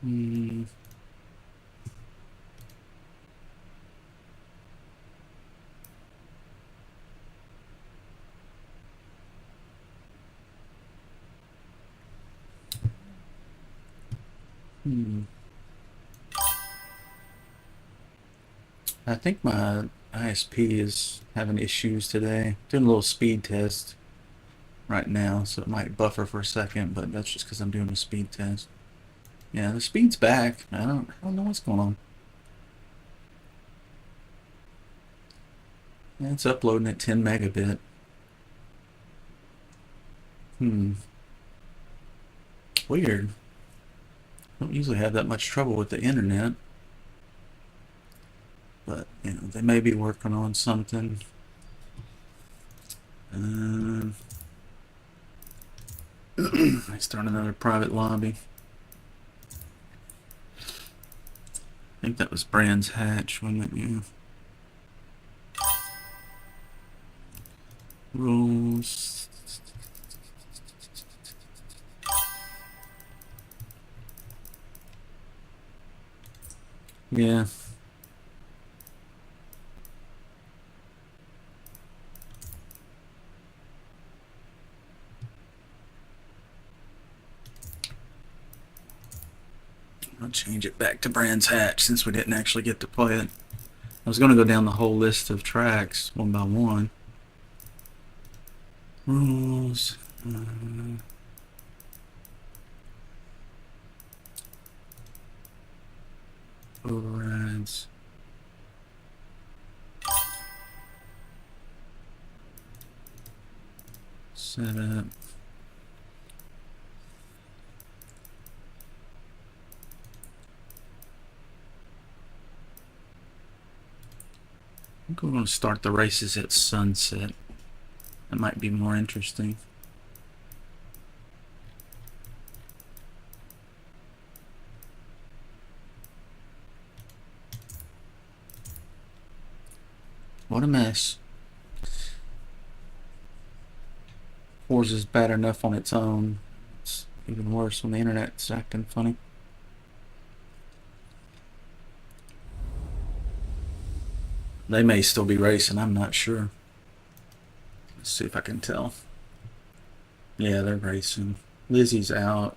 Hmm. Hmm. I think my ISP is having issues today. Doing a little speed test right now, so it might buffer for a second, but that's just because I'm doing a speed test. Yeah, the speed's back. I don't know what's going on. Yeah, it's uploading at 10 megabit. Hmm. Weird. Don't usually have that much trouble with the internet, but they may be working on something. Uh, I start another private lobby. I think that was Brands Hatch, wasn't it? Yeah. Rules. Yeah. I'll change it back to Brands Hatch since we didn't actually get to play it. I was going to go down the whole list of tracks one by one. Rules. Overrides. Setup. I think we're going to start the races at sunset. That might be more interesting. What a mess. Forza's bad enough on its own. It's even worse when the internet's acting funny. They may still be racing, I'm not sure. Let's see if I can tell. Yeah, they're racing. Lizzie's out.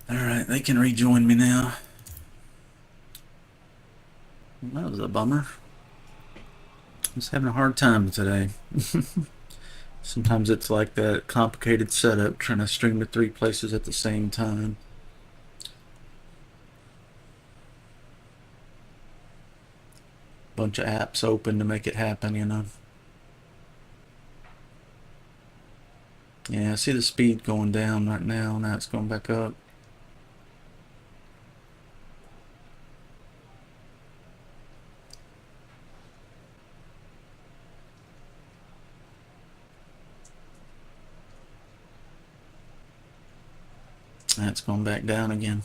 Alright, they can rejoin me now. That was a bummer. I was having a hard time today. Sometimes it's like that complicated setup trying to stream to 3 places at the same time. Bunch of apps open to make it happen. Yeah, I see the speed going down right now. Now it's going back up. That's going back down again.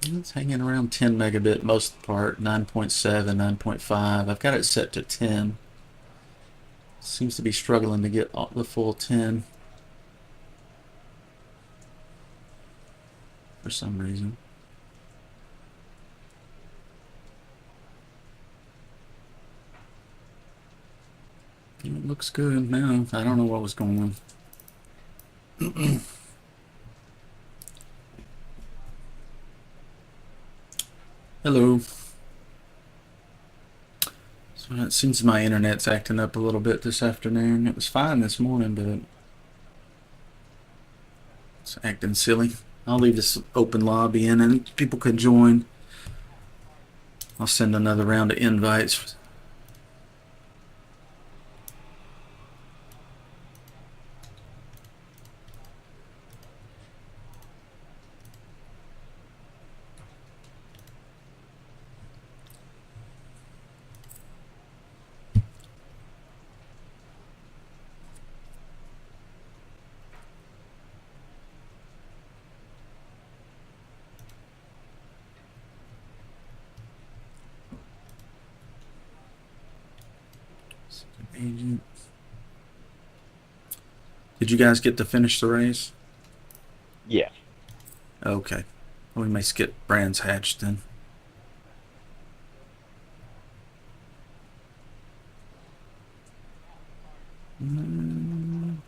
It's hanging around 10 megabit most part, 9.7, 9.5. I've got it set to 10. Seems to be struggling to get the full 10 for some reason. It looks good now. I don't know what was going on. Hello. So it seems my internet's acting up a little bit this afternoon. It was fine this morning, but it's acting silly. I'll leave this open lobby in and people can join. I'll send another round of invites. Agent. Did you guys get to finish the race? Yeah. Okay. We may skip Brands Hatch then. Mm.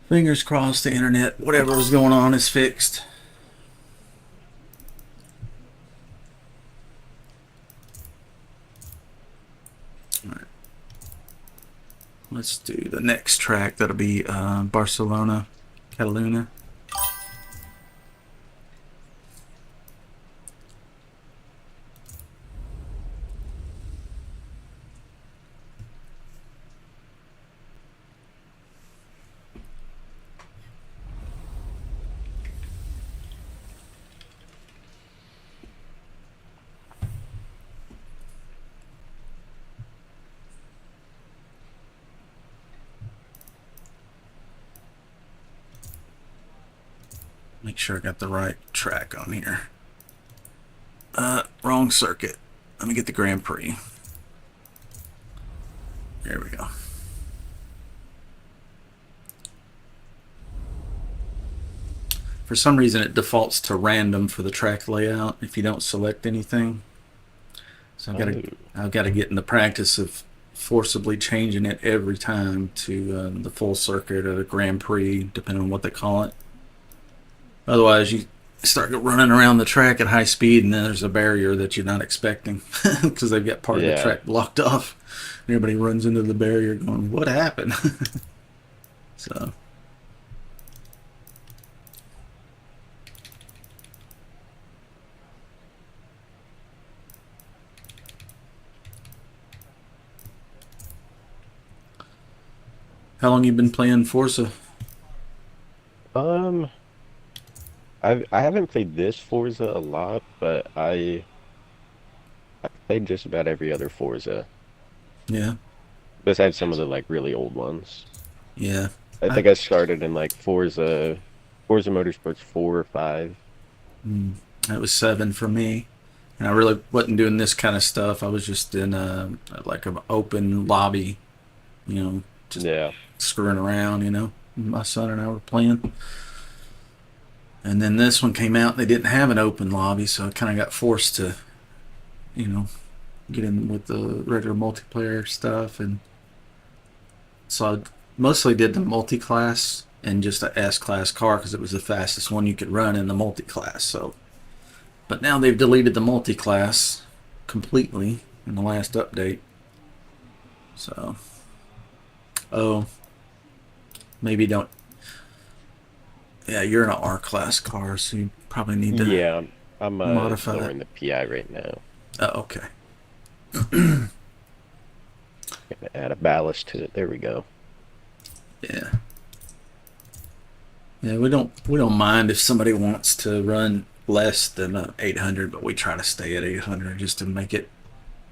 Fingers crossed the internet, whatever was going on, is fixed. All right. Let's do the next track. That'll be Barcelona, Cataluna. Make sure I got the right track on here. Wrong circuit. Let me get the Grand Prix. There we go. For some reason, it defaults to random for the track layout if you don't select anything. So I've got to get in the practice of forcibly changing it every time to the full circuit or the Grand Prix, depending on what they call it. Otherwise, you start running around the track at high speed, and then there's a barrier that you're not expecting because they've got part of the Yeah. track blocked off. And everybody runs into the barrier, going, "What happened?" So. How long you been playing Forza? Um, I haven't played this Forza a lot, but I played just about every other Forza, Yeah, besides some of the like really old ones. yeah. I I think I started in like Forza Motorsports 4 or 5. mm, that was 7 for me, and I really wasn't doing this kind of stuff. I was just in a like an open lobby, just Yeah. screwing around. My son and I were playing, and then this one came out. And they didn't have an open lobby, so I kind of got forced to, you know, get in with the regular multiplayer stuff, and so I mostly did the multi-class and just a S-class car because it was the fastest one you could run in the multi-class. So, but now they've deleted the multi-class completely in the last update. So, oh, maybe don't. Yeah, you're in an R-class car, so you probably need to Yeah, I'm modify it. lowering the PI right now. Oh, okay. Gonna add a ballast to it. There we go. Yeah. Yeah, we don't mind if somebody wants to run less than 800, but we try to stay at 800 just to make it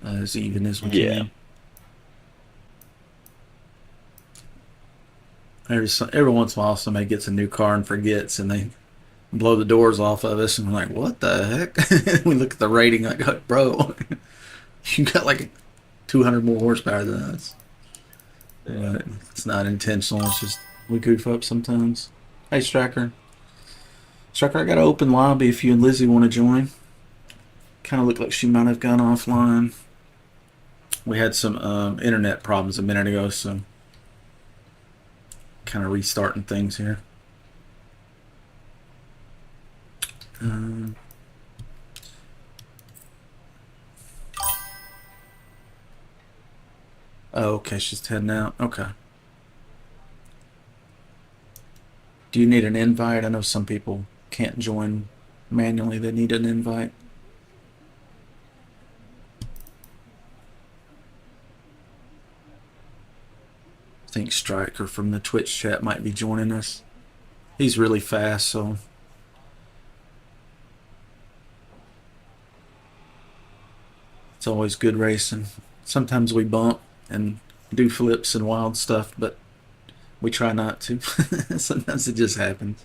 as even as we Yeah. can. Every once in a while, somebody gets a new car and forgets, and they blow the doors off of us, and we're like, "What the heck?" We look at the rating, like, "Bro, you got like 200 more horsepower than us." Yeah. But it's not intentional. It's just we goof up sometimes. Hey, Striker. Striker, I got an open lobby if you and Lizzie want to join. Kind of looked like she might have gone offline. We had some internet problems a minute ago, so kind of restarting things here. Um, oh, okay, she's heading out. Okay. Do you need an invite? I know some people can't join manually. They need an invite. I think Striker from the Twitch chat might be joining us. He's really fast, so it's always good racing. Sometimes we bump and do flips and wild stuff, but we try not to. Sometimes it just happens.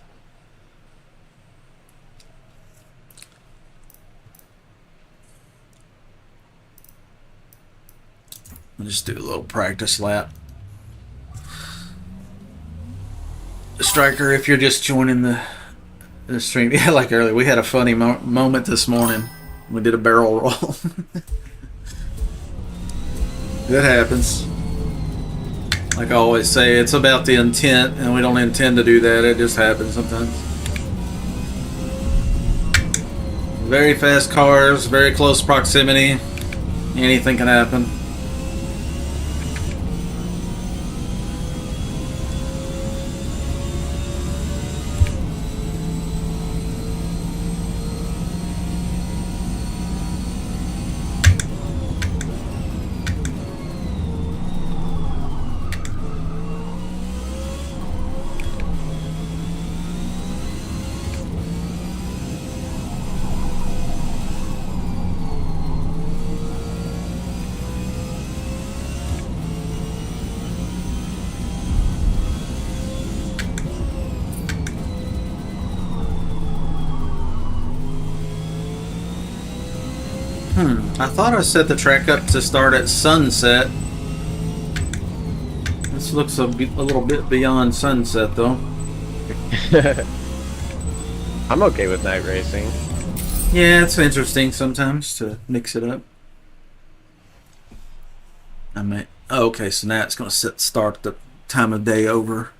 I'll just do a little practice lap. Striker, if you're just joining the stream, yeah, like earlier, we had a funny moment this morning. We did a barrel roll. That happens. Like I always say, it's about the intent, and we don't intend to do that. It just happens sometimes. Very fast cars, very close proximity. Anything can happen. I thought I set the track up to start at sunset. This looks a little bit beyond sunset, though. I'm okay with night racing. Yeah, it's interesting sometimes to mix it up. I might. Oh, okay, so now it's going to start the time of day over.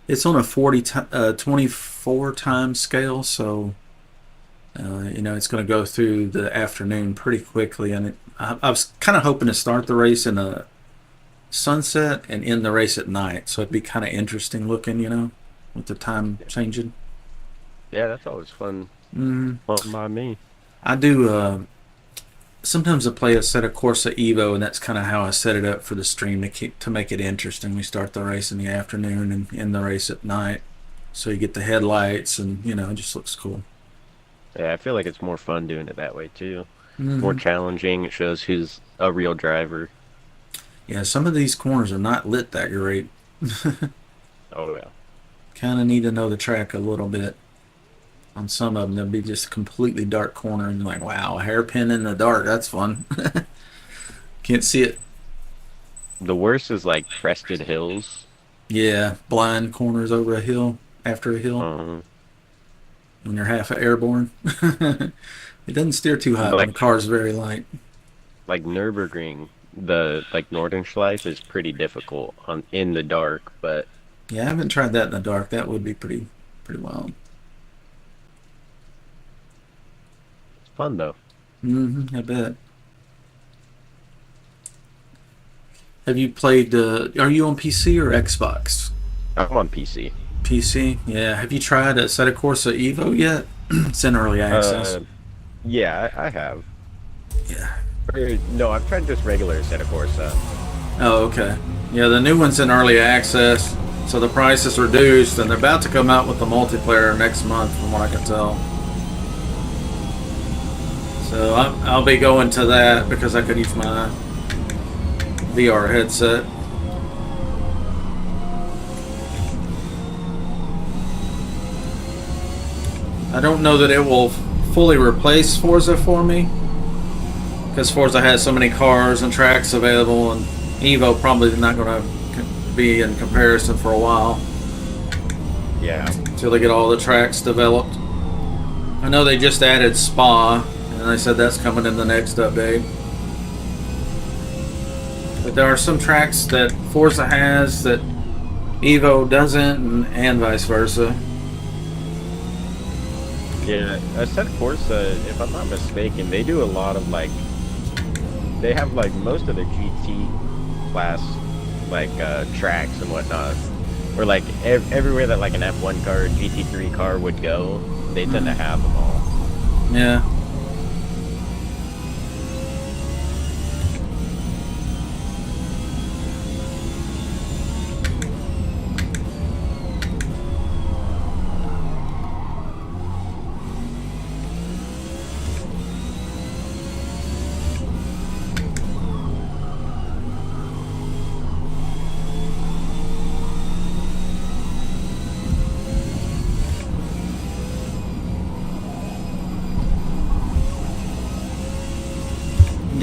It's on a 24 time scale, so it's going to go through the afternoon pretty quickly. And I was kind of hoping to start the race in a sunset and end the race at night, so it'd be kind of interesting looking, with the time changing. Yeah, that's always fun. Fun by me. I do. Sometimes I play a set of Corsa Evo, and that's kind of how I set it up for the stream to make it interesting. We start the race in the afternoon and end the race at night, so you get the headlights, and it just looks cool. Yeah, I feel like it's more fun doing it that way too. More Mm-hmm. challenging. It shows who's a real driver. Yeah, some of these corners are not lit that great. Oh yeah. Kind of need to know the track a little bit. On some of them, they'll be just a completely dark corner, and you're like, wow, a hairpin in the dark. That's fun. Can't see it. The worst is like crested hills. Yeah, blind corners over a hill, after a hill, Um, when you're half airborne. It doesn't steer too high when the like car's very light. like Nürburgring, the like Nordenschleife is pretty difficult in the dark, but Yeah, I haven't tried that in the dark. That would be pretty wild. it's fun though. I bet. Have you played? Are you on PC or Xbox? I'm on PC. PC. Yeah. Have you tried a Assetto Corsa Evo yet? It's in early access. Uh, yeah, I have. Yeah. Or, no, I've tried just regular Assetto Corsa. Oh, okay. Yeah, the new one's in early access, so the price is reduced, and they're about to come out with the multiplayer next month, from what I can tell. So I'll be going to that because I could use my VR headset. I don't know that it will fully replace Forza for me, because Forza has so many cars and tracks available, and Evo probably not going to be in comparison for a while Yeah. until they get all the tracks developed. I know they just added Spa, and they said that's coming in the next update. But there are some tracks that Forza has that Evo doesn't, and vice versa. Yeah, Assetto Corsa, if I'm not mistaken, they do a lot of like, they have like most of the GT class like tracks and whatnot, or like everywhere that like an F1 car or GT3 car would go, they tend to have them all. Yeah.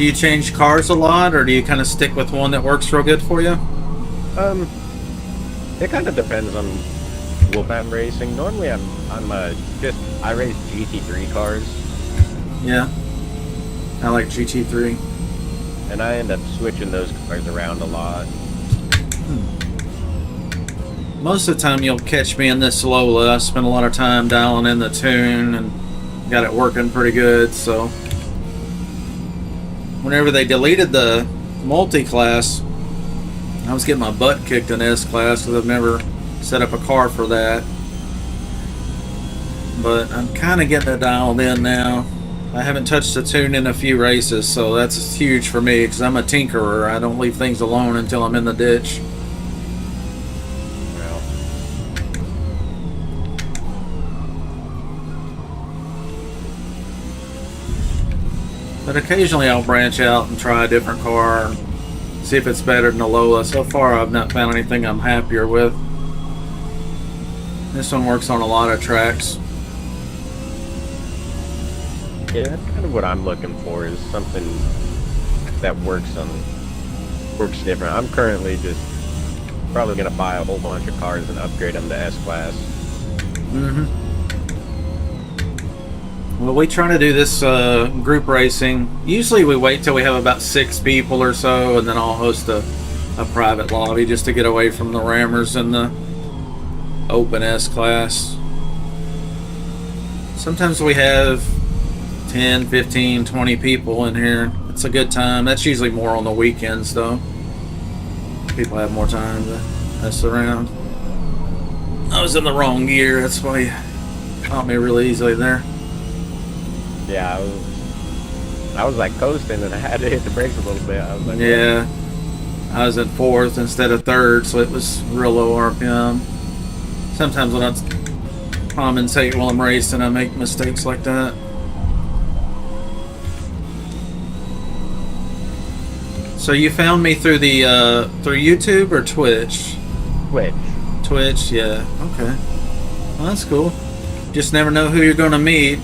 Do you change cars a lot, or do you kind of stick with one that works real good for you? Um, it kind of depends on what I'm racing. Normally, I race GT3 cars, Yeah, I like GT3. and I end up switching those cars around a lot. Most of the time, you'll catch me in this Lola. I spend a lot of time dialing in the tune and got it working pretty good. So, whenever they deleted the multi-class, I was getting my butt kicked in S-Class because I've never set up a car for that. But I'm kind of getting it dialed in now. I haven't touched the tune in a few races, so that's huge for me because I'm a tinkerer. I don't leave things alone until I'm in the ditch. Well, But occasionally I'll branch out and try a different car and see if it's better than the Lola. So far I've not found anything I'm happier with. This one works on a lot of tracks. yeah, that's kind of what I'm looking for, is something that works different. I'm currently just probably gonna buy a whole bunch of cars and upgrade them to S-Class. Well, we try to do this group racing. Usually we wait till we have about 6 people or so, and then I'll host a private lobby just to get away from the rammers and the open S-Class. Sometimes we have 10, 15, 20 people in here. It's a good time. That's usually more on the weekends, though. People have more time to mess around. I was in the wrong gear. That's why you caught me really easily there. Yeah, I was like coasting, and I had to hit the brakes a little bit. I was like, Yeah. I was in 4th instead of 3rd, so it was real low RPM. Sometimes when I compensate while I'm racing, I make mistakes like that. So you found me through the through YouTube or Twitch? Which? Twitch, yeah. Okay. Well, that's cool. Just never know who you're going to meet.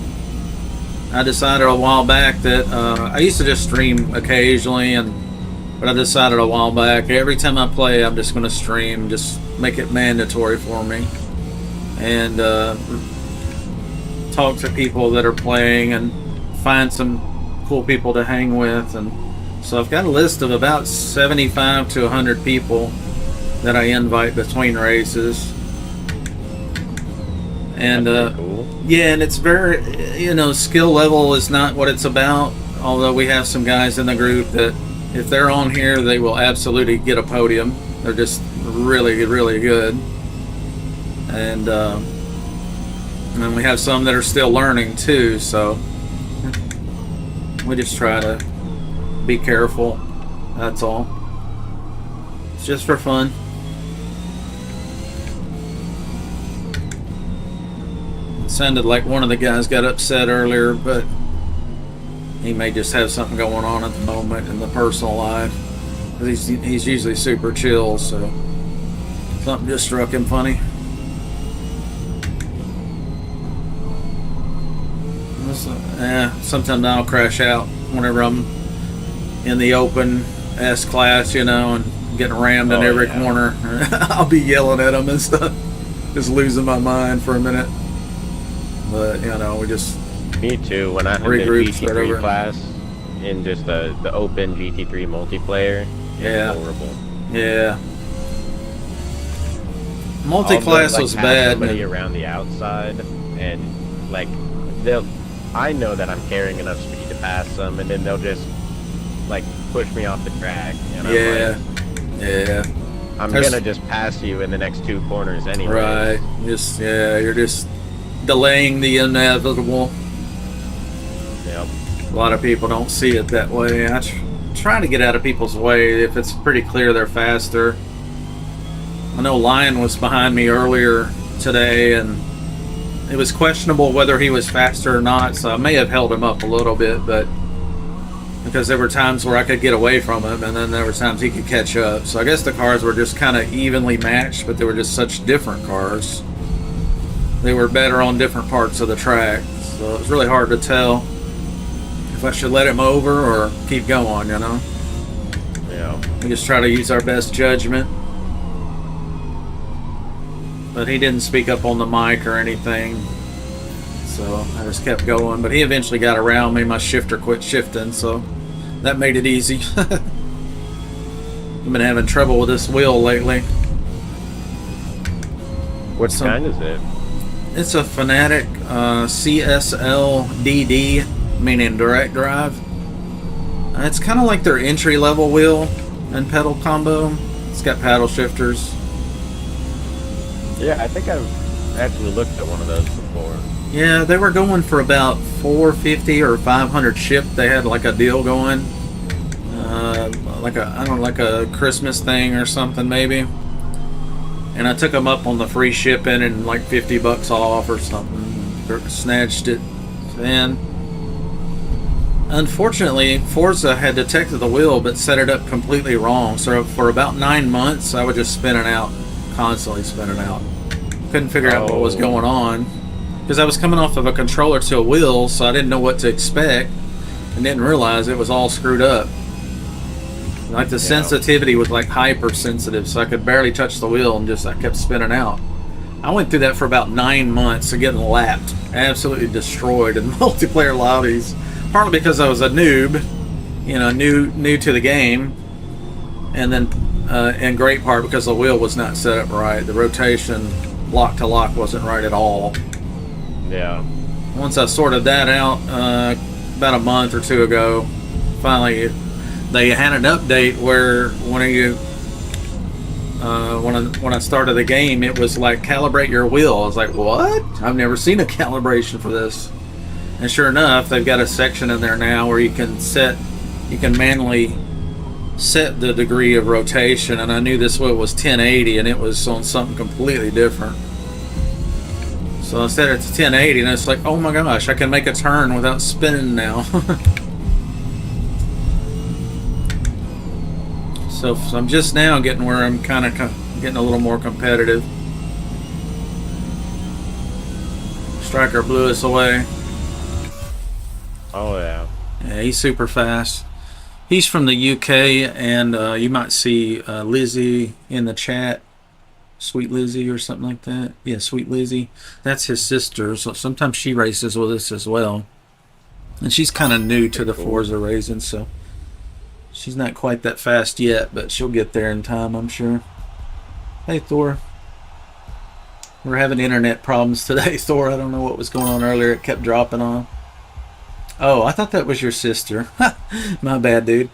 I decided a while back that I used to just stream occasionally, but I decided a while back every time I play, I'm just going to stream, just make it mandatory for me, and talk to people that are playing and find some cool people to hang with. And so I've got a list of about 75 to 100 people that I invite between races. And Cool. yeah, and it's very, skill level is not what it's about. Although we have some guys in the group that, if they're on here, they will absolutely get a podium. They're just really, really good. And then we have some that are still learning too. So we just try to be careful. That's all. It's just for fun. Sounded like one of the guys got upset earlier, but he may just have something going on at the moment in the personal life. He's usually super chill, so something just struck him funny. Sometimes I'll crash out whenever I'm in the open S-Class, and getting rammed in every corner. I'll be yelling at him and stuff, just losing my mind for a minute. But we just Me too. When I had the GT3 class in just the open GT3 multiplayer, Yeah. it's horrible. Yeah. Multi-class was bad. Somebody around the outside, and like I know that I'm carrying enough speed to pass them, and then they'll just like push me off the track. And Yeah. I'm gonna just pass you in the next 2 corners anyway. Right. You're just delaying the inevitable. Yep. A lot of people don't see it that way. I try to get out of people's way if it's pretty clear they're faster. I know Lion was behind me earlier today, and it was questionable whether he was faster or not, so I may have held him up a little bit, but because there were times where I could get away from him, and then there were times he could catch up. So I guess the cars were just kind of evenly matched, but they were just such different cars. They were better on different parts of the track, so it was really hard to tell if I should let him over or keep going, you know? Yeah. We just try to use our best judgment. But he didn't speak up on the mic or anything. So I just kept going. But he eventually got around me. My shifter quit shifting, so that made it easy. I've been having trouble with this wheel lately. What kind is it? It's a Fanatic CSL DD, meaning direct drive. It's kind of like their entry level wheel and pedal combo. It's got paddle shifters. Yeah, I think I've actually looked at one of those before. Yeah, they were going for about 450 or 500 shipped. They had like a deal going, like a I don't know, like a Christmas thing or something maybe. And I took them up on the free shipping and like $50 off or something. Snatched it. And unfortunately, Forza had detected the wheel but set it up completely wrong. So for about 9 months, I was just spinning out, constantly spinning out. Couldn't figure out what was going on because I was coming off of a controller to a wheel, so I didn't know what to expect and didn't realize it was all screwed up. Like the sensitivity was like hypersensitive, so I could barely touch the wheel and I kept spinning out. I went through that for about 9 months of getting lapped, absolutely destroyed in multiplayer lobbies. Partly because I was a noob, you know, new to the game, and then in great part because the wheel was not set up right. The rotation lock to lock wasn't right at all. Yeah. Once I sorted that out about a month or two ago, finally they had an update where when I started the game, it was like calibrate your wheel. I was like, what? I've never seen a calibration for this. And sure enough, they've got a section in there now where you can manually set the degree of rotation. And I knew this wheel was 1080 and it was on something completely different. So I set it to 1080 and it's like, oh my gosh, I can make a turn without spinning now. So I'm just now getting where I'm kind of getting a little more competitive. Striker blew us away. Oh yeah. Yeah, he's super fast. He's from the UK, and you might see Lizzie in the chat. Sweet Lizzie or something like that. Yeah, Sweet Lizzie. That's his sister, so sometimes she races with us as well. And she's kind of new to the Forza racing, so she's not quite that fast yet, but she'll get there in time, I'm sure. Hey, Thor. We're having internet problems today, Thor. I don't know what was going on earlier. It kept dropping on. Oh, I thought that was your sister. My bad, dude.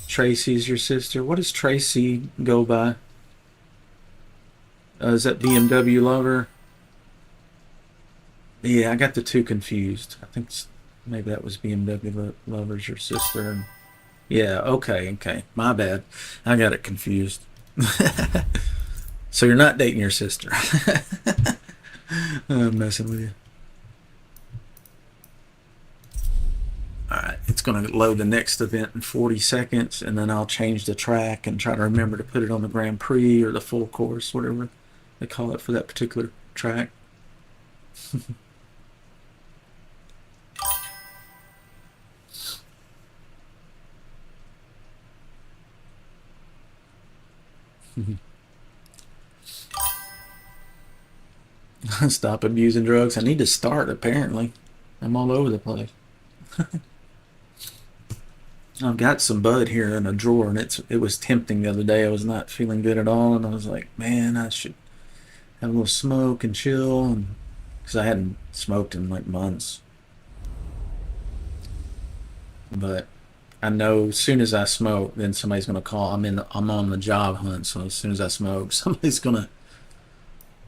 Tracy's your sister. What does Tracy go by? Is that BMW Lover? Yeah, I got the two confused. I think maybe that was BMW Lover's your sister. And yeah, okay. My bad. I got it confused. So you're not dating your sister. I'm messing with you. Alright, it's going to load the next event in 40 seconds, and then I'll change the track and try to remember to put it on the Grand Prix or the full course, whatever they call it for that particular track. Stop abusing drugs. I need to start, apparently. I'm all over the place. I've got some bud here in a drawer, and it was tempting the other day. I was not feeling good at all, and I was like, man, I should have a little smoke and chill, and because I hadn't smoked in like months. But I know as soon as I smoke, then somebody's gonna call. I'm on the job hunt, so as soon as I smoke, somebody's gonna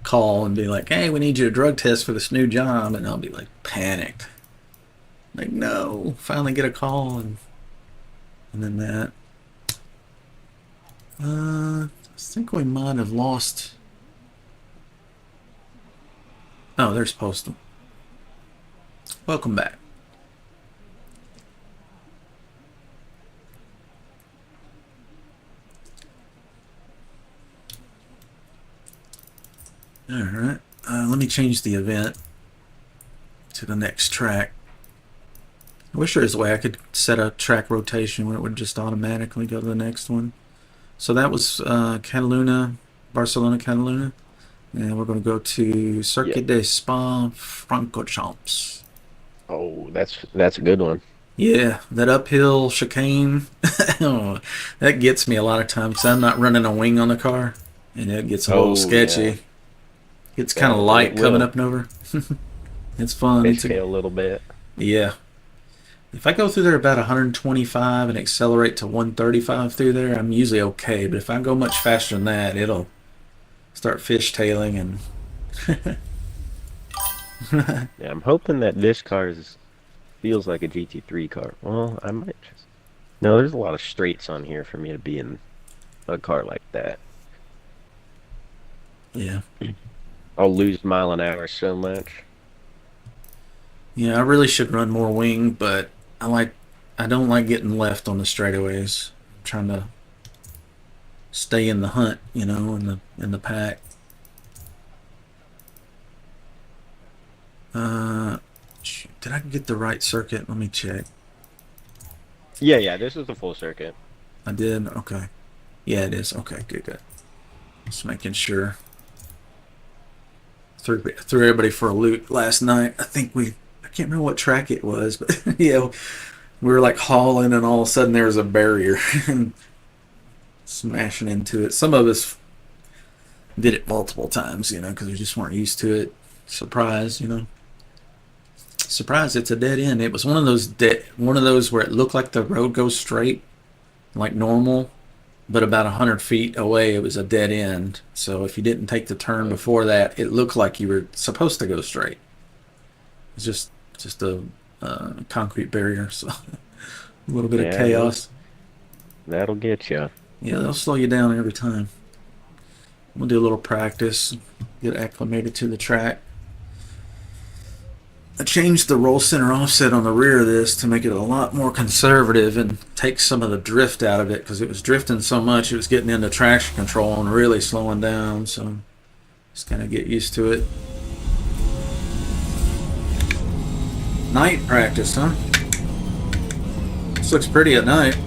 call and be like, hey, we need you to drug test for this new job, and I'll be like panicked. Like, no, finally get a call, and then that. I think we might have lost. Oh, there's Postal. Welcome back. Alright. Let me change the event to the next track. I wish there was a way I could set a track rotation where it would just automatically go to the next one. So that was Cataluna, Barcelona, Cataluna. And we're going to go to Yeah. Circuit de Spa Francorchamps. Oh, that's a good one. Yeah, that uphill chicane, oh, that gets me a lot of times 'cause I'm not running a wing on the car, and it gets a little Oh yeah. sketchy. It's kind of Yeah, it light coming will. up and over. It's fun. They It's a scale a little bit. yeah. If I go through there about 125 and accelerate to 135 through there, I'm usually okay. But if I go much faster than that, it'll start fishtailing and Yeah, I'm hoping that this car feels like a GT3 car. Well, I might just. No, there's a lot of straights on here for me to be in a car like that. yeah. I'll lose mile an hour so much. Yeah, I really should run more wing, but I don't like getting left on the straightaways. I'm trying to stay in the hunt, in the pack. Uh, did I get the right circuit? Let me check. Yeah, yeah, this is the full circuit. I did. Okay. Yeah, it is. Okay, good, good. Just making sure. Threw everybody for a loop last night. I can't remember what track it was, but yeah, we were like hauling, and all of a sudden there was a barrier and smashing into it. Some of us did it multiple times, because we just weren't used to it. Surprise. Surprise! It's a dead end. It was one of those where it looked like the road goes straight, like normal, but about 100 feet away, it was a dead end. So if you didn't take the turn Uh, before that, it looked like you were supposed to go straight. It's just a concrete barrier, so a little bit of yeah, chaos. that'll get you. Yeah, they'll slow you down every time. We'll do a little practice, get acclimated to the track. I changed the roll center offset on the rear of this to make it a lot more conservative and take some of the drift out of it because it was drifting so much it was getting into traction control and really slowing down. So just kind of get used to it. Night practice, huh? This looks pretty at night.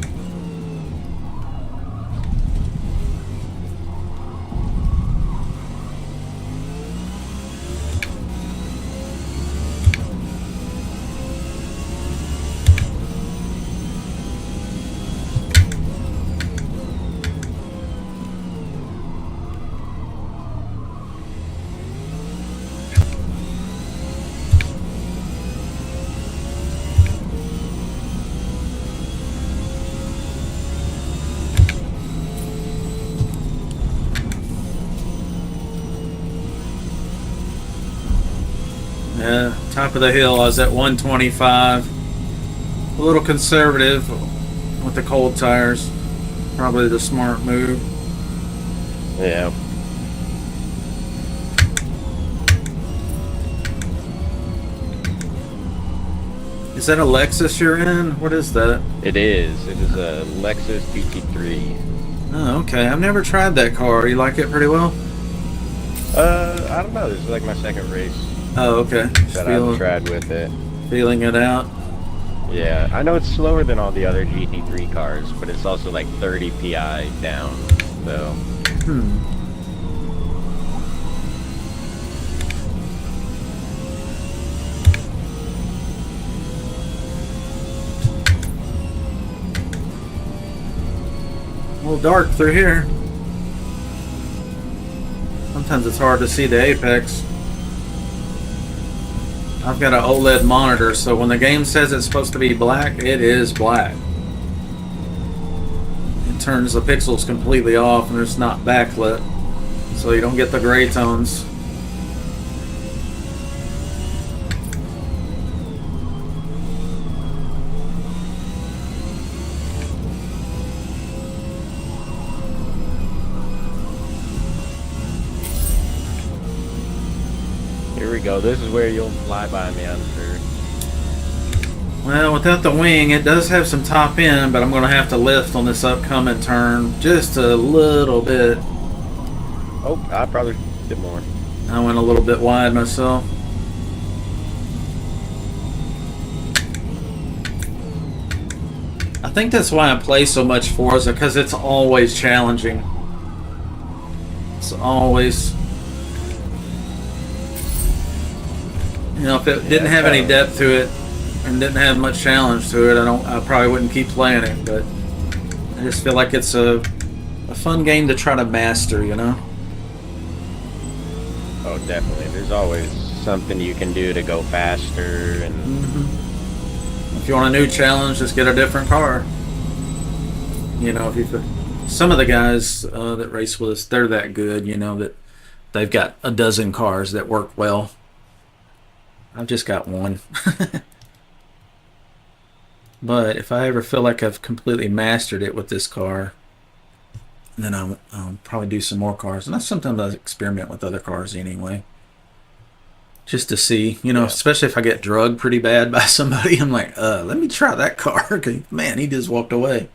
Yeah, top of the hill, I was at 125. A little conservative with the cold tires. Probably the smart move. Yeah, Is that a Lexus you're in? What is that? it is. It is a Lexus GT3. Oh, okay. I've never tried that car. You like it pretty well? I don't know. This is like my second race Oh, okay. Just that I've tried with it. feeling it out. Yeah, I know it's slower than all the other GT3 cars, but it's also like 30 PI down. So, Hmm. A little dark through here. Sometimes it's hard to see the apex. I've got an OLED monitor, so when the game says it's supposed to be black, it is black. It turns the pixels completely off and it's not backlit, so you don't get the gray tones. here we go. This is where you'll fly by me, I'm sure. Well, without the wing, it does have some top end, but I'm going to have to lift on this upcoming turn just a little bit. Oh, I probably did more. I went a little bit wide myself. I think that's why I play so much Forza, because it's always challenging. It's always, if it Yeah, didn't it's have kind any of depth to it and didn't have much challenge to it, I probably wouldn't keep playing it. But I just feel like it's a fun game to try to master, you know? oh, definitely. There's always something you can do to go faster, and If you want a new challenge, just get a different car. If you, some of the guys that race with us, they're that good, that they've got a dozen cars that work well. I've just got one. But if I ever feel like I've completely mastered it with this car, then I'll probably do some more cars. And sometimes I experiment with other cars anyway, just to see, yeah, especially if I get drugged pretty bad by somebody. I'm like, let me try that car. 'Cause, man, he just walked away.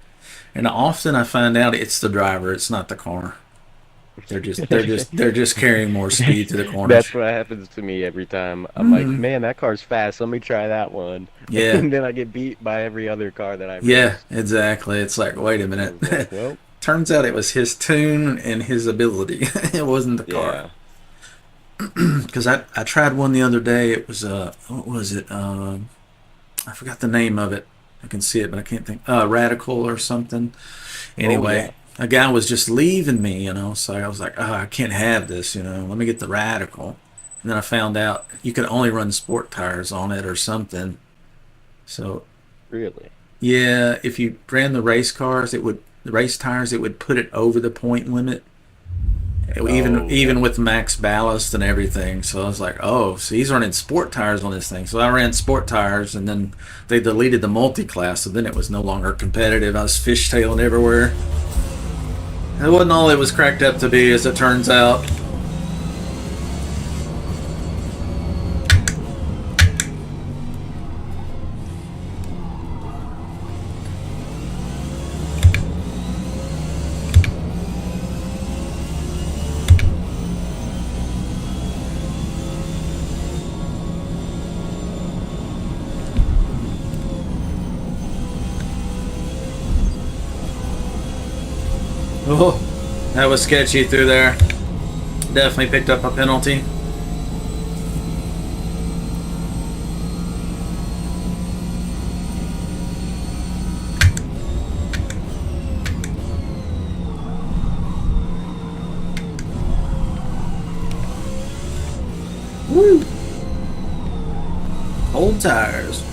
And often I find out it's the driver, it's not the car. They're just carrying more speed to the corners. that's what happens to me every time. I'm like, Mm, man, that car's fast. Let me try that one, yeah, and then I get beat by every other car that I've yeah, raced. exactly. It's like, wait a I minute. was like, well, Turns out it was his tune and his ability. It wasn't the car. yeah. Because I tried one the other day. It was what was it? I forgot the name of it. I can see it, but I can't think. Radical or something. Oh Anyway, yeah, a guy was just leaving me, so I was like, oh, I can't have this, let me get the Radical. And then I found out you could only run sport tires on it or something. So really. yeah, if you ran the race cars, the race tires, it would put it over the point limit, even Oh yeah, even with max ballast and everything. So I was like, oh, so he's running sport tires on this thing. So I ran sport tires, and then they deleted the multi-class, so then it was no longer competitive. I was fishtailing everywhere. It wasn't all it was cracked up to be, as it turns out. Oh, that was sketchy through there. Definitely picked up a penalty. Woo! Old tires.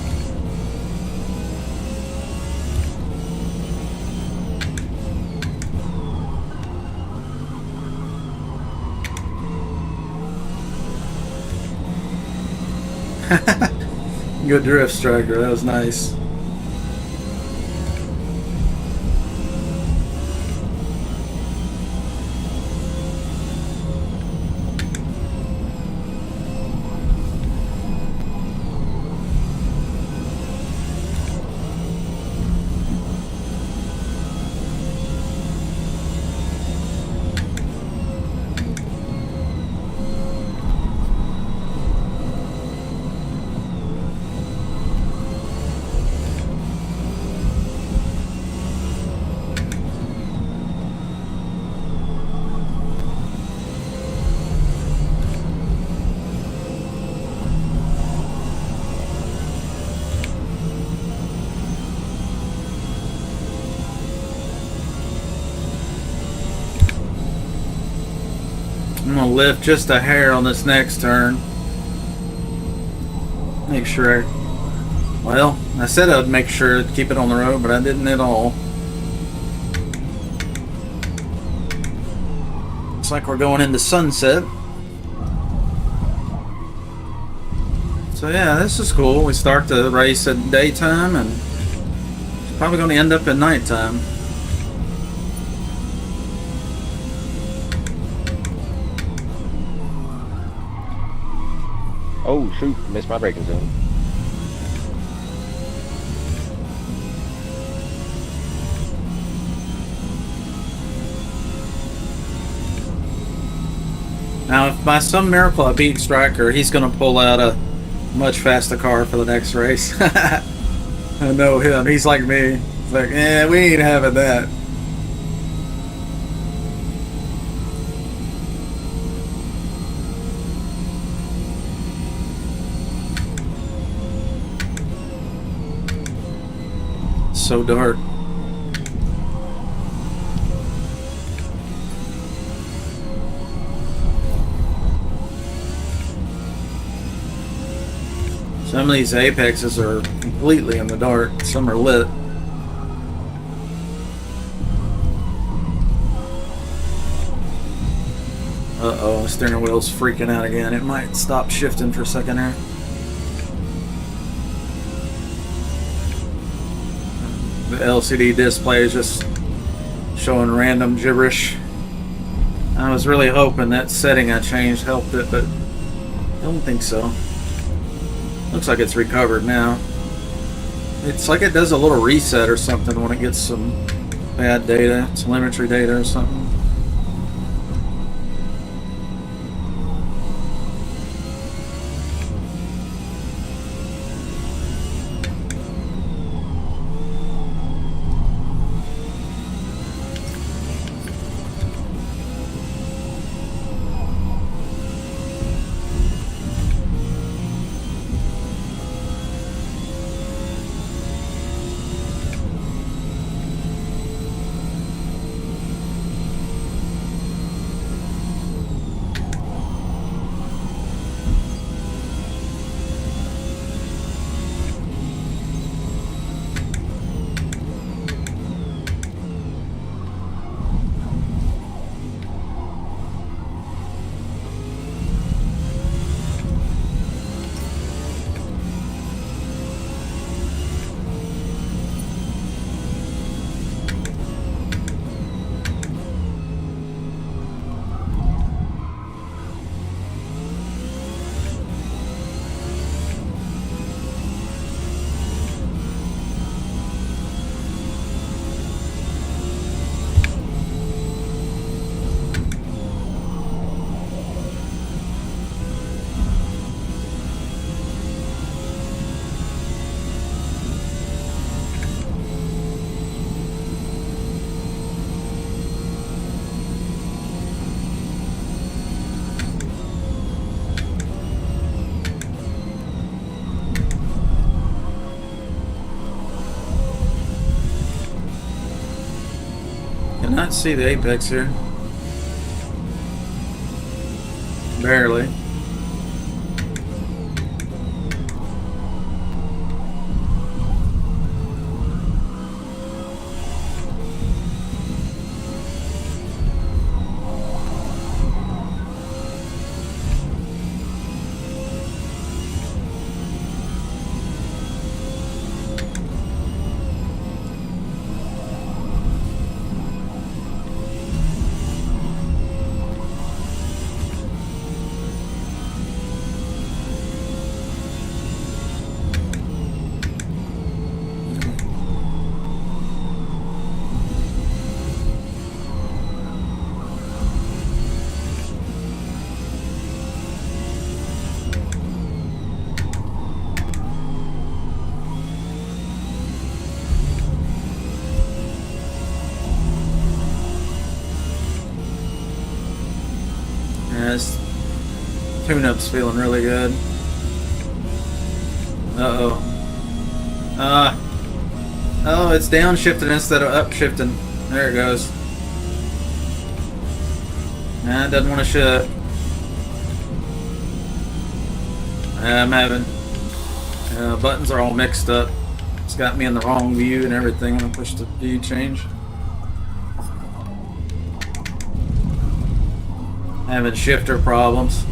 Good drift, Striker. That was nice. I'm gonna lift just a hair on this next turn. Make sure. Well, I said I'd make sure to keep it on the road, but I didn't at all. Looks like we're going into sunset. So yeah, this is cool. We start the race at daytime, and it's probably going to end up at nighttime. oh shoot, missed my braking zone. Now, if by some miracle I beat Striker, he's going to pull out a much faster car for the next race. I know him. He's like me. He's like, we ain't having that. So dark. Some of these apexes are completely in the dark. Some are lit. Uh-oh, the steering wheel's freaking out again. It might stop shifting for a second there. The LCD display is just showing random gibberish. I was really hoping that setting I changed helped it, but I don't think so. Looks like it's recovered now. It's like it does a little reset or something when it gets some bad data, telemetry data or something. Cannot see the apex here. Barely. This tune-up's feeling really good. Uh-oh. Oh, it's downshifting instead of upshifting. There it goes. Nah, it doesn't want to shift. I'm having... buttons are all mixed up. It's got me in the wrong view and everything. I'm going to push the view change. Having shifter problems.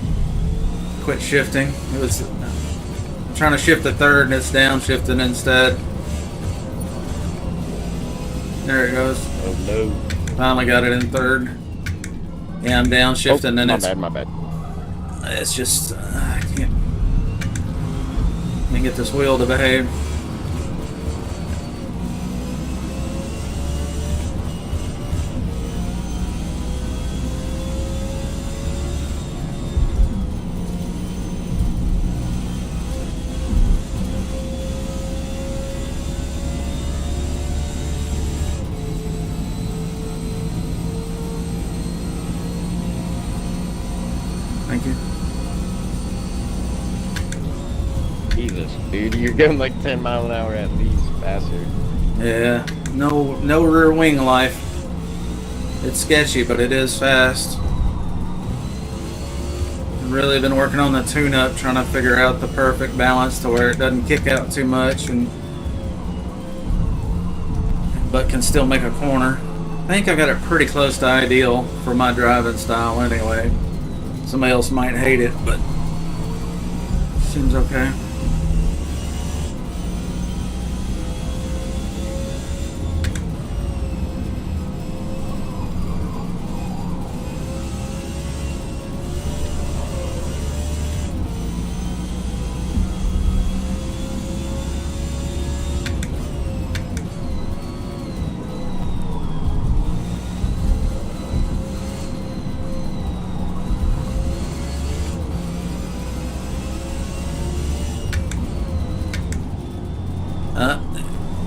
Quit shifting. It was I'm trying to shift the third and it's downshifting instead. There it goes. Oh no. Finally got it in third. Yeah, I'm downshifting and my bad. It's just I can't get this wheel to behave. Jesus, dude, you're going like 10 mile an hour at least faster. Yeah, no rear wing life. It's sketchy, but it is fast. I've really been working on the tune-up, trying to figure out the perfect balance to where it doesn't kick out too much, but can still make a corner. I think I got it pretty close to ideal for my driving style anyway. Somebody else might hate it, but seems okay.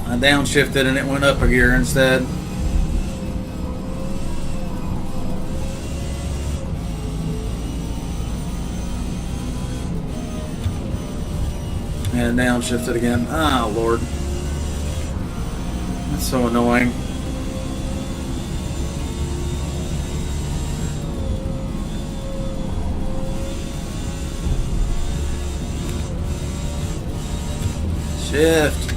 I downshifted and it went up a gear instead. And downshifted again. Oh, Lord. That's so annoying. Shift.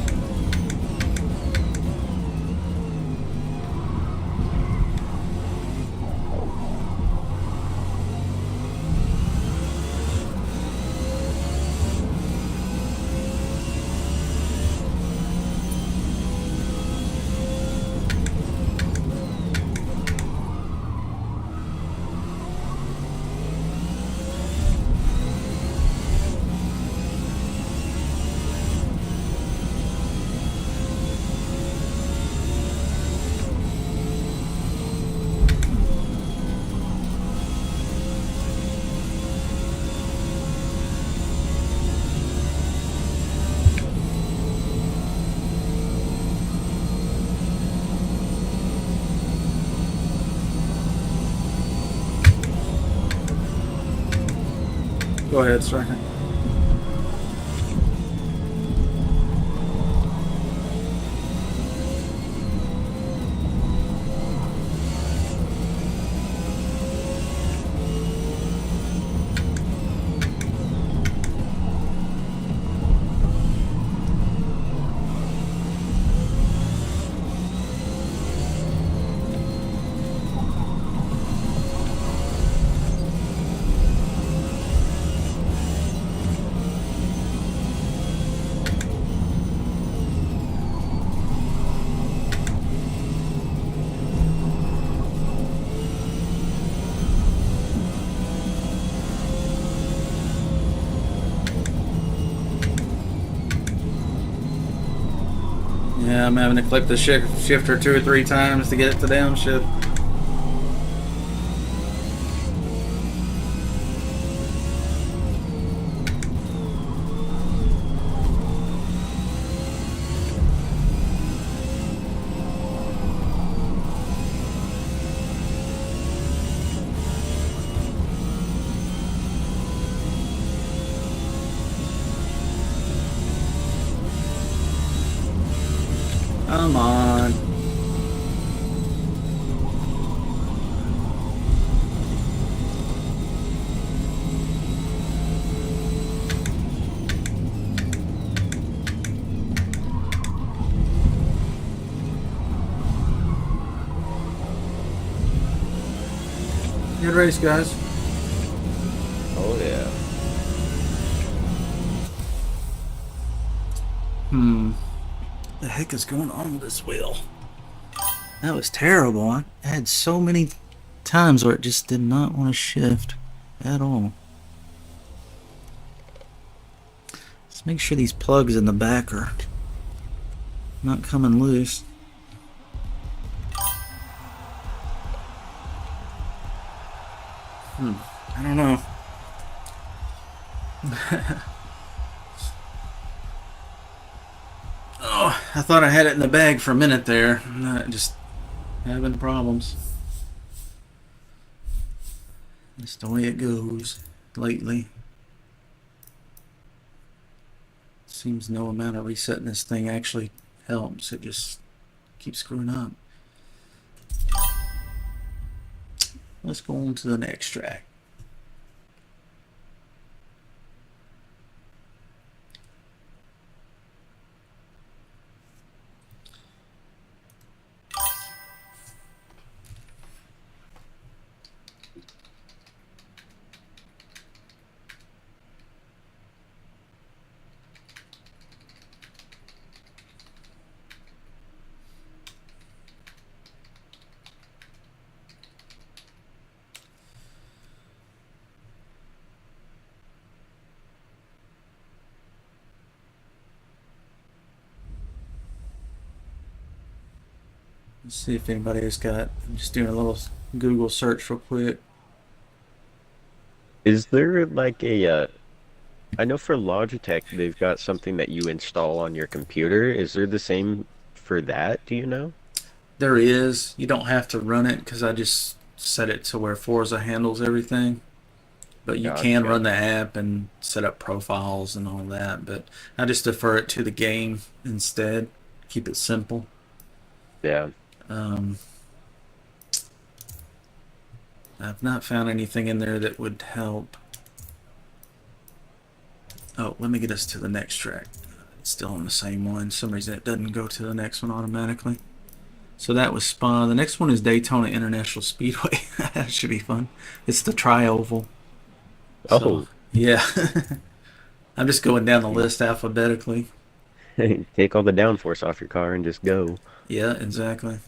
Go ahead, Striker. Yeah, I'm having to click the shifter 2 or 3 times to get it to downshift. Come on. Good race, guys. Oh yeah. What the heck is going on with this wheel? That was terrible. I had so many times where it just did not want to shift at all. Let's make sure these plugs in the back are not coming loose. I don't know. Oh, I thought I had it in the bag for a minute there. Just having problems. That's the way it goes lately. Seems no amount of resetting this thing actually helps. It just keeps screwing up. Let's go on to the next track. Let's see if anybody has got. I'm just doing a little Google search real quick. Is there like a I know for Logitech they've got something that you install on your computer. Is there the same for that? Do you know? There is. You don't have to run it because I just set it to where Forza handles everything. But you can Gotcha. run the app and set up profiles and all that. But I just defer it to the game instead. Keep it simple. Yeah. Um, I've not found anything in there that would help. Oh, let me get us to the next track. It's still on the same one. For some reason it doesn't go to the next one automatically. So that was Spa. The next one is Daytona International Speedway. That should be fun. It's the tri-oval. So, Oh, yeah. I'm just going down the you list alphabetically. take all the downforce off your car and just go. Yeah, exactly.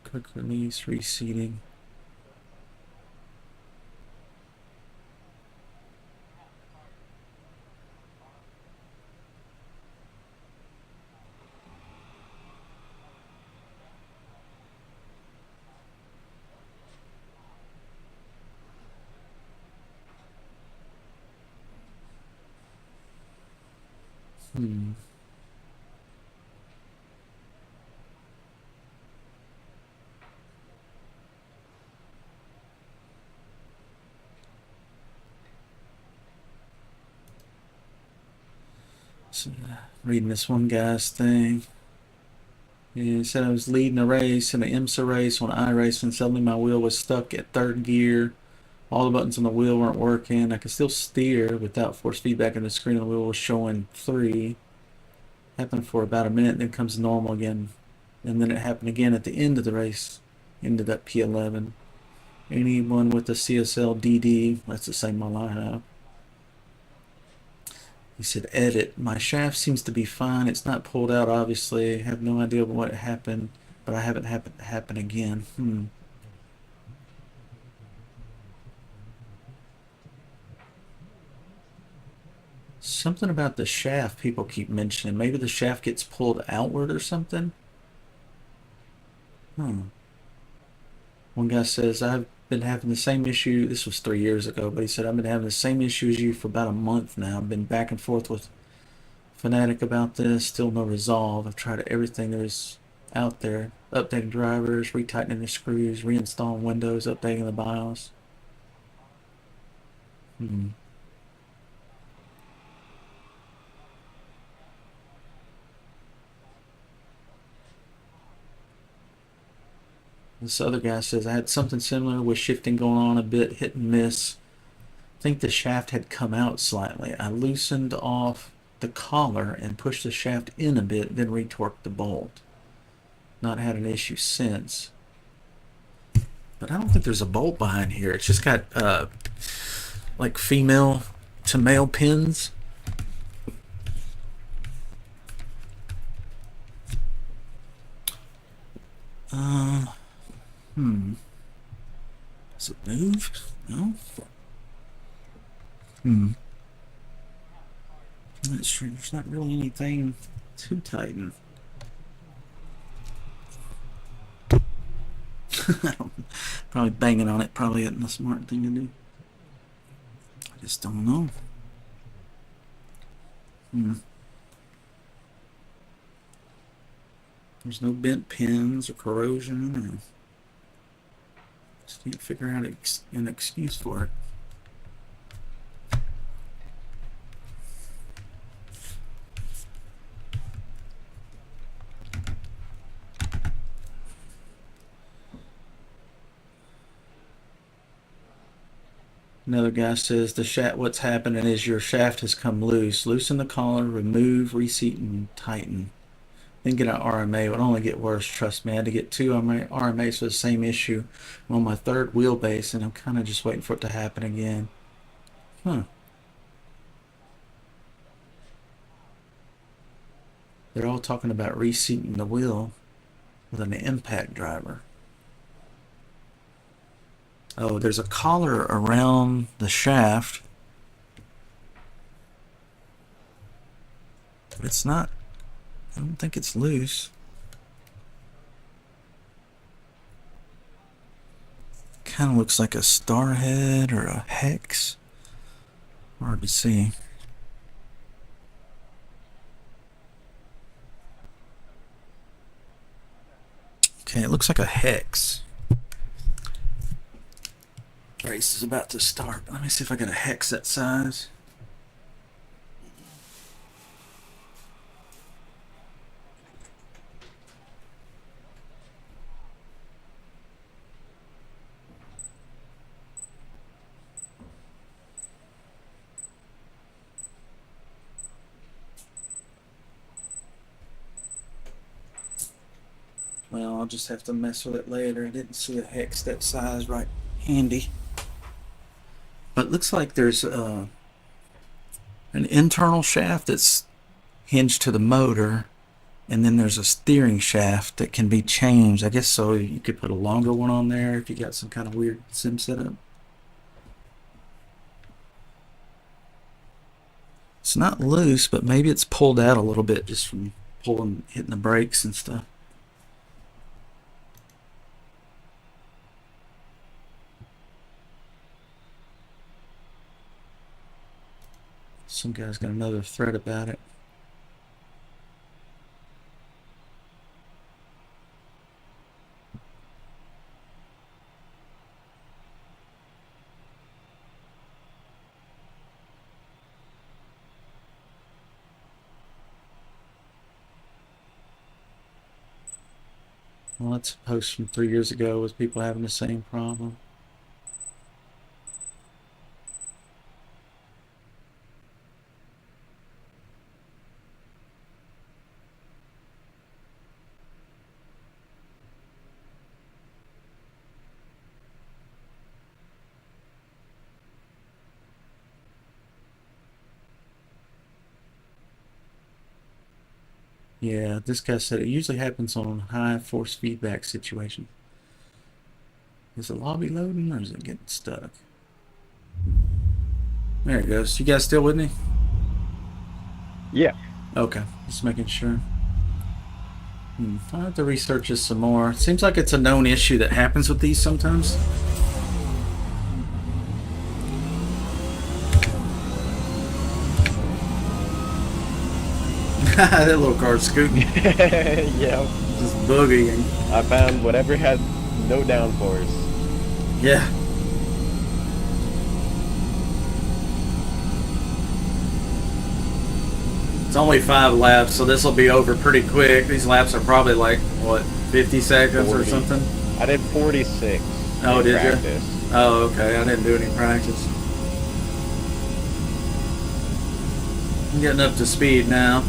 Quick release, reseating. Hmm. So, reading this one guy's thing. He said I was leading a race in an IMSA race on iRacing, and suddenly my wheel was stuck at third gear. All the buttons on the wheel weren't working. I could still steer without force feedback, and the screen on the wheel was showing 3. Happened for about a minute, then comes normal again. And then it happened again at the end of the race. Ended up P11. Anyone with a CSL DD, that's the same model I have. He said, edit. My shaft seems to be fine. It's not pulled out, obviously. I have no idea what happened, but I haven't happen again. Something about the shaft people keep mentioning. Maybe the shaft gets pulled outward or something? Hmm. One guy says, I've been having the same issue. This was 3 years ago, but he said, I've been having the same issue as you for about a month now. I've been back and forth with Fanatic about this. Still no resolve. I've tried everything there's out there. Updating drivers, retightening the screws, reinstalling Windows, updating the BIOS. Hmm. This other guy says, I had something similar with shifting going on a bit, hit and miss. I think the shaft had come out slightly. I loosened off the collar and pushed the shaft in a bit, then retorqued the bolt. Not had an issue since. But I don't think there's a bolt behind here. It's just got like female to male pins. Uh, hmm. Does it move? No. Hmm. I'm not sure. There's not really anything to tighten. Probably banging on it probably isn't a smart thing to do. I just don't know. There's no bent pins or corrosion, or just need to figure out an excuse for it. Another guy says the shaft. What's happening is your shaft has come loose. Loosen the collar, remove, reseat, and tighten. Then get an RMA. It would only get worse. Trust me. I had to get 2 RMAs for the same issue. I'm on my 3rd wheelbase, and I'm kind of just waiting for it to happen again. Huh. They're all talking about reseating the wheel with an impact driver. Oh, there's a collar around the shaft. But it's not, I don't think it's loose. Kind of looks like a star head or a hex. Hard to see. Okay, it looks like a hex. Race is about to start. Let me see if I got a hex that size. Well, I'll just have to mess with it later. I didn't see a hex that size right handy. But it looks like there's an internal shaft that's hinged to the motor, and then there's a steering shaft that can be changed. I guess so you could put a longer one on there if you got some kind of weird sim setup. It's not loose, but maybe it's pulled out a little bit just from hitting the brakes and stuff. Some guy's got another thread about it. Well, that's a post from 3 years ago with people having the same problem. Yeah, this guy said it usually happens on high force feedback situation. Is the lobby loading or is it getting stuck? There it goes. You guys still with me? Yeah. Okay, just making sure. I'll have to research this some more. Seems like it's a known issue that happens with these sometimes. That little car's scooting. Yeah. Just boogieing. I found whatever had no downforce. Yeah. It's only 5 laps, so this will be over pretty quick. These laps are probably like, what, 50 seconds 40. Or something? I did 46. Oh, did practice. you? Oh, okay. I didn't do any practice. I'm getting up to speed now.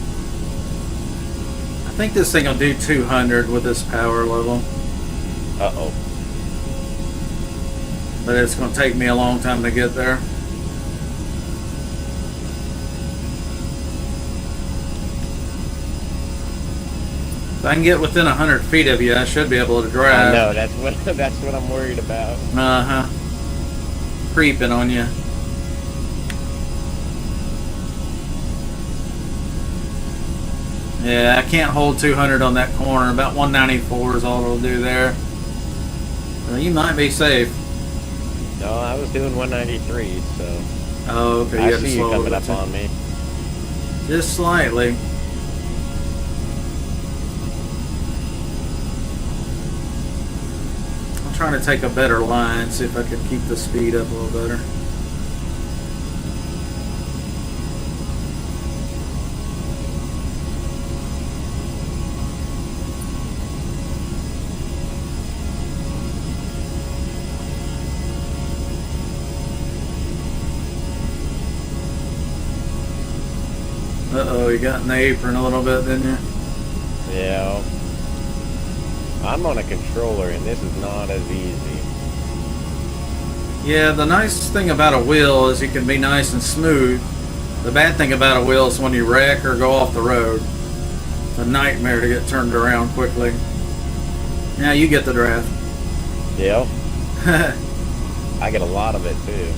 I think this thing will do 200 with this power level. Uh-oh. But it's going to take me a long time to get there. If I can get within 100 feet of you, I should be able to drive. I know, that's what I'm worried about. Uh-huh. Creeping on you. Yeah, I can't hold 200 on that corner. About 194 is all it'll do there. You might be safe. No, I was doing 193, so Oh, okay. I You had to see you slow coming it up too. on me. Just slightly. I'm trying to take a better line, see if I can keep the speed up a little better. Uh-oh, you got in the apron a little bit, didn't you? Yeah. I'm on a controller, and this is not as easy. Yeah, the nice thing about a wheel is you can be nice and smooth. The bad thing about a wheel is when you wreck or go off the road. It's a nightmare to get turned around quickly. Now you get the draft. Yep. I get a lot of it, too.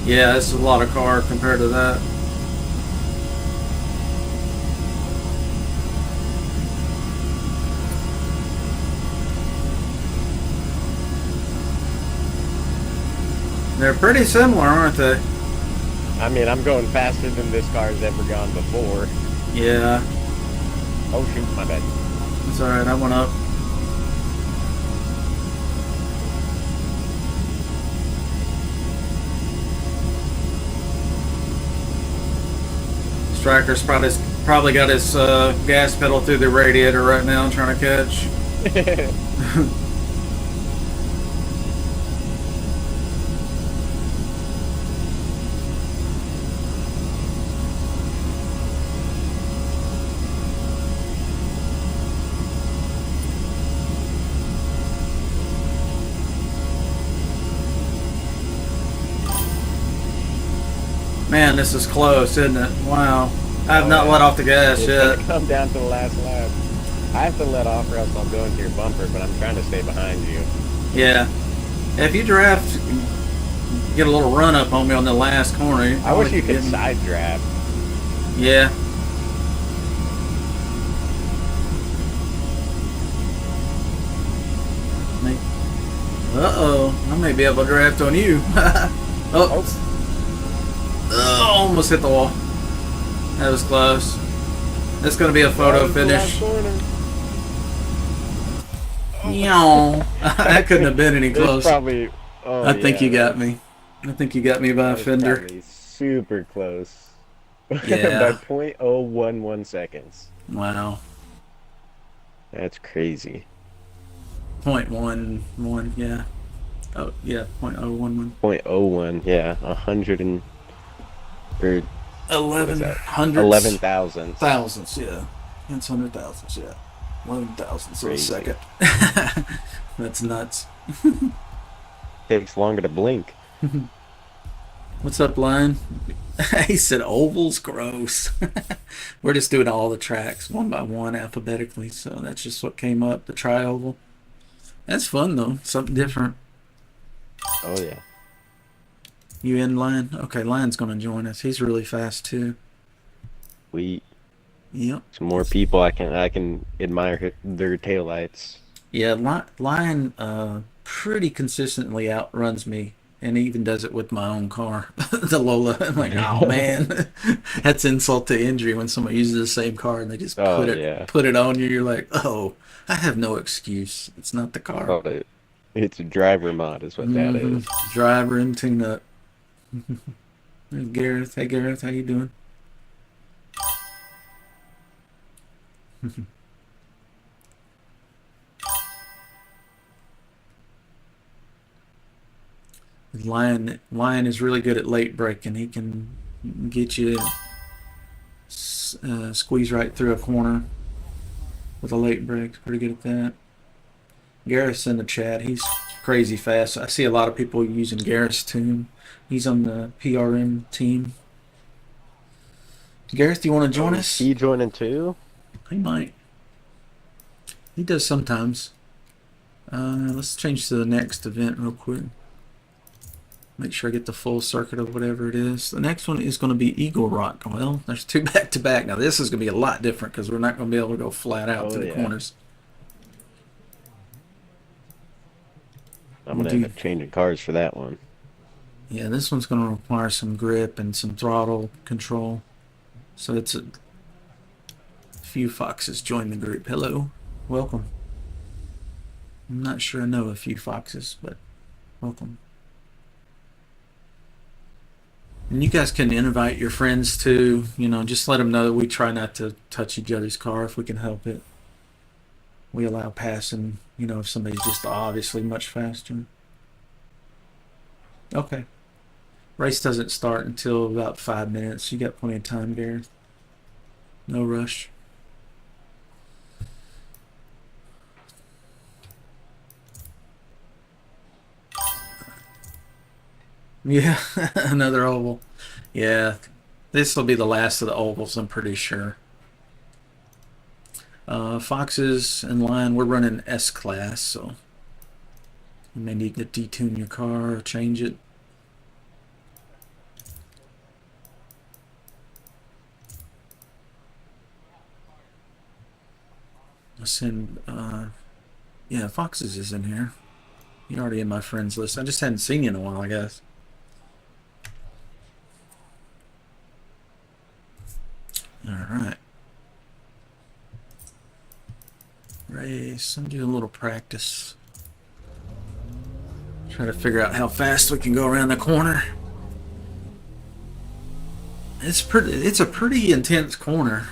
Yeah, it's a lot of car compared to that. They're pretty similar, aren't they? I mean, I'm going faster than this car's ever gone before. Yeah, Oh, shoot, my bad. it's alright, I went up. Striker's probably got his gas pedal through the radiator right now trying to catch. Man, this is close, isn't it? Wow. I have not let off the gas It's yet. gonna come down to the last lap. I have to let off or else I'll go into your bumper, but I'm trying to stay behind you. Yeah. If you draft, get a little run up on me on the last corner. I wish you could side draft. Yeah. Uh-oh. I may be able to draft on you. Oh. Oh, almost hit the wall. That was close. That's going to be a photo finish. Meow. That couldn't have been any closer. Probably. Oh, I think yeah, you got me. I think you got me by a that was fender. probably super close. Yeah. By 0.011 seconds. Wow. That's crazy. 0.11, yeah. Oh, yeah, 0.011. 0.01, yeah, 100 and or 11 that? hundredths. 11,000. Thousandths, yeah. It's 100,000ths, yeah. 11,000ths of a Crazy. second. That's nuts. Takes longer to blink. What's up, Lion? He said oval's gross. We're just doing all the tracks one by one alphabetically, so that's just what came up, the tri-oval. That's fun, though. Something different. Oh yeah. You in, Lion? Okay, Lion's going to join us. He's really fast, too. Yep. Some more people I can admire their taillights. Yeah, Lion pretty consistently outruns me, and he even does it with my own car, the Lola. I'm like, oh man, that's insult to injury when somebody uses the same car and they just Oh yeah. put it on you. You're like, oh, I have no excuse. It's not the car. Oh, it's a driver mod is what that is. Driver and tune-up. There's Gareth. Hey Gareth, how you doing? Lion is really good at late braking. He can get you squeeze right through a corner with a late brake. Pretty good at that. Gareth's in the chat. He's crazy fast. I see a lot of people using Gareth's tune. He's on the PRM team. Gareth, do you want to join us? He joining too? He might. He does sometimes. Let's change to the next event real quick. Make sure I get the full circuit of whatever it is. The next one is going to be Eagle Rock. Well, there's two back to back. Now this is going to be a lot different because we're not going to be able to go flat out to the corners. I'm We'll gonna end do. up changing cars for that one. Yeah, this one's going to require some grip and some throttle control. So it's a few foxes join the group. Hello, welcome. I'm not sure I know a few foxes, but welcome. And you guys can invite your friends too. Just let them know that we try not to touch each other's car if we can help it. We allow passing, if somebody's just obviously much faster. Okay. Race doesn't start until about 5 minutes. You got plenty of time, Gareth. No rush. Yeah, another oval. Yeah, this will be the last of the ovals, I'm pretty sure. Foxes in line, we're running S class, so you may need to detune your car or change it. I'll send, yeah, Foxes is in here. You're already in my friends list. I just hadn't seen you in a while, I guess. All right. Race. I'm doing a little practice. Try to figure out how fast we can go around the corner. It's a pretty intense corner.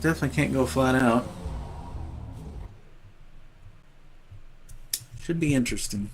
Definitely can't go flat out. Should be interesting.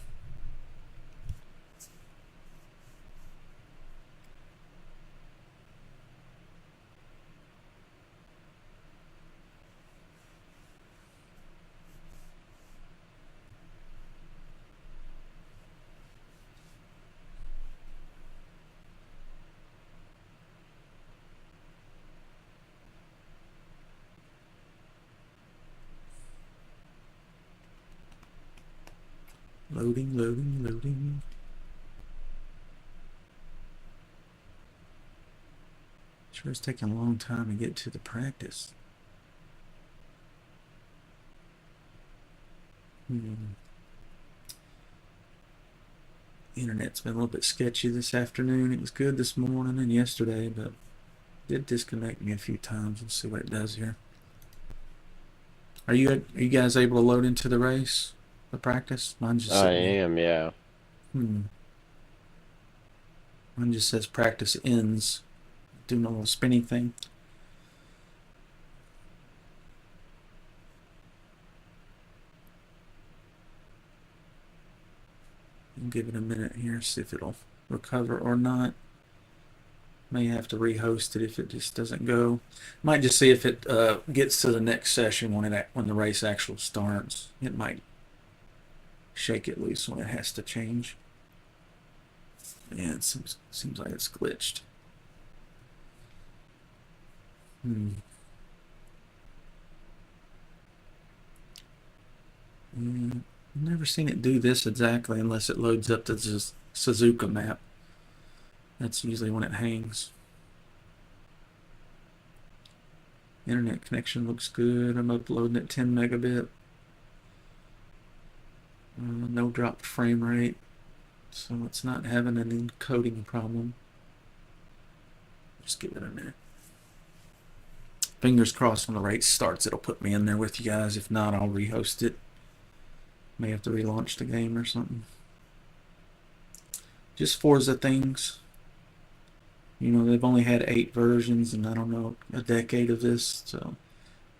Loading, loading, loading. Sure, it's taking a long time to get to the practice. Internet's been a little bit sketchy this afternoon. It was good this morning and yesterday, but did disconnect me a few times. Let's see what it does here. Are you guys able to load into the race, the practice? Mine just I sitting there. am, yeah. Mine just says practice ends. Doing a little spinny thing. I'll give it a minute here, see if it'll recover or not. May have to rehost it if it just doesn't go. Might just see if it gets to the next session when the race actually starts. It might shake it loose when it has to change. Yeah, it seems like it's glitched. I've never seen it do this exactly unless it loads up the Suzuka map. That's usually when it hangs. Internet connection looks good. I'm uploading at 10 megabit. No dropped frame rate, so it's not having an encoding problem. Just give it a minute. Fingers crossed when the race starts, it'll put me in there with you guys. If not, I'll rehost it. May have to relaunch the game or something. Just Forza things. They've only had 8 versions, and I don't know, a decade of this. So,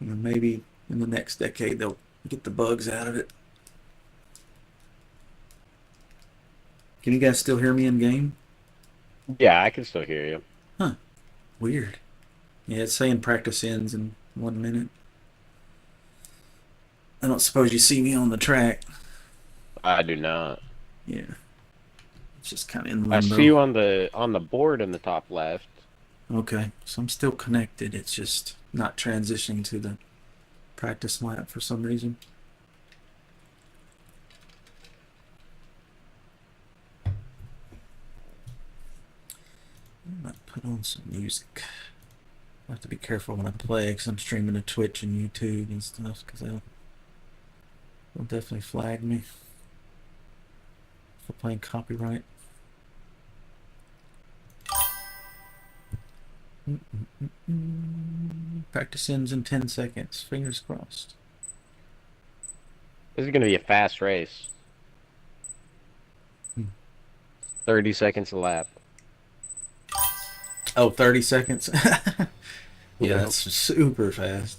maybe in the next decade they'll get the bugs out of it. Can you guys still hear me in game? Yeah, I can still hear you. Huh. Weird. Yeah, it's saying practice ends in 1 minute. I don't suppose you see me on the track. I do not. Yeah. It's just kind of in I limbo. see you on the board in the top left. Okay, so I'm still connected. It's just not transitioning to the practice lap for some reason. I might put on some music. I have to be careful when I play because I'm streaming to Twitch and YouTube and stuff because they'll definitely flag me. playing copyright. Practice ends in 10 seconds. Fingers crossed. This is gonna be a fast race. 30 seconds a lap. Oh, 30 seconds? Yeah, Yep. that's super fast.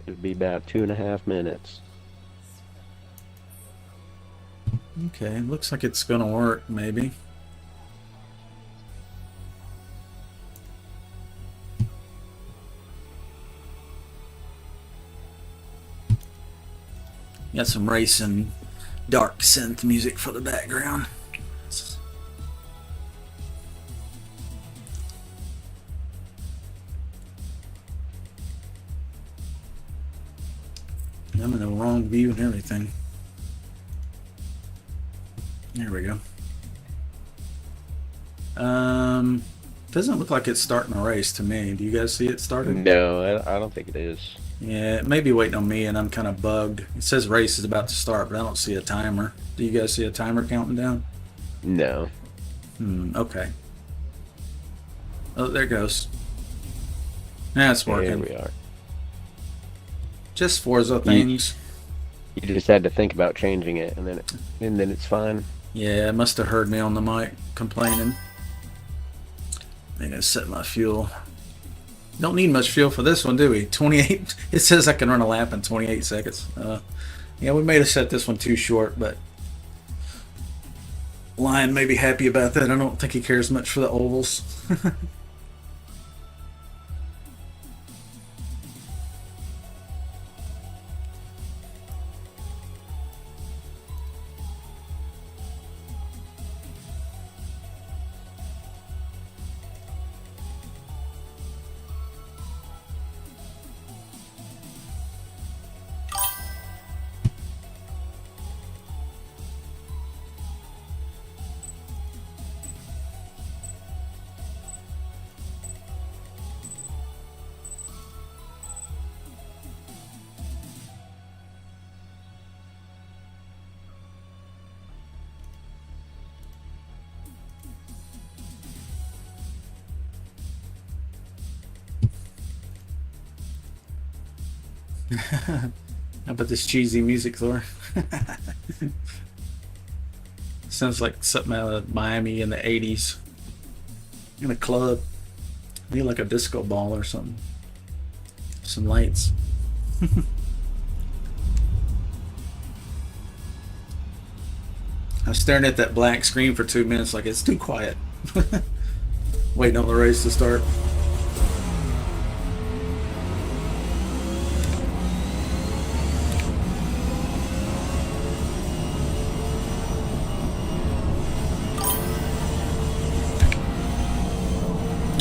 It'd be about 2.5 minutes. Okay, looks like it's gonna work, maybe. Got some racing dark synth music for the background. I'm in the wrong view and everything. There we go. Doesn't look like it's starting a race to me. Do you guys see it started? No, I don't think it is. Yeah, it may be waiting on me and I'm kind of bugged. It says race is about to start, but I don't see a timer. Do you guys see a timer counting down? No. Okay. Oh, there it goes. Yeah, it's Here working. we are. Just Forza things. You just had to think about changing it, and then it's fine. Yeah, it must have heard me on the mic complaining. I gotta set my fuel. Don't need much fuel for this one, do we? 28. It says I can run a lap in 28 seconds. Yeah, we may have set this one too short, but Lion may be happy about that. I don't think he cares much for the ovals. How about this cheesy music, Thor? Sounds like something out of Miami in the 80s. In a club. Maybe like a disco ball or something. Some lights. I was staring at that black screen for 2 minutes like it's too quiet. Waiting on the race to start.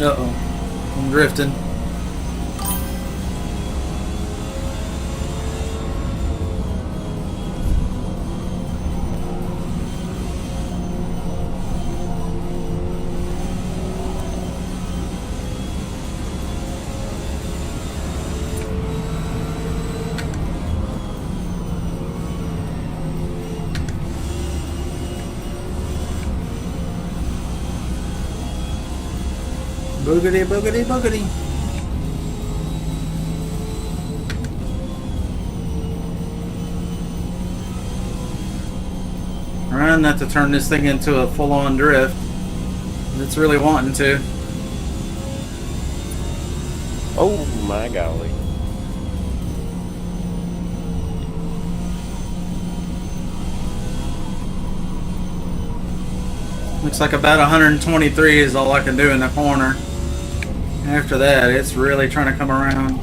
Uh-oh. I'm drifting. Boogity, boogity, boogity. Trying not to turn this thing into a full-on drift. It's really wanting to. Oh my golly. Looks like about 123 is all I can do in the corner. After that, it's really trying to come around.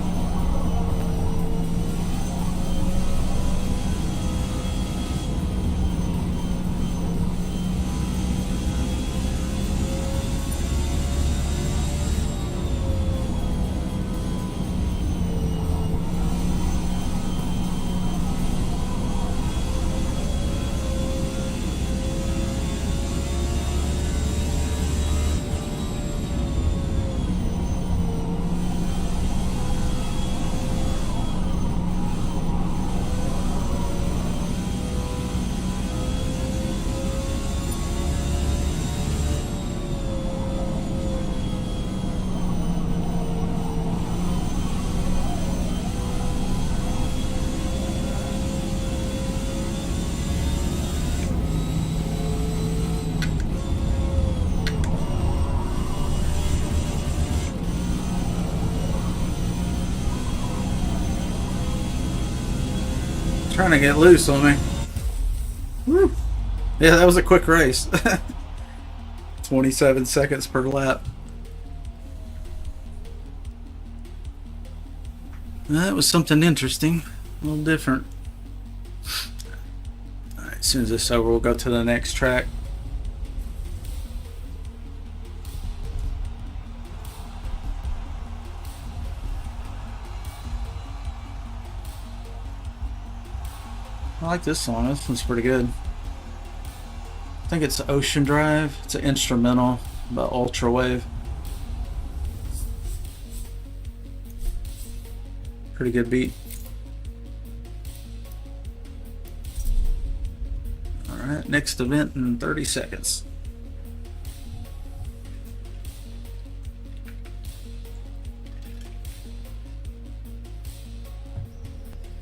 trying to get loose on me. Woo. Yeah, that was a quick race. 27 seconds per lap. That was something interesting. A little different. Alright, as soon as this is over, we'll go to the next track. I like this song. This one's pretty good. I think it's Ocean Drive. It's an instrumental by Ultra Wave. Pretty good beat. Alright, next event in 30 seconds.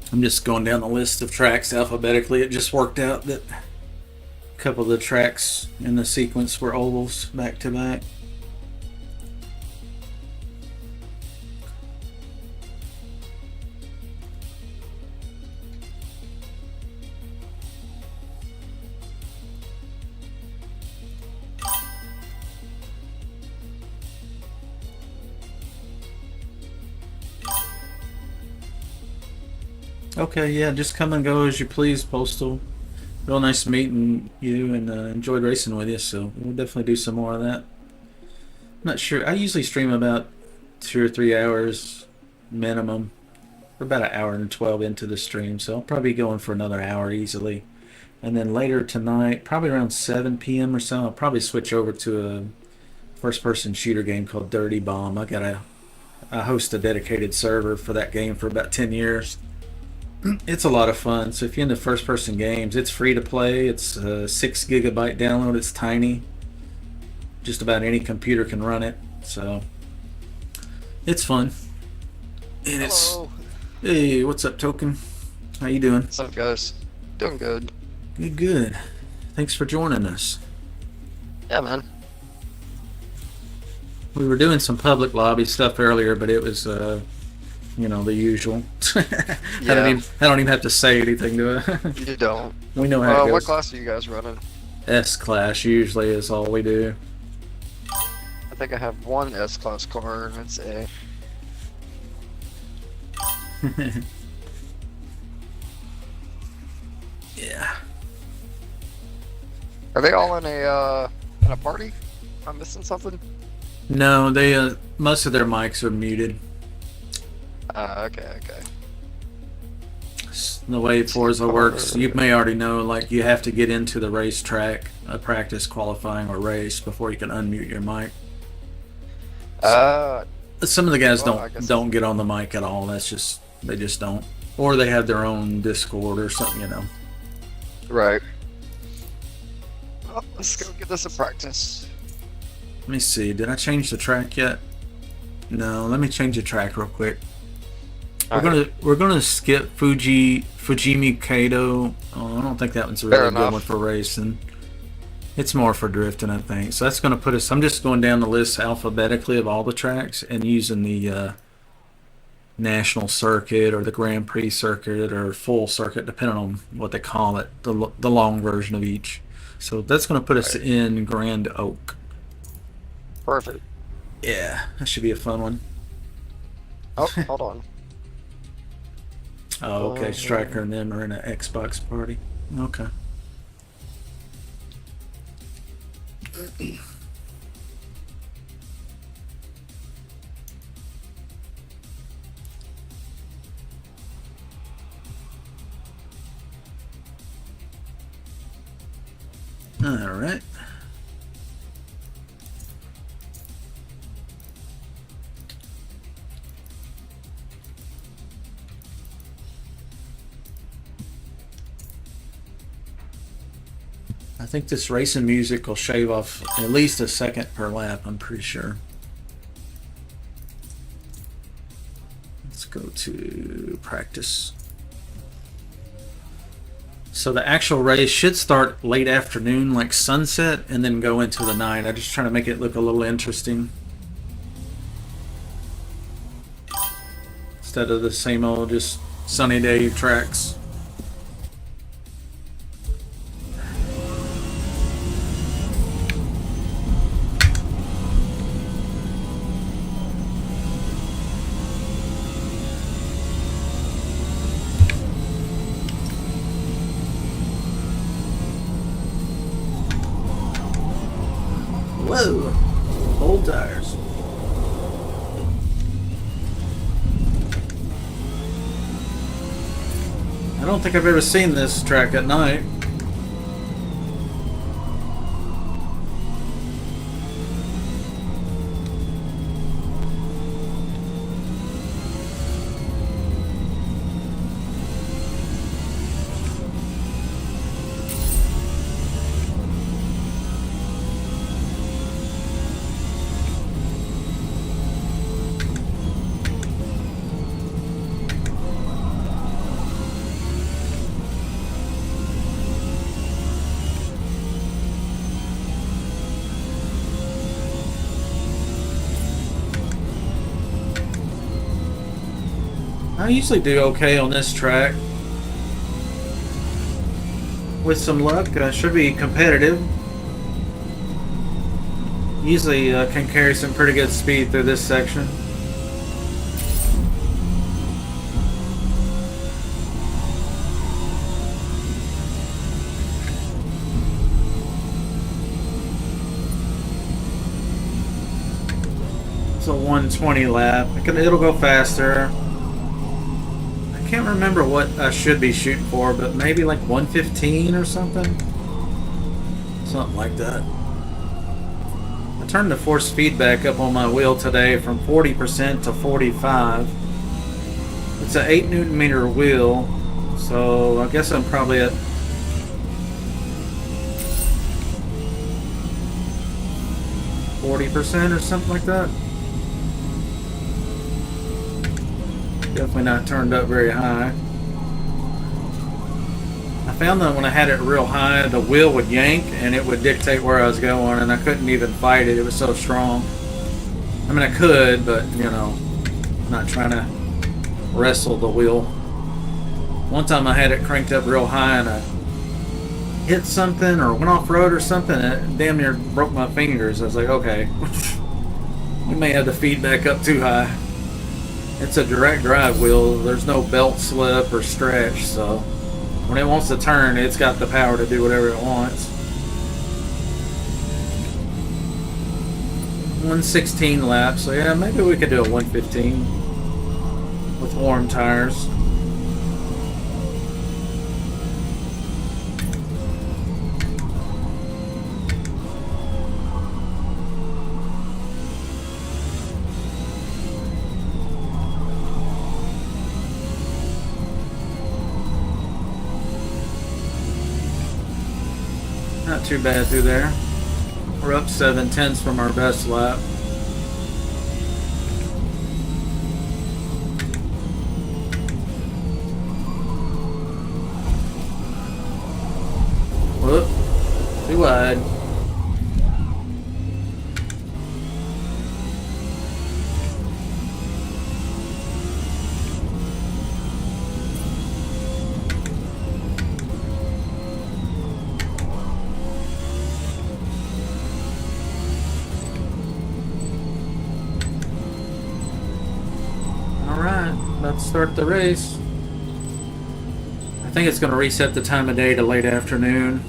I'm just going down the list of tracks alphabetically. It just worked out that a couple of the tracks in the sequence were ovals back to back. Okay, yeah, just come and go as you please, Postal. Real nice meeting you and enjoyed racing with you, so we'll definitely do some more of that. I'm not sure. I usually stream about 2 or 3 hours minimum. We're about an hour and 12 into the stream, so I'll probably be going for another hour easily. And then later tonight, probably around 7 p.m. or so, I'll probably switch over to a first-person shooter game called Dirty Bomb. I host a dedicated server for that game for about 10 years. It's a lot of fun. So if you're into first-person games, it's free to play. It's a 6 GB download. It's tiny. Just about any computer can run it. So it's fun. And Hello. Hey, what's up, Token? How you doing? What's up, guys? Doing good. Good, good. Thanks for joining us. Yeah, man. We were doing some public lobby stuff earlier, but it was the usual. I don't even have to say anything to it. You don't. We know how it goes. What class are you guys running? S-Class usually is all we do. I think I have one S-Class car, and it's A. Yeah. Are they all in a party? Am I missing something? No, they most of their mics are muted. Okay. The way Forza works, you may already know, like you have to get into the racetrack, practice qualifying or race before you can unmute your mic. Some of the guys don't get on the mic at all. They just don't, or they have their own Discord or something, Right. Well, let's go get this in practice. Let me see. Did I change the track yet? No. Let me change the track real quick. We're gonna skip Fujimi Kato. Oh, I don't think that one's a really good one for racing. It's more for drifting, I think. So that's gonna put us. I'm just going down the list alphabetically of all the tracks and using the national circuit or the Grand Prix circuit or full circuit, depending on what they call it. The long version of each. So that's gonna put us in Grand Oak. Perfect. Yeah, that should be a fun one. Oh, hold on. Oh, okay. Striker and them are in an Xbox party. Okay. All right. I think this racing music will shave off at least a second per lap, I'm pretty sure. Let's go to practice. So the actual race should start late afternoon, like sunset, and then go into the night. I'm just trying to make it look a little interesting. Instead of the same old just sunny day tracks. don't think I've ever seen this track at night. I usually do okay on this track. With some luck, I should be competitive. Usually can carry some pretty good speed through this section. It's a 120 lap. It'll go faster. I can't remember what I should be shooting for, but maybe like 115 or something. Something like that. I turned the force feedback up on my wheel today from 40% to 45. It's an 8 Newton meter wheel, so I guess I'm probably at 40% or something like that. Definitely not turned up very high. I found that when I had it real high, the wheel would yank and it would dictate where I was going, and I couldn't even fight it. It was so strong. I mean, I could, but you know, I'm not trying to wrestle the wheel. One time I had it cranked up real high and I hit something or went off road or something, and it damn near broke my fingers. I was like, okay, we may have the feedback up too high. It's a direct drive wheel. There's no belt slip or stretch, so when it wants to turn, it's got the power to do whatever it wants. 116 laps, so yeah, maybe we could do a 115 with warm tires. Not too bad through there. We're up 7/10 from our best lap. Whoop. Too wide. Let's start the race. I think it's going to reset the time of day to late afternoon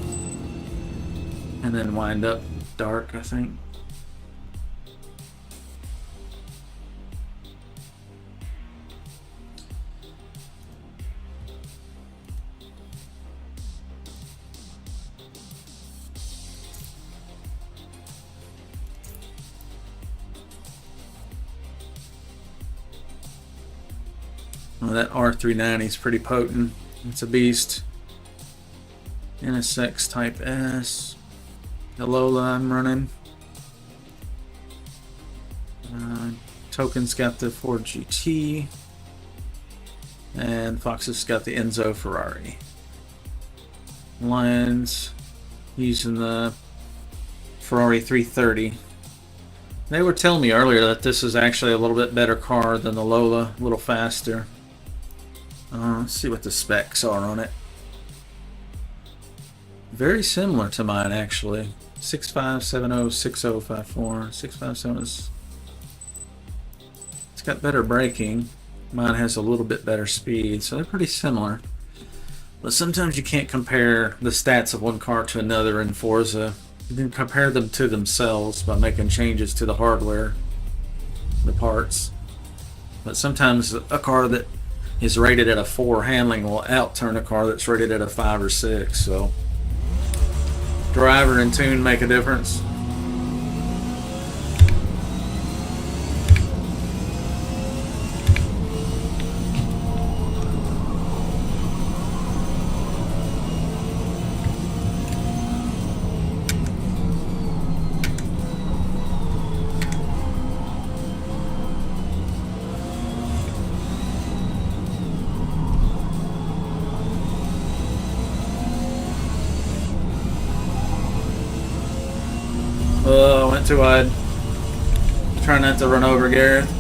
and then wind up dark, I think. Well, that R390 is pretty potent. It's a beast. NSX Type S. The Lola I'm running. Token's got the Ford GT. And Fox's got the Enzo Ferrari. Lions using the Ferrari 330. They were telling me earlier that this is actually a little bit better car than the Lola, a little faster. Let's see what the specs are on it. Very similar to mine, actually. 65706054. 657 is. It's got better braking. Mine has a little bit better speed, so they're pretty similar. But sometimes you can't compare the stats of one car to another in Forza. You can compare them to themselves by making changes to the hardware, the parts. But sometimes a car that is rated at a 4 handling will out-turn a car that's rated at a 5 or 6. So driver and tune make a difference. I went too wide. Trying not to run over Gareth.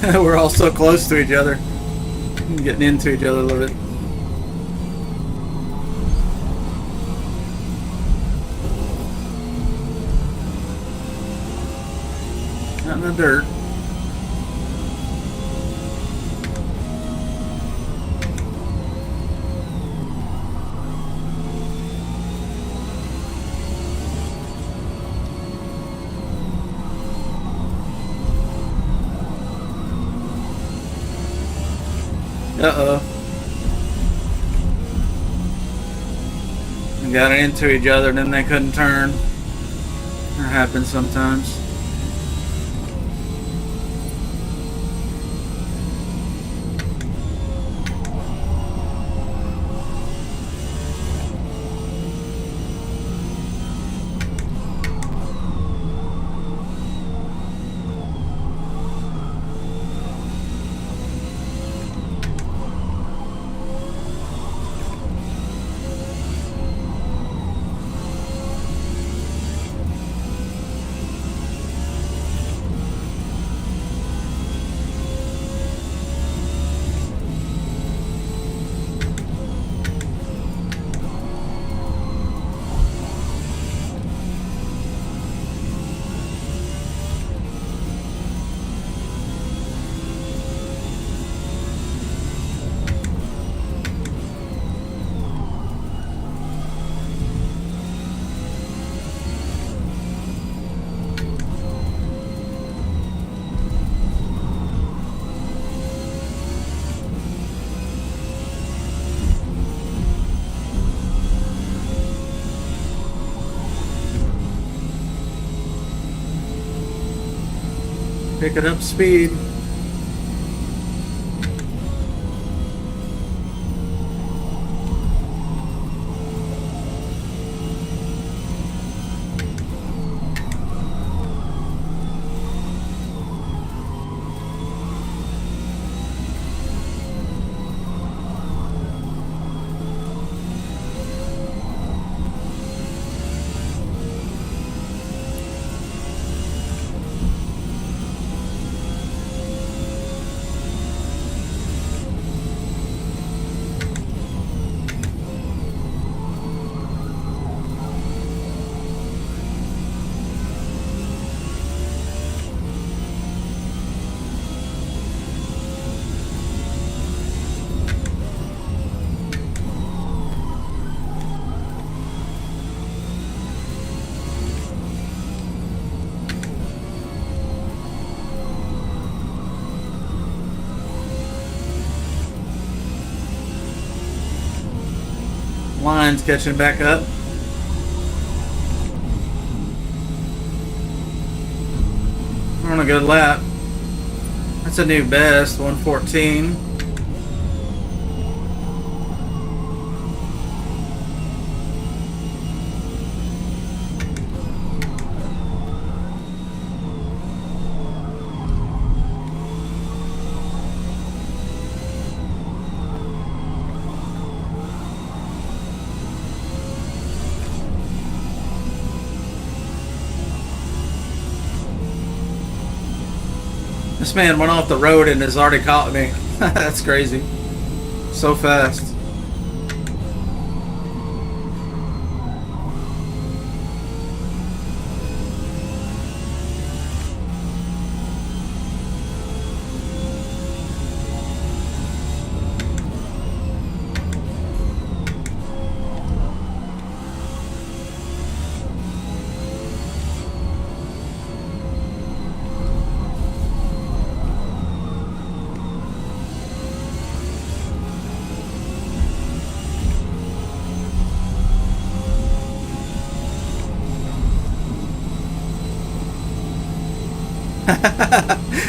We're all so close to each other. Getting into each other a little bit. Not in the dirt. Uh-oh. We got into each other and then they couldn't turn. That happens sometimes. Picking up speed. Line's catching back up. We're on a good lap. That's a new best, 114. This man went off the road and has already caught me. That's crazy. So fast.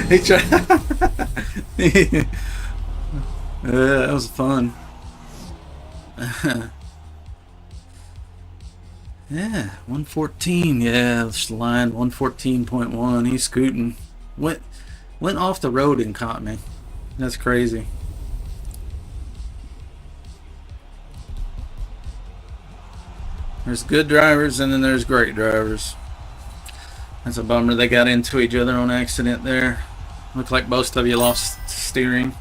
He tried. That was fun. Yeah, 114. Yeah, it's line 114.1. He's scooting. Went off the road and caught me. That's crazy. There's good drivers and then there's great drivers. That's a bummer they got into each other on accident there. Looked like most of you lost steering.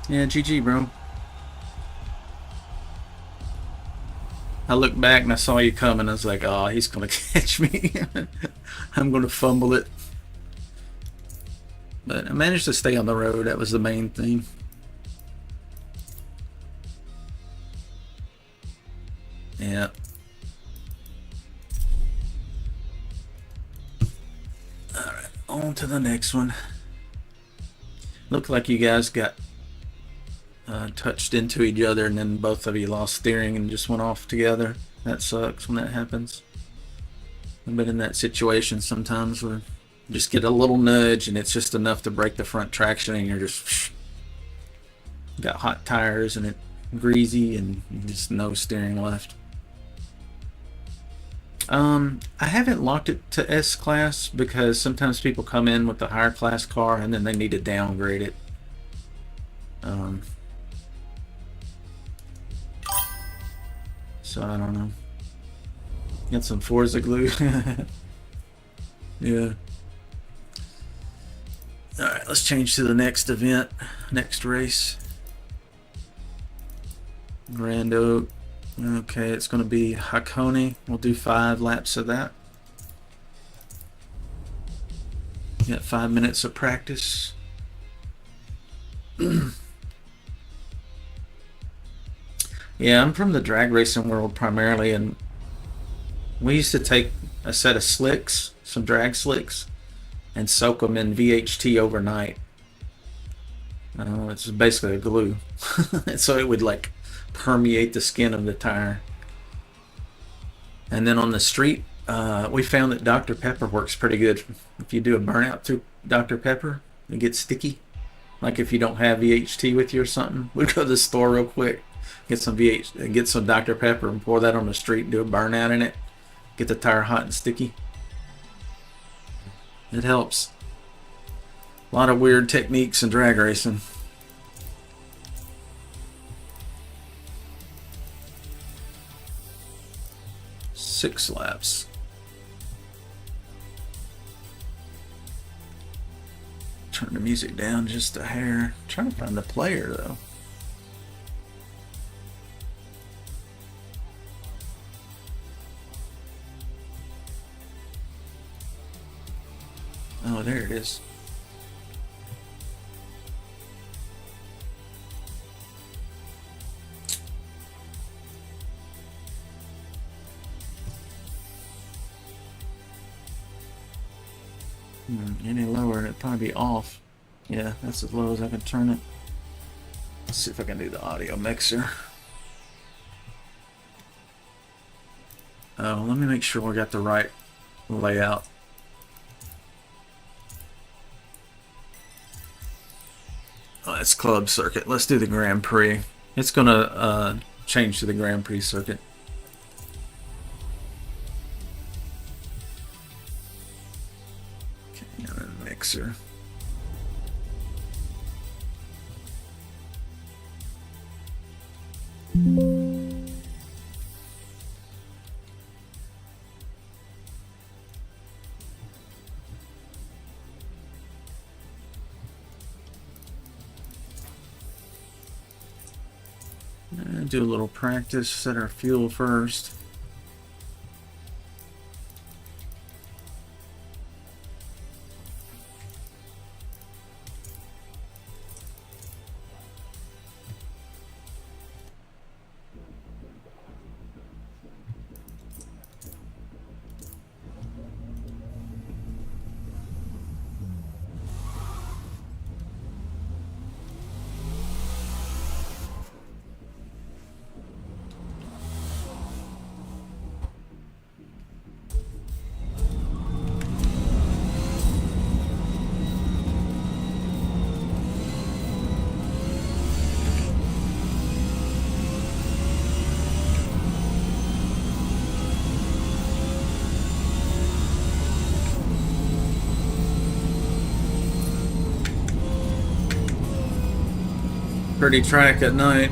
Yeah, GG, bro. I looked back and I saw you coming. I was like, oh, he's going to catch me. I'm going to fumble it. But I managed to stay on the road. That was the main thing. Yeah. Alright, on to the next one. Looked like you guys got touched into each other and then both of you lost steering and just went off together. That sucks when that happens. I've been in that situation sometimes where you just get a little nudge and it's just enough to break the front traction and you're just got hot tires and it greasy and just no steering left. I haven't locked it to S class because sometimes people come in with the higher class car and then they need to downgrade it. So I don't know. Got some Forza glue. Yeah. Alright, let's change to the next event, next race. Grand Oak. Okay, it's going to be Hakone. We'll do 5 laps of that. Got 5 minutes of practice. Yeah, I'm from the drag racing world primarily, and we used to take a set of slicks, some drag slicks, and soak them in VHT overnight. It's basically a glue. So it would like permeate the skin of the tire. And then on the street, we found that Dr. Pepper works pretty good. If you do a burnout through Dr. Pepper, it gets sticky. Like if you don't have VHT with you or something, we'd go to the store real quick, get some Dr. Pepper and pour that on the street and do a burnout in it. Get the tire hot and sticky. It helps. A lot of weird techniques in drag racing. Six laps. Turn the music down just a hair. I'm trying to find the player though. Oh, there it is. Any lower, it'd probably be off. Yeah, that's as low as I can turn it. Let's see if I can do the audio mixer. Oh, let me make sure we got the right layout. Oh, that's club circuit. Let's do the Grand Prix. It's gonna change to the Grand Prix circuit. Okay, now a mixer. Do a little practice, set our fuel first. Pretty track at night.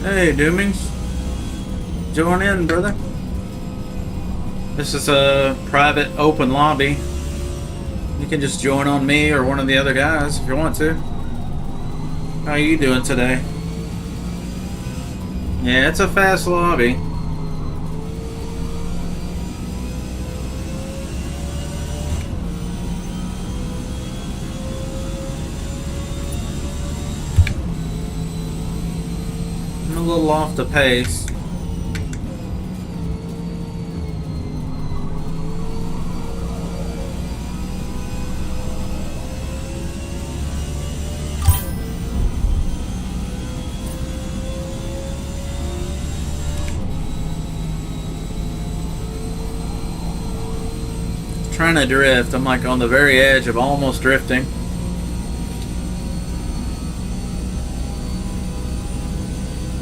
Hey, Doomings. Join in, brother. This is a private open lobby. You can just join on me or one of the other guys if you want to. How are you doing today? Yeah, it's a fast lobby. I'm a little off the pace. Trying to drift. I'm like on the very edge of almost drifting.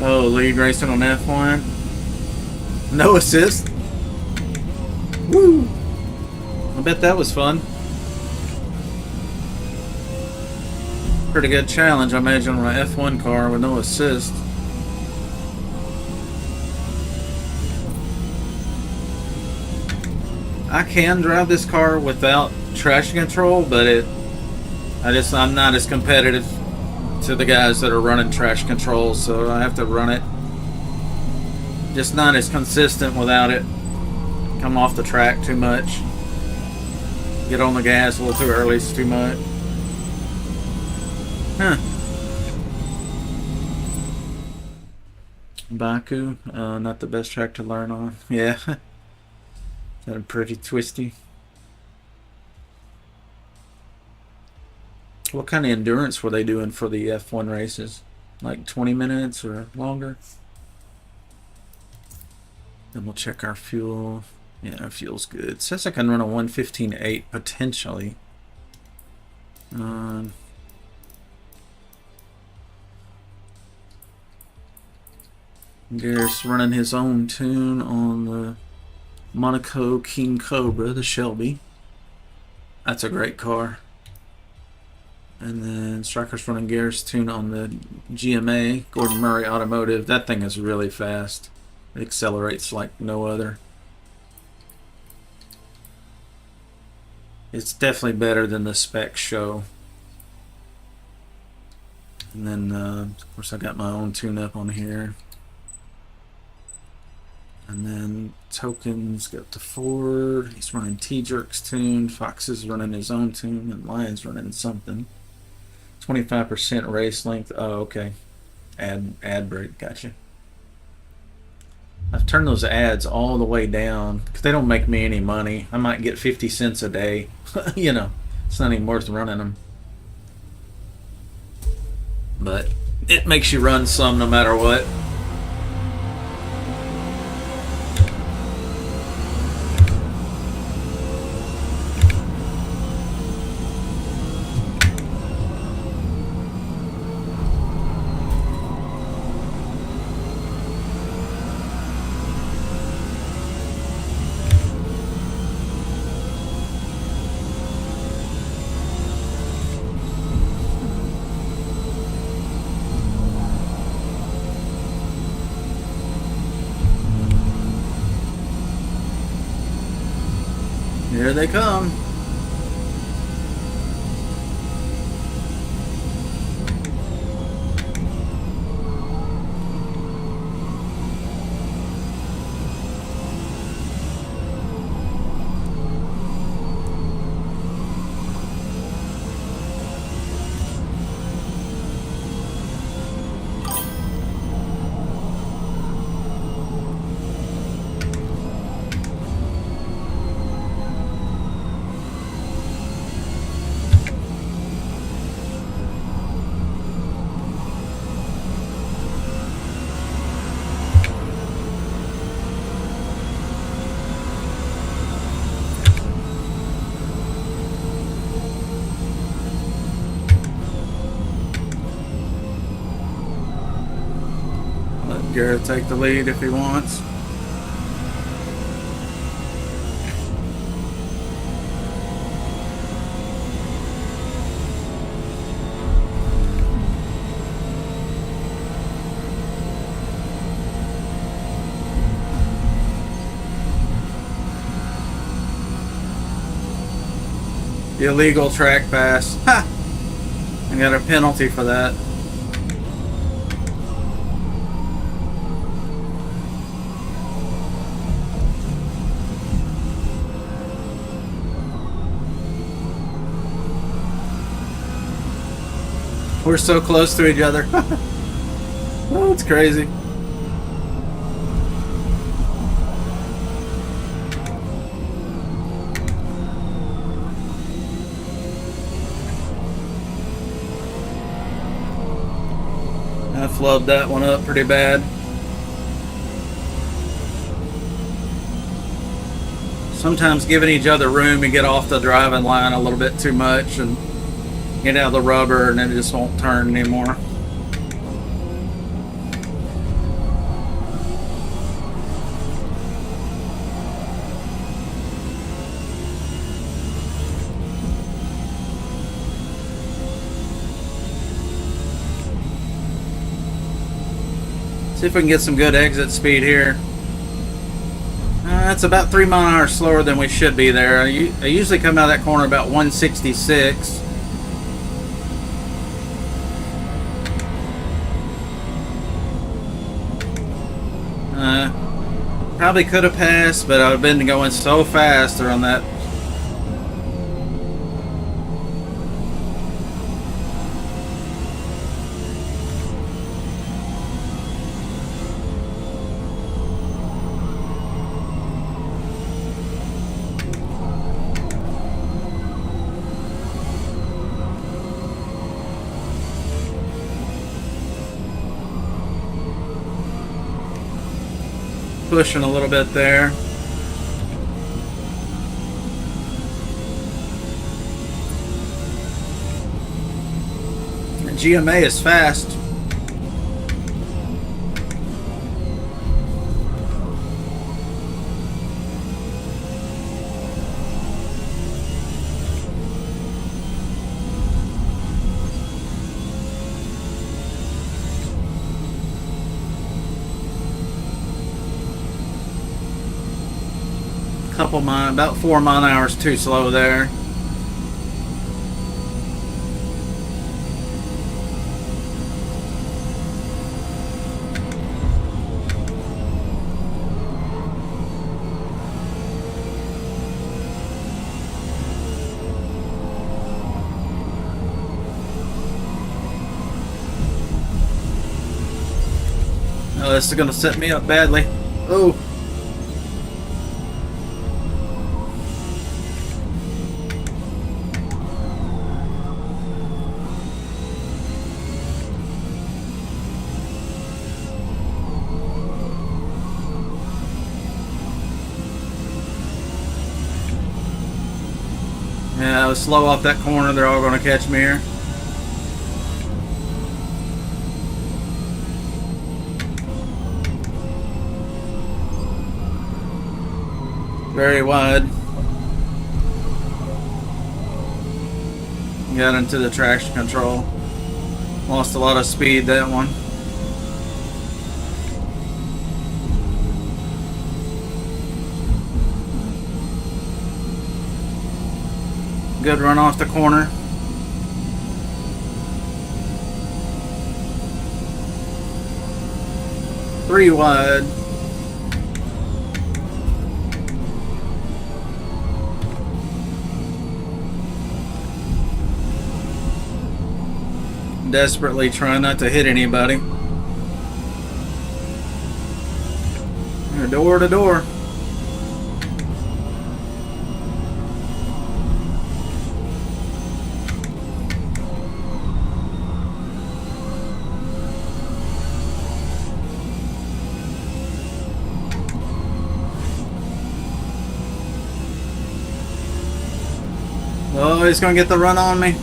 Oh, lead racing on F1. No assist. Woo! I bet that was fun. Pretty good challenge, I imagine, on an F1 car with no assist. I can drive this car without traction control, but I'm not as competitive to the guys that are running traction control, so I have to run it. Just not as consistent without it. Come off the track too much. Get on the gas a little too early, it's too much. Huh. Baku, not the best track to learn on. Yeah. That's pretty twisty. What kind of endurance were they doing for the F1 races? Like 20 minutes or longer? Then we'll check our fuel. Yeah, our fuel's good. It says I can run a 115.8 potentially. Garrett's running his own tune on the Monaco King Cobra, the Shelby. That's a great car. And then Striker's running Garrett's tune on the GMA, Gordon Murray Automotive. That thing is really fast. It accelerates like no other. It's definitely better than the spec show. And then, of course, I got my own tune-up on here. And then Tokens got the Ford. He's running T-Jerk's tune. Fox is running his own tune. And Lion's running something. 25% race length. Oh, okay. Ad break. Gotcha. I've turned those ads all the way down because they don't make me any money. I might get 50 cents a day. You know, it's not even worth running them. But it makes you run some no matter what. Here they come. Garrett take the lead if he wants. Illegal track pass. Ha! I got a penalty for that. We're so close to each other. Oh, it's crazy. I flubbed that one up pretty bad. Sometimes giving each other room and get off the driving line a little bit too much and get out of the rubber and then it just won't turn anymore. See if we can get some good exit speed here. That's about 3 mile an hour slower than we should be there. I usually come out of that corner about 166. Probably could have passed, but I've been going so fast around that. Pushing a little bit there. And GMA is fast. Couple mile, about 4 mile an hour is too slow there. Oh, this is gonna set me up badly. Oh. Yeah, I was slow off that corner. They're all going to catch me here. Very wide. Got into the traction control. Lost a lot of speed that one. Good run off the corner. Three wide. Desperately trying not to hit anybody. Door to door. Oh, he's gonna get the run on me.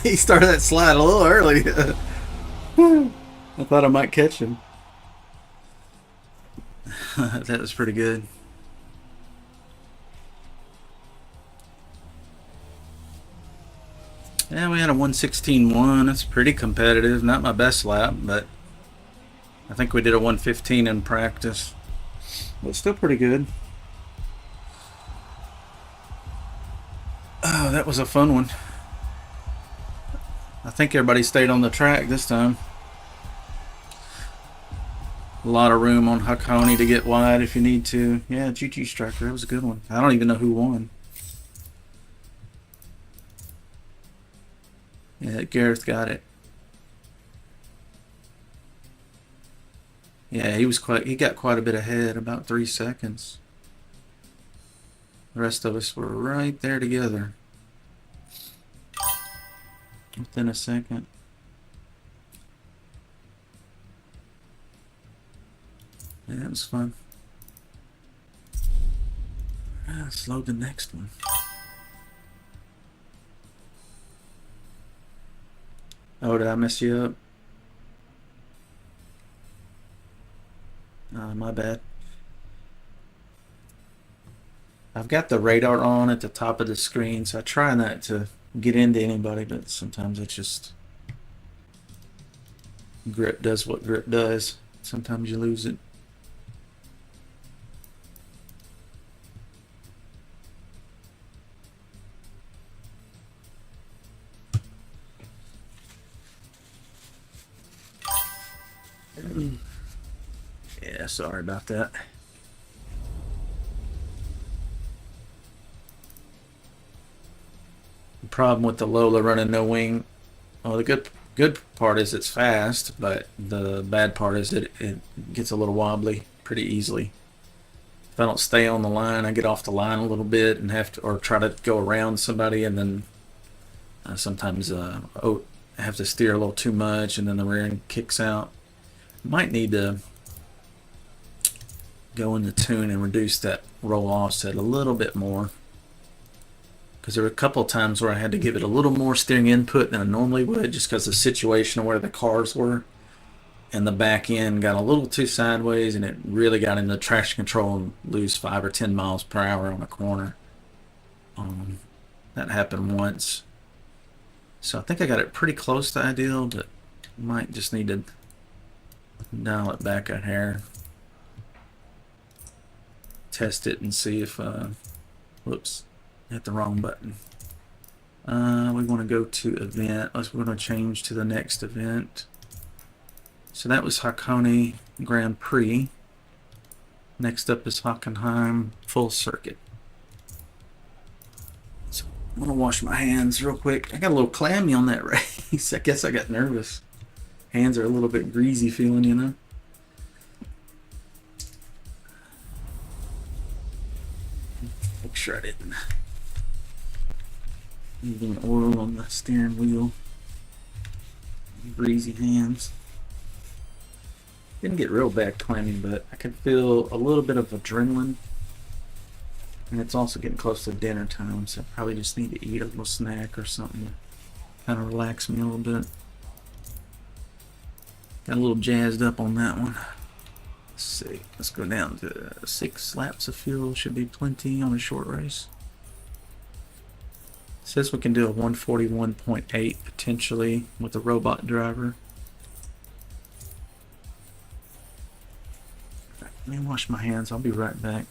He started that slide a little early. I thought I might catch him. That was pretty good. Yeah, we had a 116.1. That's pretty competitive. Not my best lap, but I think we did a 115 in practice. But still pretty good. Oh, that was a fun one. I think everybody stayed on the track this time. A lot of room on Hakone to get wide if you need to. Yeah, GG Striker, that was a good one. I don't even know who won. Yeah, Gareth got it. Yeah, he got quite a bit ahead, about 3 seconds. The rest of us were right there together. Within a second. Yeah, that was fun. Let's load the next one. Oh, did I mess you up? My bad. I've got the radar on at the top of the screen, so I try not to get into anybody, but sometimes it's just grip does what grip does. Sometimes you lose it. Yeah, sorry about that. The problem with the Lola running no wing, well, the good part is it's fast, but the bad part is it gets a little wobbly pretty easily. If I don't stay on the line, I get off the line a little bit and have to, or try to go around somebody, and then sometimes I have to steer a little too much, and then the rear end kicks out. Might need to go in the tune and reduce that roll offset a little bit more, because there were a couple of times where I had to give it a little more steering input than I normally would, just because the situation of where the cars were, and the back end got a little too sideways, and it really got into traction control and lose 5 or 10 miles per hour on a corner. That happened once, so I think I got it pretty close to ideal, but might just need to dial it back a hair, test it, and see if whoops, hit the wrong button. We want to go to event. We're going to change to the next event. So that was Hakone Grand Prix. Next up is Hockenheim Full Circuit. So I'm going to wash my hands real quick. I got a little clammy on that race. I guess I got nervous. Hands are a little bit greasy feeling, you know. Make sure I didn't leave any oil on the steering wheel. Greasy hands. Didn't get real bad clammy, but I could feel a little bit of adrenaline. And it's also getting close to dinner time, so I probably just need to eat a little snack or something to kind of relax me a little bit. Got a little jazzed up on that one. Let's see. Let's go down to 6 laps of fuel. Should be plenty on a short race. It says we can do a 141.8 potentially with a robot driver. Let me wash my hands. I'll be right back.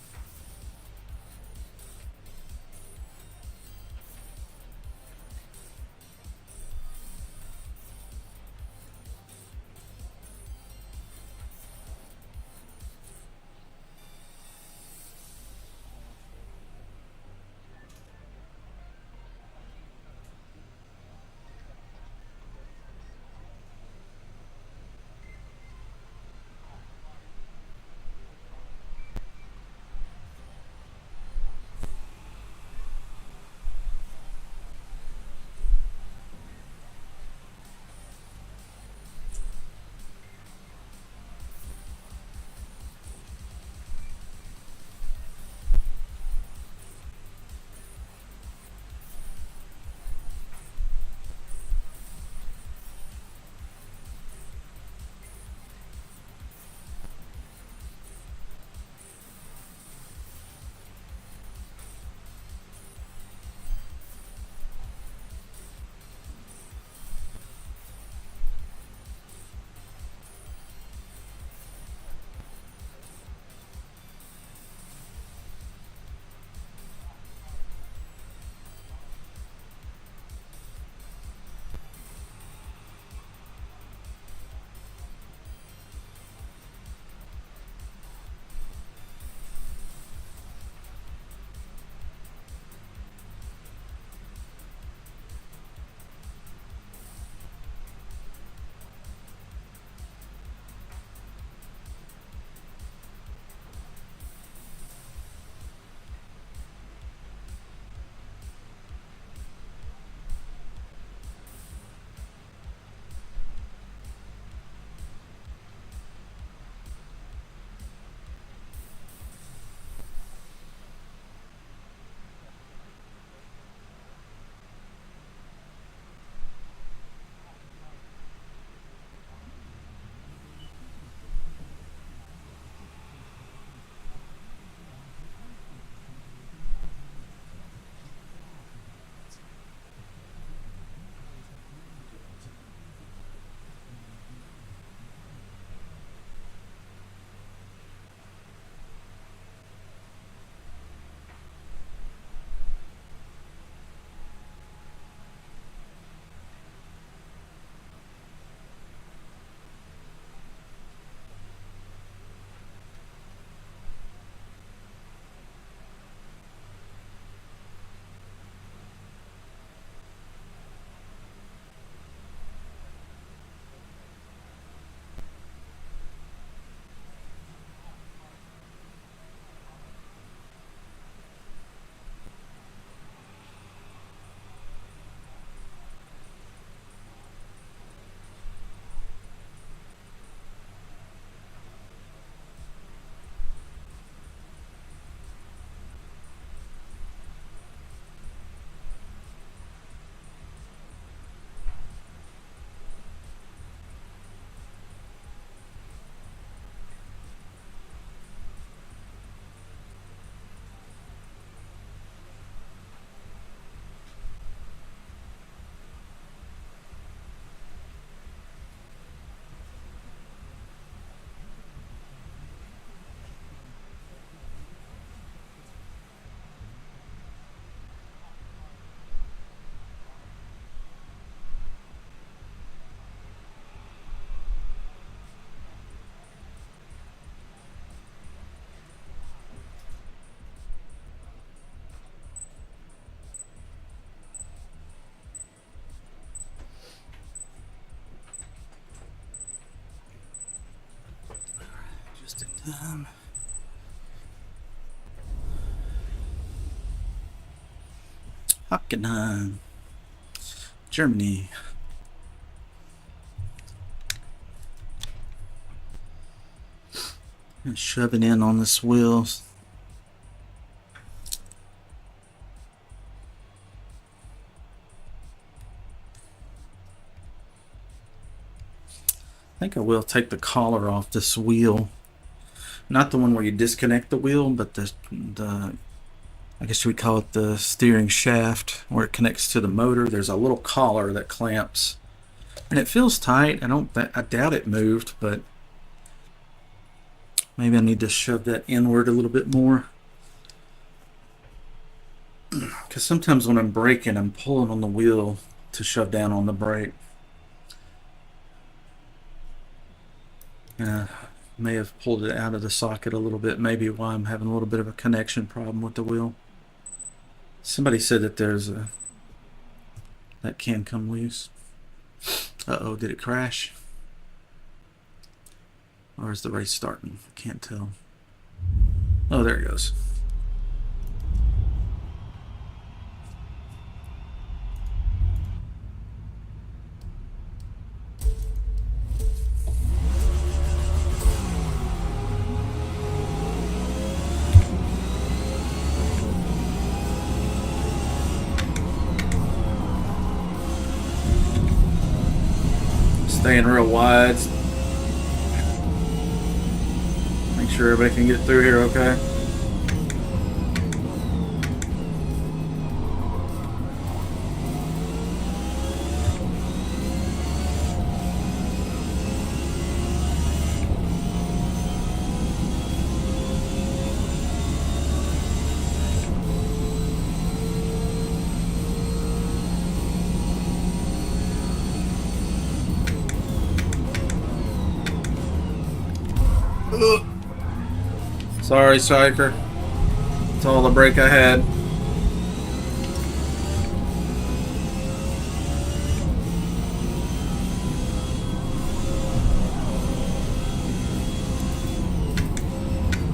Hockenheim, Germany. And shove it in on this wheel. I think I will take the collar off this wheel. Not the one where you disconnect the wheel, but the I guess we call it the steering shaft where it connects to the motor. There's a little collar that clamps, and it feels tight. I doubt it moved, but maybe I need to shove that inward a little bit more. Because sometimes when I'm braking, I'm pulling on the wheel to shove down on the brake. May have pulled it out of the socket a little bit. Maybe why I'm having a little bit of a connection problem with the wheel. Somebody said that that can come loose. Uh-oh, did it crash? Or is the race starting? I can't tell. Oh, there it goes. Staying real wide. Make sure everybody can get through here okay. Sorry, Psyker. That's all the brake I had. I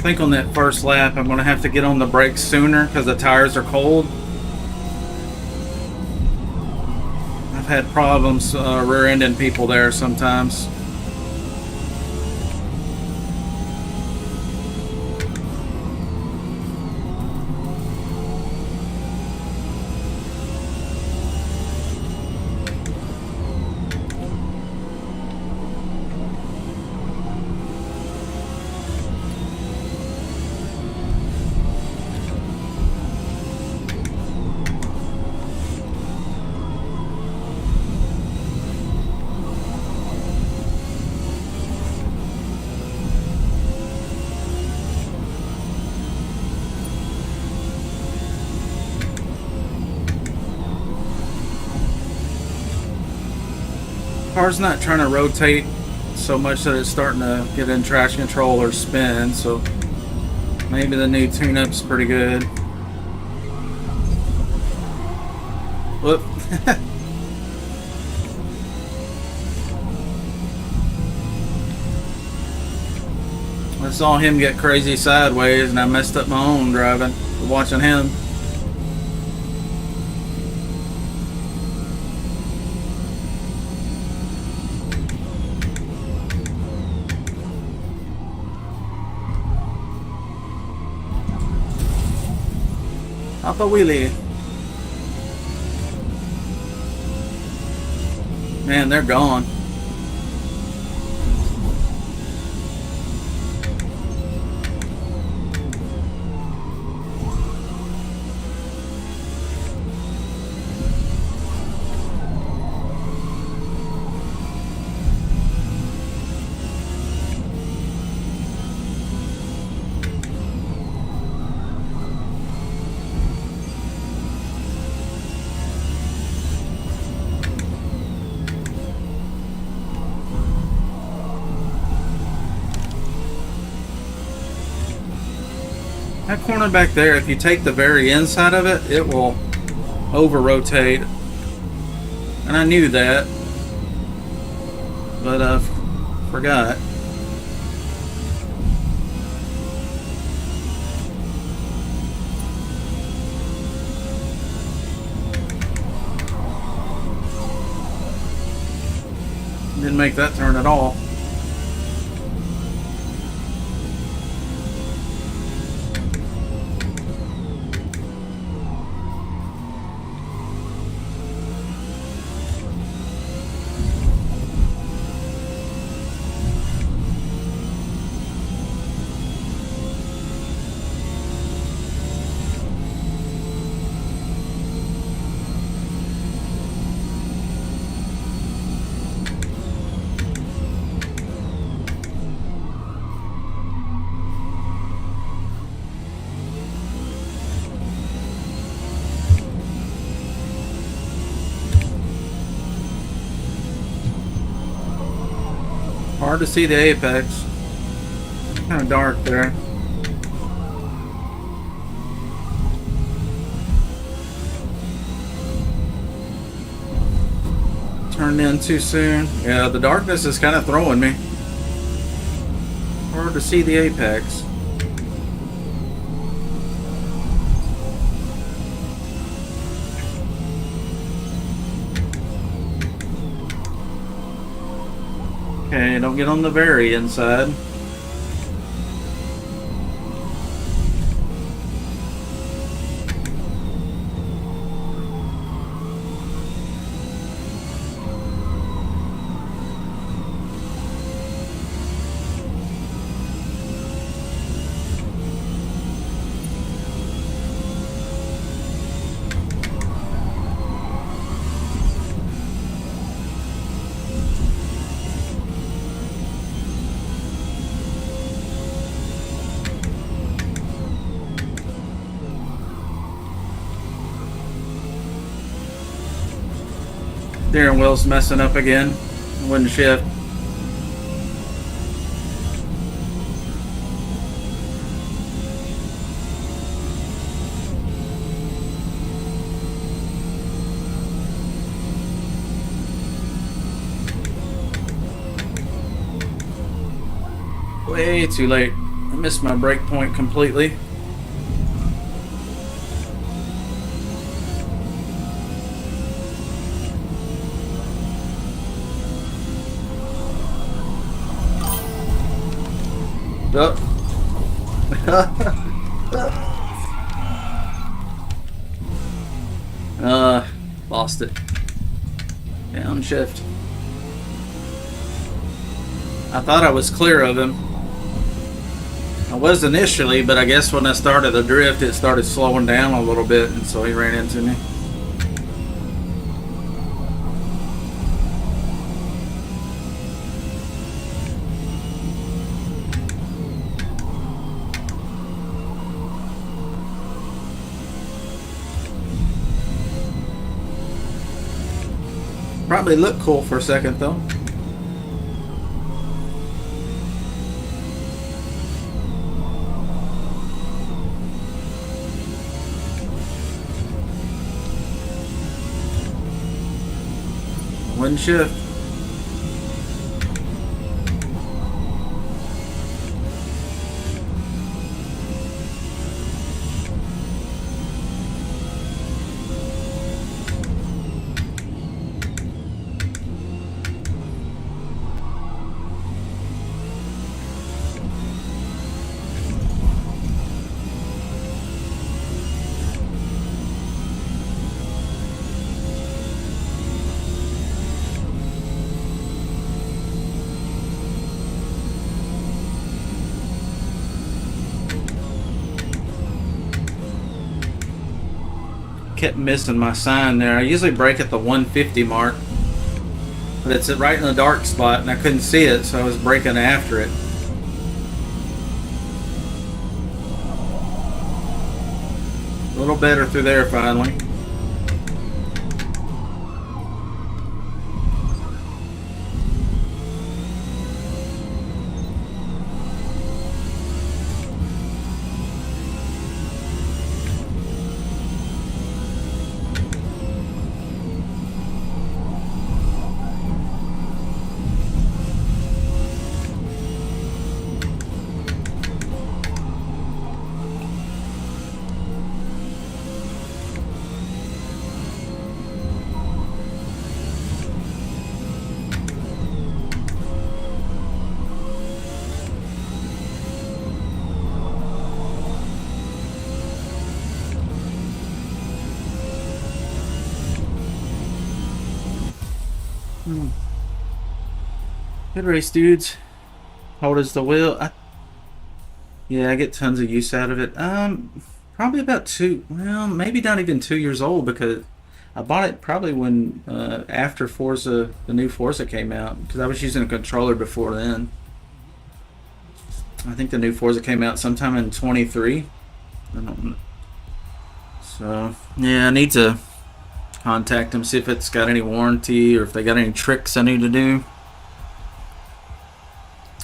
think on that first lap I'm going to have to get on the brakes sooner because the tires are cold. I've had problems rear-ending people there sometimes. Car's not trying to rotate so much that it's starting to get in traction control or spin, so maybe the new tune-up's pretty good. Whoop. I saw him get crazy sideways and I messed up my own driving, watching him. Up a wheelie. Man, they're gone. That corner back there, if you take the very inside of it, it will over-rotate. And I knew that, but I forgot. Didn't make that turn at all. Hard to see the apex. Kind of dark there. Turned in too soon. Yeah, the darkness is kind of throwing me. Hard to see the apex. Okay, don't get on the very inside. Steering wheel's messing up again. Wouldn't shift. Way too late. I missed my brake point completely. Lost it. Downshift. I thought I was clear of him. I was initially, but I guess when I started the drift, it started slowing down a little bit, and so he ran into me. Probably looked cool for a second though. Wouldn't shift. Kept missing my sign there. I usually brake at the 150 mark, but it's right in the dark spot and I couldn't see it, so I was braking after it. A little better through there finally. Good race, dudes. How old is the wheel? Yeah, I get tons of use out of it. Probably about two. Well, maybe not even 2 years old because I bought it probably when after Forza, the new Forza came out. Because I was using a controller before then. I think the new Forza came out sometime in 23. I don't know. So yeah, I need to contact them, see if it's got any warranty or if they got any tricks I need to do.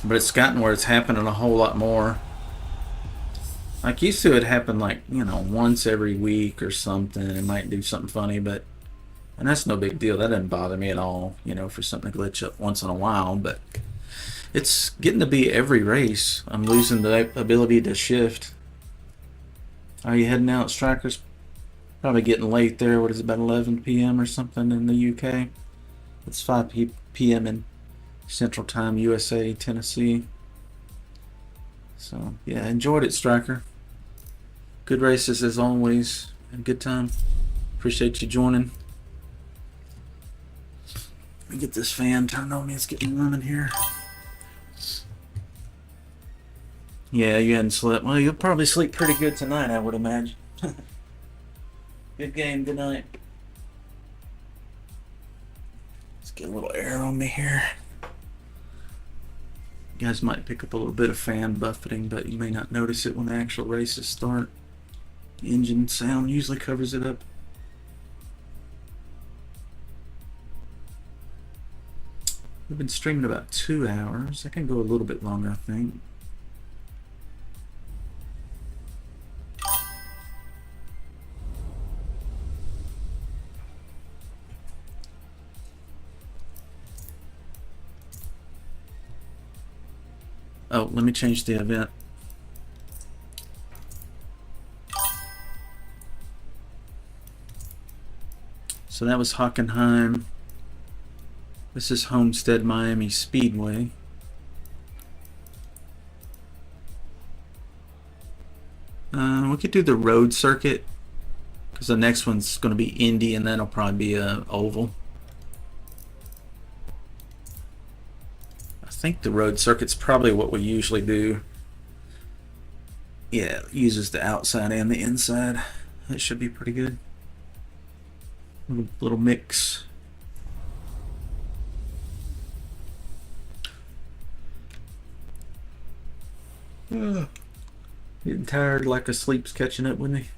But it's gotten where it's happening a whole lot more. Like used to, it happened like, once every week or something. It might do something funny, and that's no big deal. That doesn't bother me at all, for something to glitch up once in a while. But it's getting to be every race. I'm losing the ability to shift. Are you heading out, Strikers? Probably getting late there. What is it, about 11 p.m. or something in the UK? It's 5 p.m. in Central Time, USA, Tennessee. So, yeah, enjoyed it, Striker. Good races as always. Had a good time. Appreciate you joining. Let me get this fan turned on. It's getting warm in here. Yeah, you hadn't slept. Well, you'll probably sleep pretty good tonight, I would imagine. Good game. Good night. Let's get a little air on me here. You guys might pick up a little bit of fan buffeting, but you may not notice it when the actual races start. The engine sound usually covers it up. We've been streaming about 2 hours. I can go a little bit longer, I think. Oh, let me change the event. So that was Hockenheim. This is Homestead Miami Speedway. We could do the road circuit because the next one's going to be Indy, and that'll probably be a oval. I think the road circuit's probably what we usually do. Yeah, it uses the outside and the inside. That should be pretty good. Little mix. Getting tired, like a sleep's catching up with me.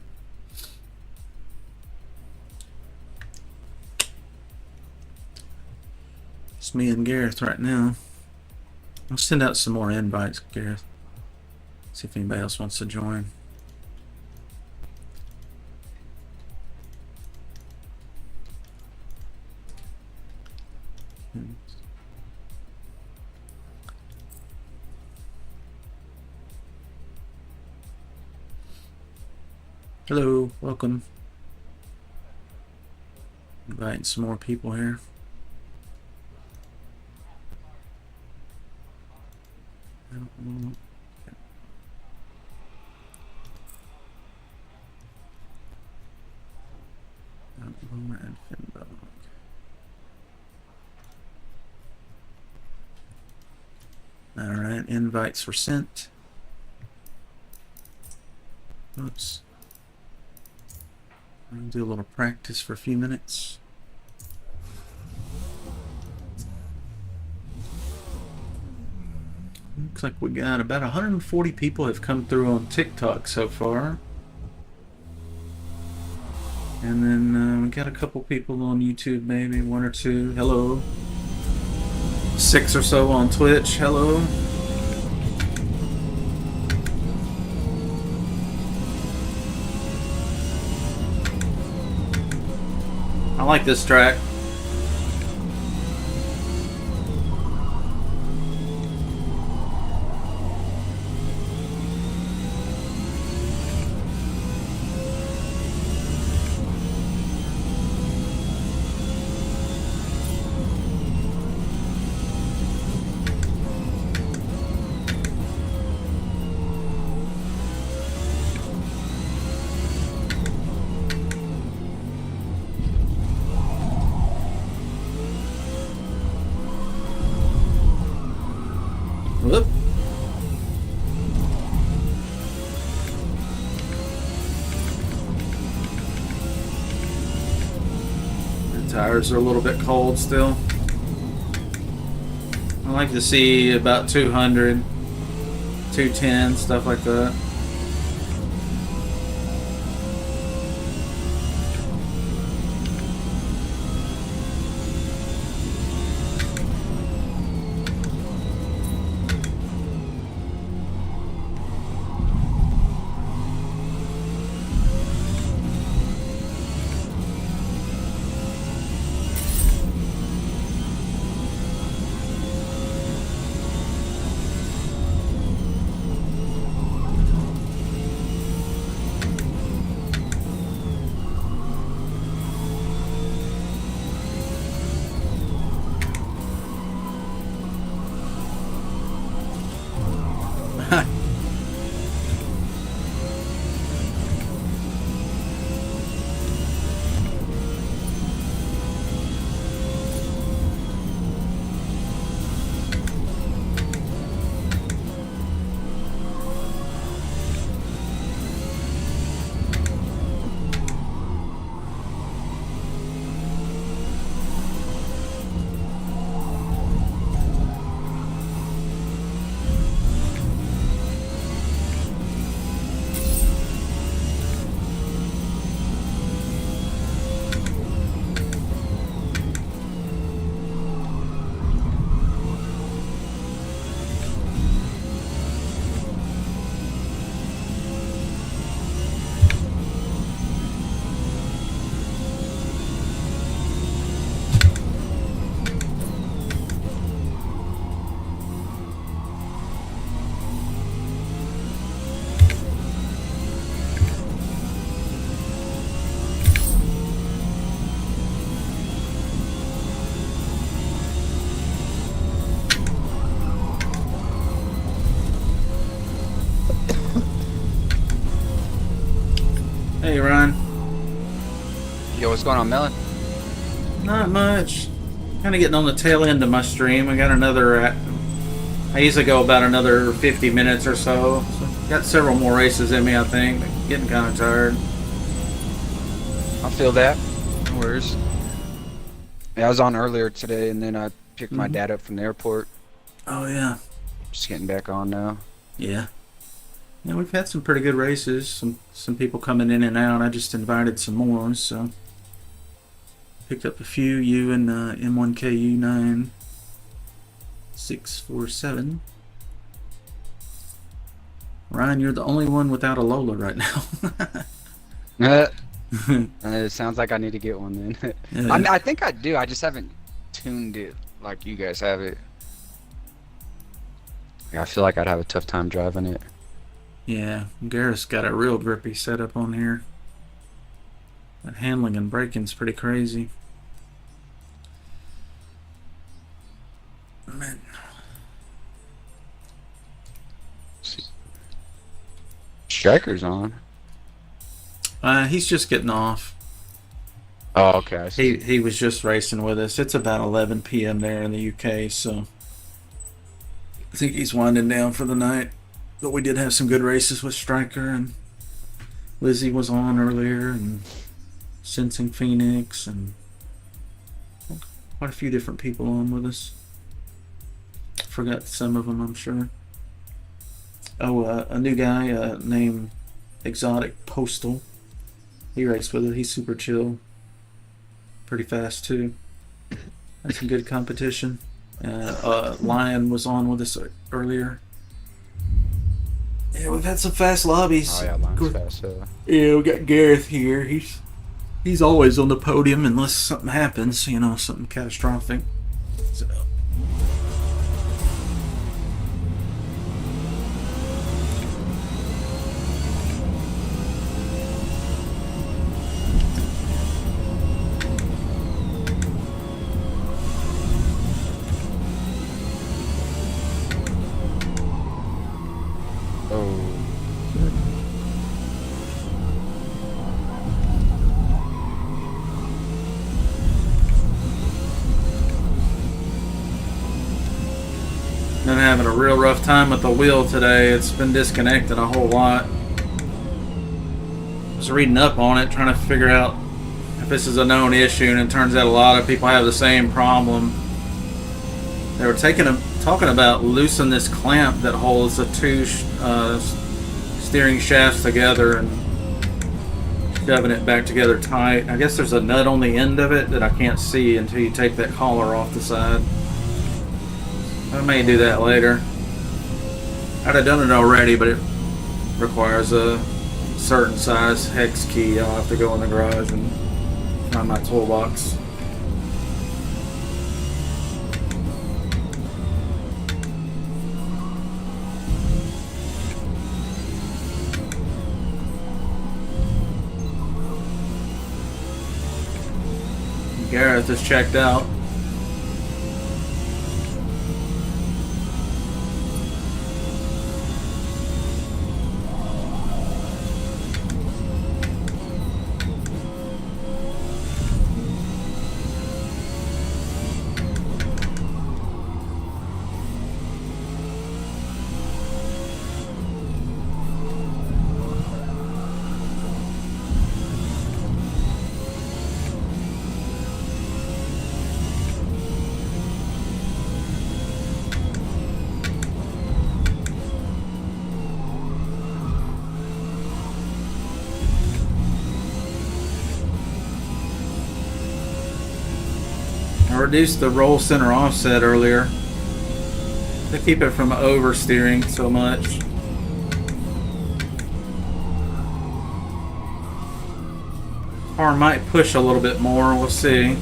It's me and Gareth right now. I'll send out some more invites, Gareth. See if anybody else wants to join. Hello, welcome. Inviting some more people here. Alright, invites were sent. Oops. I'll do a little practice for a few minutes. Looks like we got about 140 people have come through on TikTok so far. And then we got a couple people on YouTube, maybe 1 or 2. Hello. 6 or so on Twitch. Hello. I like this track. tires are a little bit cold still. I like to see about 200, 210, stuff like that. Hey, Ryan. Yo, what's going on, Melon? Not much. Kind of getting on the tail end of my stream. I got another. I usually go about another 50 minutes or so. Got several more races in me, I think. Getting kind of tired. I feel that. No worries. Yeah, I was on earlier today, and then I picked my dad up from the airport. Oh yeah. Just getting back on now. Yeah. Yeah, we've had some pretty good races. Some people coming in and out. I just invited some more, so picked up a few. You and M1KU9 647. Ryan, you're the only one without a Lola right now. It sounds like I need to get one then. Yeah. I think I do. I just haven't tuned it like you guys have it. Yeah, I feel like I'd have a tough time driving it. Yeah, Garrett's got a real grippy setup on here. That handling and braking's pretty crazy. Man. Striker's on. He's just getting off. Oh, okay. I see. He was just racing with us. It's about 11 p.m. there in the UK, so I think he's winding down for the night. But we did have some good races with Striker, and Lizzie was on earlier, and Sensing Phoenix, and quite a few different people on with us. Forgot some of them, I'm sure. Oh, a new guy named Exotic Postal. He raced with it. He's super chill. Pretty fast, too. Had some good competition. Lion was on with us earlier. Yeah, we've had some fast lobbies. Oh yeah, Lion's fast. Yeah, we got Gareth here. He's always on the podium unless something happens, you know, something catastrophic. So. Been having a real rough time with the wheel today. It's been disconnected a whole lot. I was reading up on it, trying to figure out if this is a known issue, and it turns out a lot of people have the same problem. They were talking about loosening this clamp that holds the two steering shafts together and shoving it back together tight. I guess there's a nut on the end of it that I can't see until you take that collar off the side. I may do that later. I'd have done it already, but it requires a certain size hex key. I'll have to go in the garage and find my toolbox. Gareth is checked out. I reduced the roll center offset earlier to keep it from oversteering so much. Car might push a little bit more, we'll see.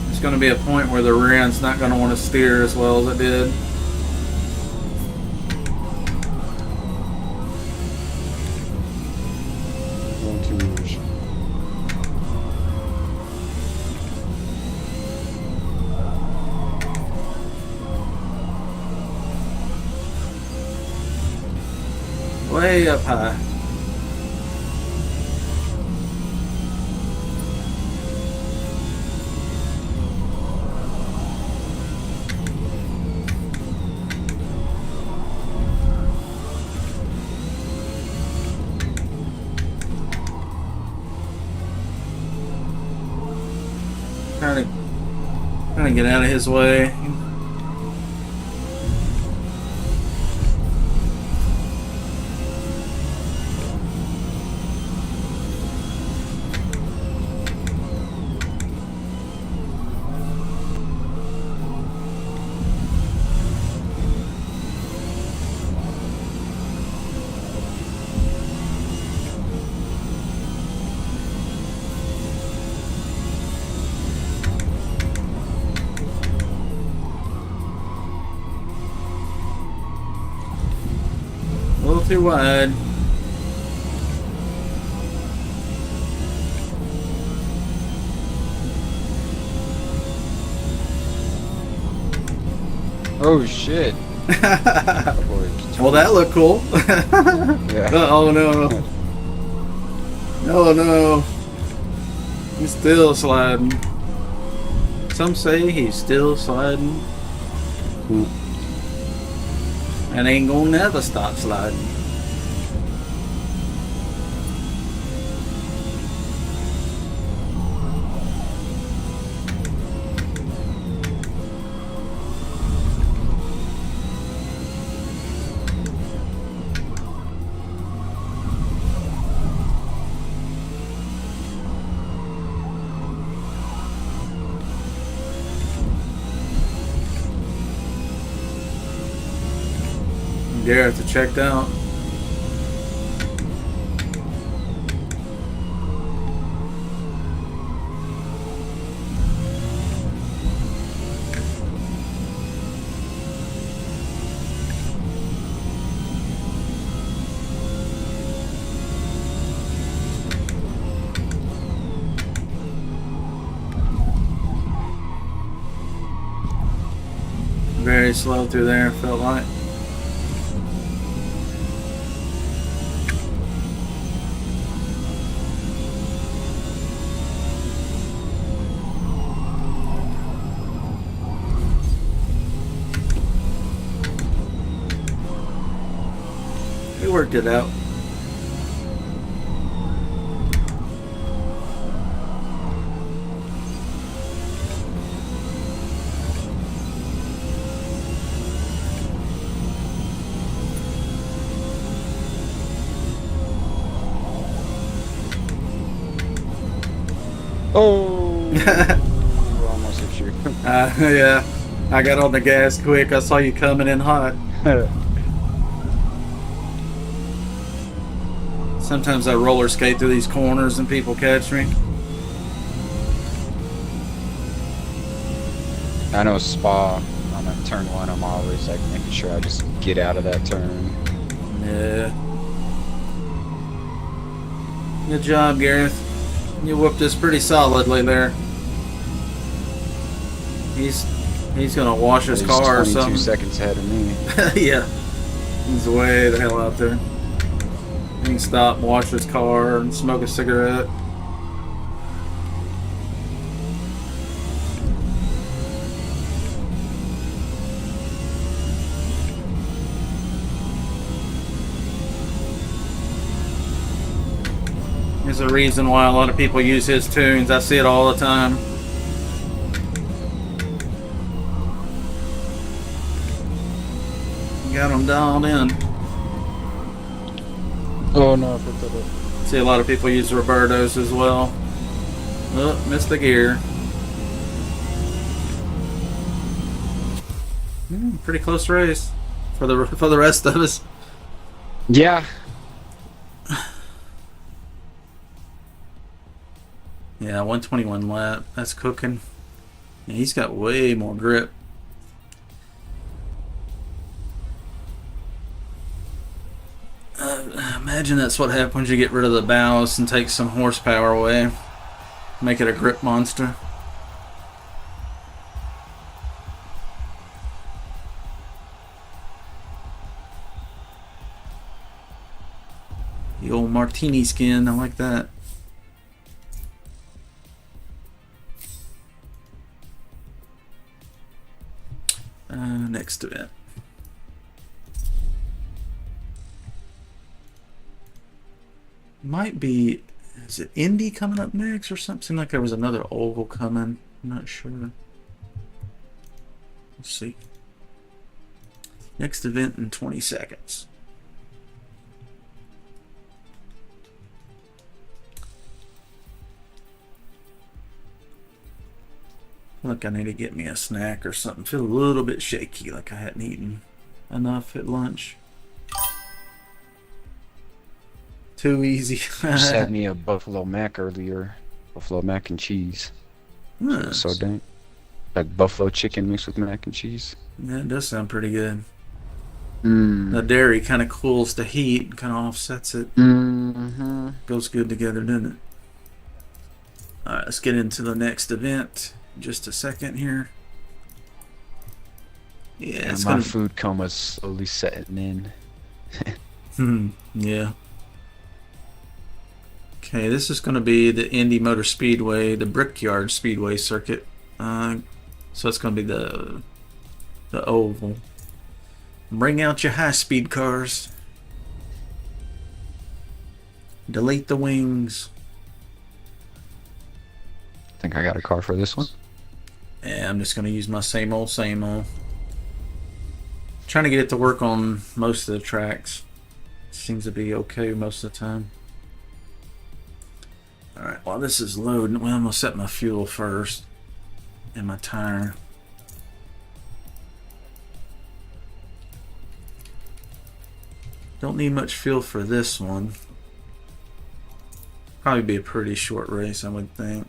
There's going to be a point where the rear end's not going to want to steer as well as it did. Way up high. Trying to get out of his way. A little too wide. Oh shit. Well, that looked cool. Yeah. Oh no. Oh no. He's still sliding. Some say he's still sliding. And ain't gonna never stop sliding. Gareth checked out. Very slow through there, felt like. We worked it out. Oh, almost hit you. Yeah, I got on the gas quick. I saw you coming in hot. Sometimes I roller skate through these corners and people catch me. I know Spa on that turn one. I'm always like making sure I just get out of that turn. Yeah. Good job, Gareth. You whooped this pretty solidly there. He's he's gonna wash his He's car or 22 something. seconds ahead of me. Yeah. He's way the hell out there. He can stop, wash his car, and smoke a cigarette. There's a reason why a lot of people use his tunes. I see it all the time. Got him dialed in. Oh no, I fucked that up. See a lot of people use Roberto's as well. Oh, missed the gear. Pretty close race for the rest of us. Yeah. Yeah, 121 lap. That's cooking. Yeah, he's got way more grip. Imagine that's what happens when you get rid of the ballast and take some horsepower away. Make it a grip monster. The old martini skin, I like that. Next event. Might be, is it Indy coming up next or something? Seemed like there was another oval coming. I'm not sure. Let's see. Next event in 20 seconds. Look, I need to get me a snack or something. Feel a little bit shaky, like I hadn't eaten enough at lunch. Too easy. Just had me a buffalo mac earlier. Buffalo mac and cheese. Nice. So dang. Like buffalo chicken mixed with mac and cheese. Yeah, it does sound pretty good. Mm. The dairy kind of cools the heat, kind of offsets it. Mm-hmm. Goes good together, doesn't it? Alright, let's get into the next event. Just a second here. Yeah, it's my gonna... food coma's slowly setting in. Yeah. Okay, this is going to be the Indy Motor Speedway, the Brickyard Speedway circuit. So it's going to be the oval. Bring out your high-speed cars. Delete the wings. Think I got a car for this one. Yeah, I'm just going to use my same old, same old. Trying to get it to work on most of the tracks. Seems to be okay most of the time. Alright, while this is loading, well, I'm going to set my fuel first. And my tire. Don't need much fuel for this one. Probably be a pretty short race, I would think.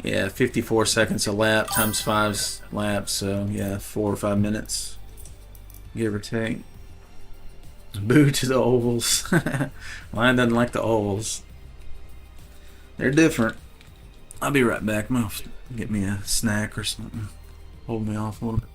Yeah, 54 seconds a lap times 5 laps, so yeah, 4 or 5 minutes, give or take. Boo to the ovals. Mine doesn't like the ovals. They're different. I'll be right back. I'm gonna get me a snack or something. Hold me off a little bit.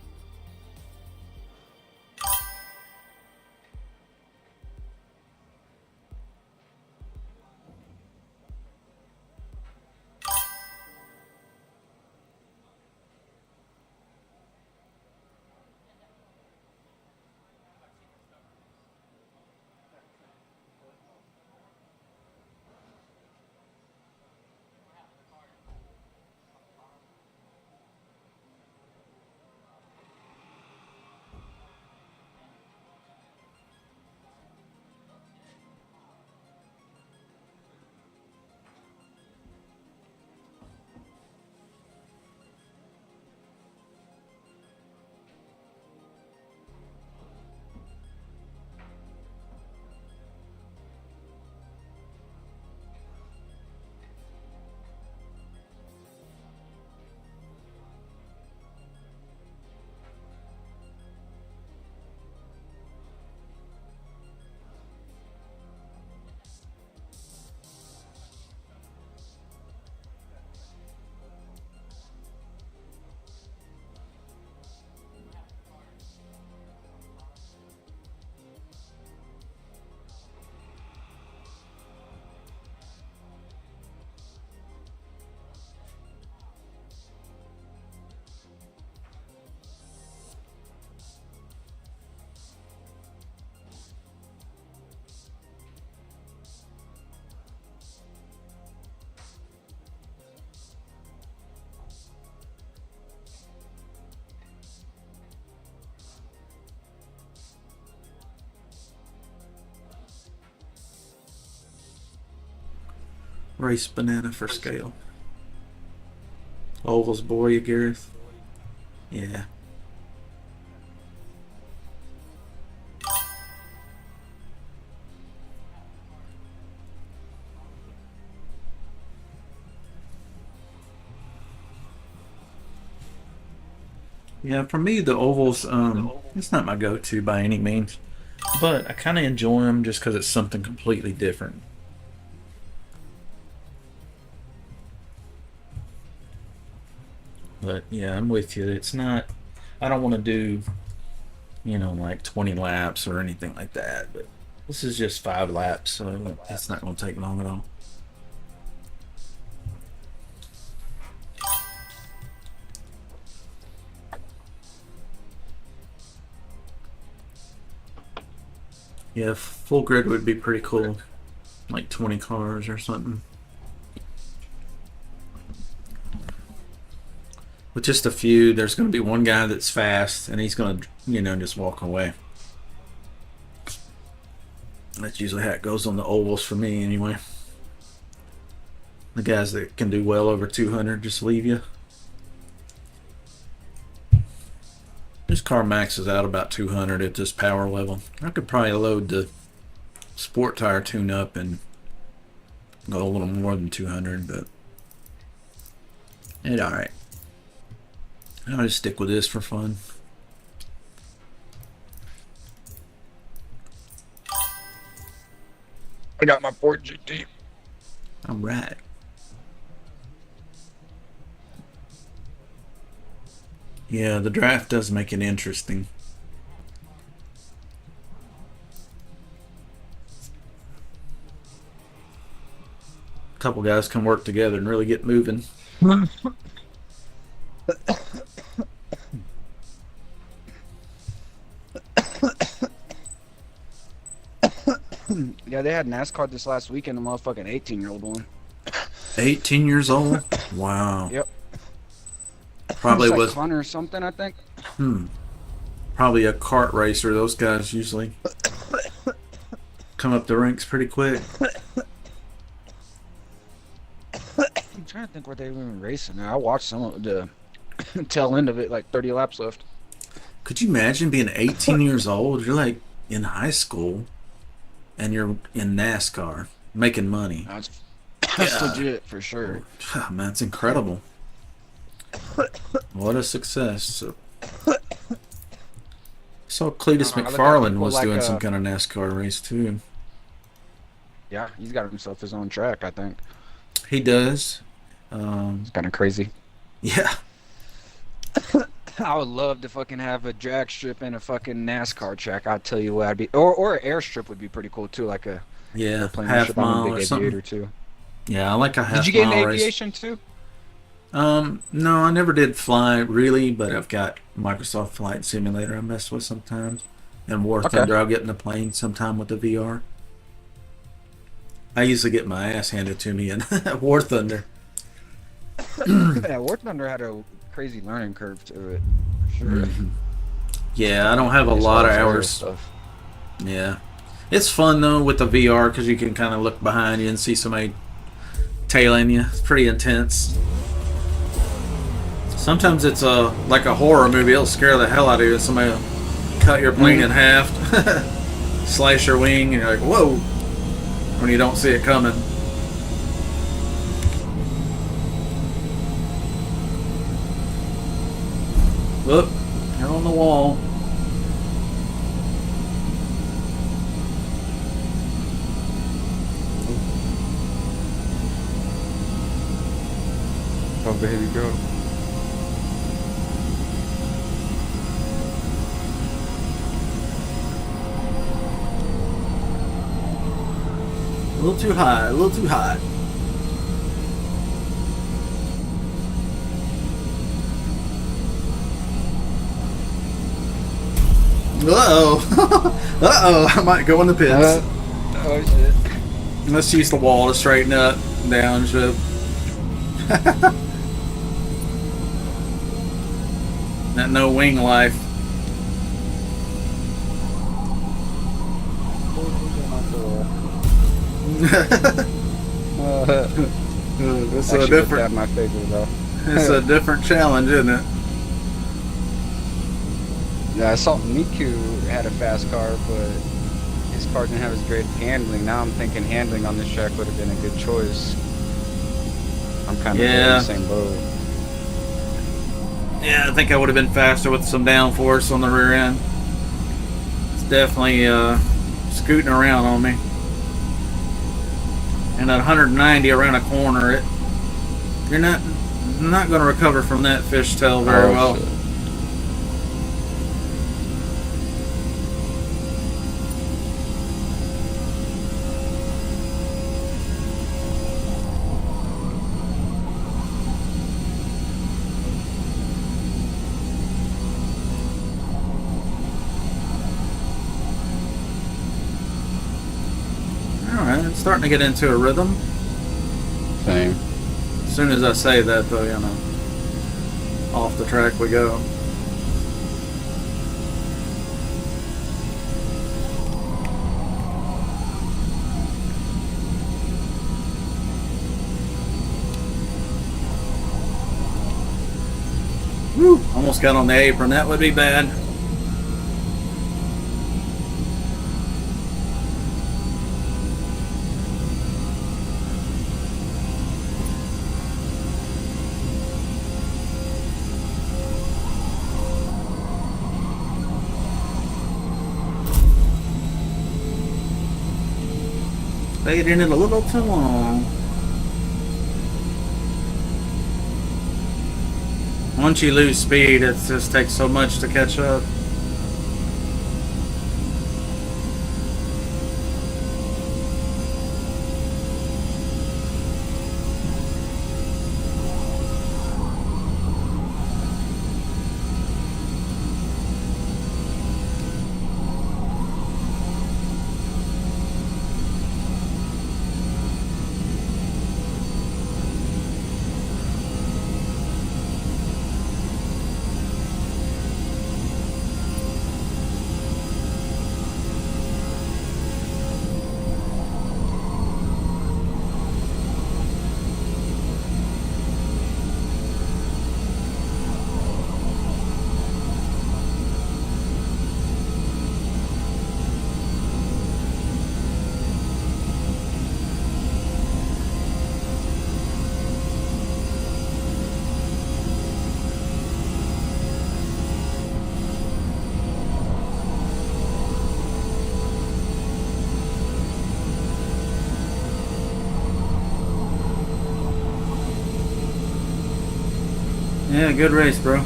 Race banana for scale. Ovals bore you, Gareth? Yeah. Yeah, for me, the ovals, it's not my go-to by any means. But I kind of enjoy them just because it's something completely different. But yeah, I'm with you. It's not, I don't want to do, like 20 laps or anything like that. But this is just 5 laps, so it's not going to take long at all. Yeah, full grid would be pretty cool. Like 20 cars or something. With just a few, there's going to be one guy that's fast, and he's going to, just walk away. That's usually how it goes on the ovals for me, anyway. The guys that can do well over 200 just leave you. This car maxes out about 200 at this power level. I could probably load the sport tire tune-up and go a little more than 200, but it's alright. I'll just stick with this for fun. I got my Ford GT. Alright. Yeah, the draft does make it interesting. A couple guys can work together and really get moving. Yeah, they had NASCAR this last weekend, a motherfucking 18-year-old one. 18 years old? Wow. Yep. Probably Like was Connor or something, I think. probably a kart racer. Those guys usually come up the ranks pretty quick. I'm trying to think where they were even racing. I watched some of the tail end of it, like 30 laps left. Could you imagine being 18 years old? You're like in high school and you're in NASCAR making money. That's legit for sure. Oh, man, it's incredible. What a success. So Cletus look at McFarland people was like, doing some kind of NASCAR race too. Yeah, he's got himself his own track, I think. He does. It's kind of crazy. Yeah. I would love to fucking have a drag strip and a fucking NASCAR track. I'll tell you what, I'd be, or an airstrip would be pretty cool too, like a Yeah, plane half strip. I'm a mile big or aviator something. too. Yeah, I like a half Did you get mile into race. aviation too? No, I never did fly really, but I've got Microsoft Flight Simulator I mess with sometimes. And War Okay. Thunder, I'll get in the plane sometime with the VR. I usually get my ass handed to me in War Thunder. Yeah, War Thunder had a crazy learning curve to it, for sure. Mhm. Yeah, I don't have a As lot far of as aerial hours. stuff. Yeah. It's fun though with the VR because you can kind of look behind you and see somebody tailing you. It's pretty intense. Sometimes it's like a horror movie. It'll scare the hell out of you. Somebody will cut your plane in half, slice your wing, and you're like, whoa, when you don't see it coming. Look, you're on the wall. Oh, baby girl. A little too high, a little too high. Uh-oh. Uh-oh, I might go in the pits. Oh shit. Let's use the wall to straighten up, downshift. That no wing life. It's a actually looked different. out my favor though. It's a different challenge, isn't it? Yeah, I saw Miku had a fast car, but his car didn't have as great handling. Now I'm thinking handling on this track would have been a good choice. I'm kind of in the Yeah. same boat. Yeah, I think I would have been faster with some downforce on the rear end. It's definitely scooting around on me. And at 190 around a corner, you're not going to recover from that fishtail very well. Shit. Alright, it's starting to get into a rhythm. Same. As soon as I say that, though, off the track we go. Woo! Almost got on the apron. That would be bad. Stayed in it a little too long. Once you lose speed, it just takes so much to catch up. Yeah, good race, bro.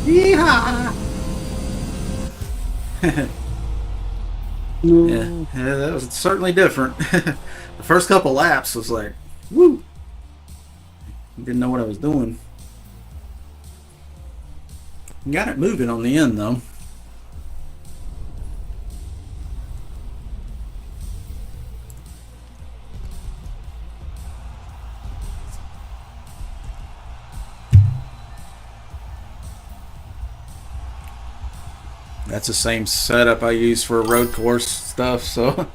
Yeehaw! Yeah, that was certainly different. The first couple laps was like, woo! Didn't know what I was doing. Got it moving on the end, though. That's the same setup I use for road course stuff, so.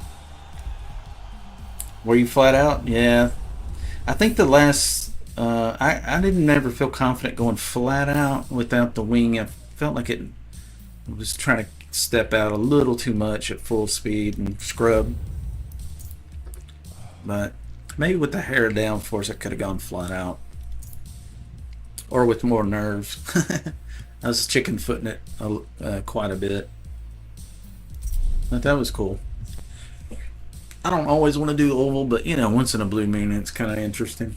Were you flat out? Yeah. I think the last. I didn't ever feel confident going flat out without the wing. I felt like it was trying to step out a little too much at full speed and scrub. But maybe with the hair down force, I could have gone flat out. Or with more nerves. I was chicken footing it quite a bit. But that was cool. I don't always want to do oval, but once in a blue moon, it's kind of interesting.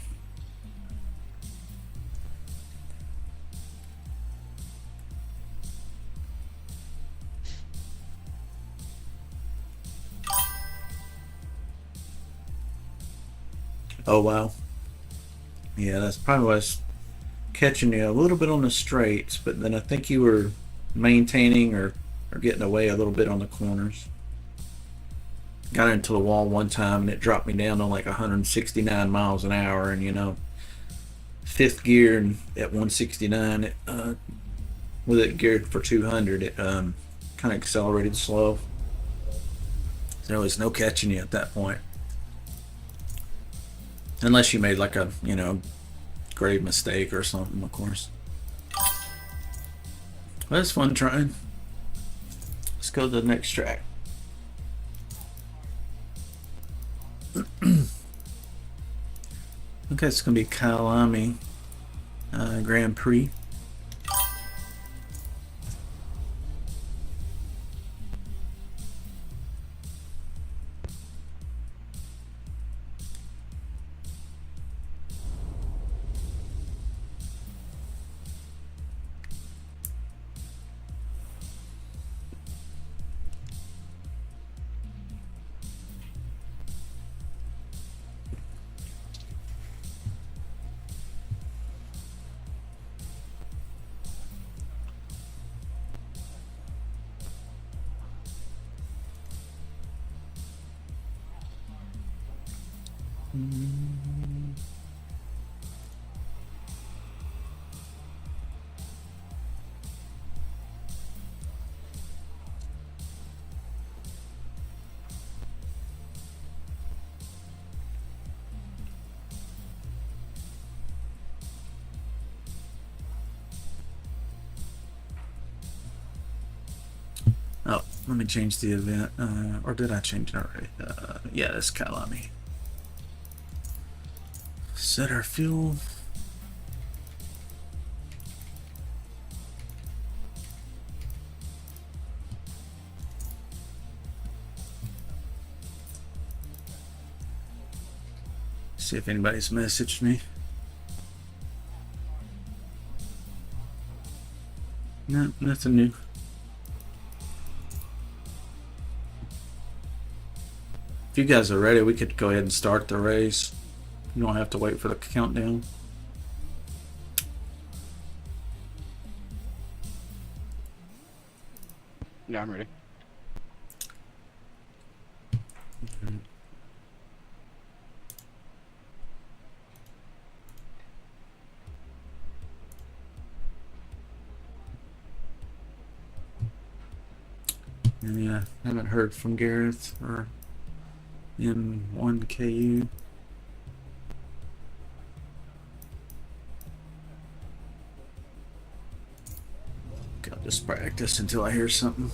Oh wow. Yeah, that's probably why I was catching you a little bit on the straights, but then I think you were maintaining or getting away a little bit on the corners. Got into the wall one time and it dropped me down to like 169 miles an hour, and fifth gear and at 169 with it geared for 200, it kind of accelerated slow. So there was no catching you at that point. Unless you made like a, grave mistake or something, of course. But it's fun trying. Let's go to the next track. Okay, it's going to be Kyalami Grand Prix. Oh, let me change the event. Or did I change it already? Yeah, it's Kyalami. Set our fuel. See if anybody's messaged me. No, nothing new. If you guys are ready, we could go ahead and start the race. You don't have to wait for the countdown. Yeah, I'm ready. Yeah, I haven't heard from Gareth or M1KU. I'll just practice until I hear something.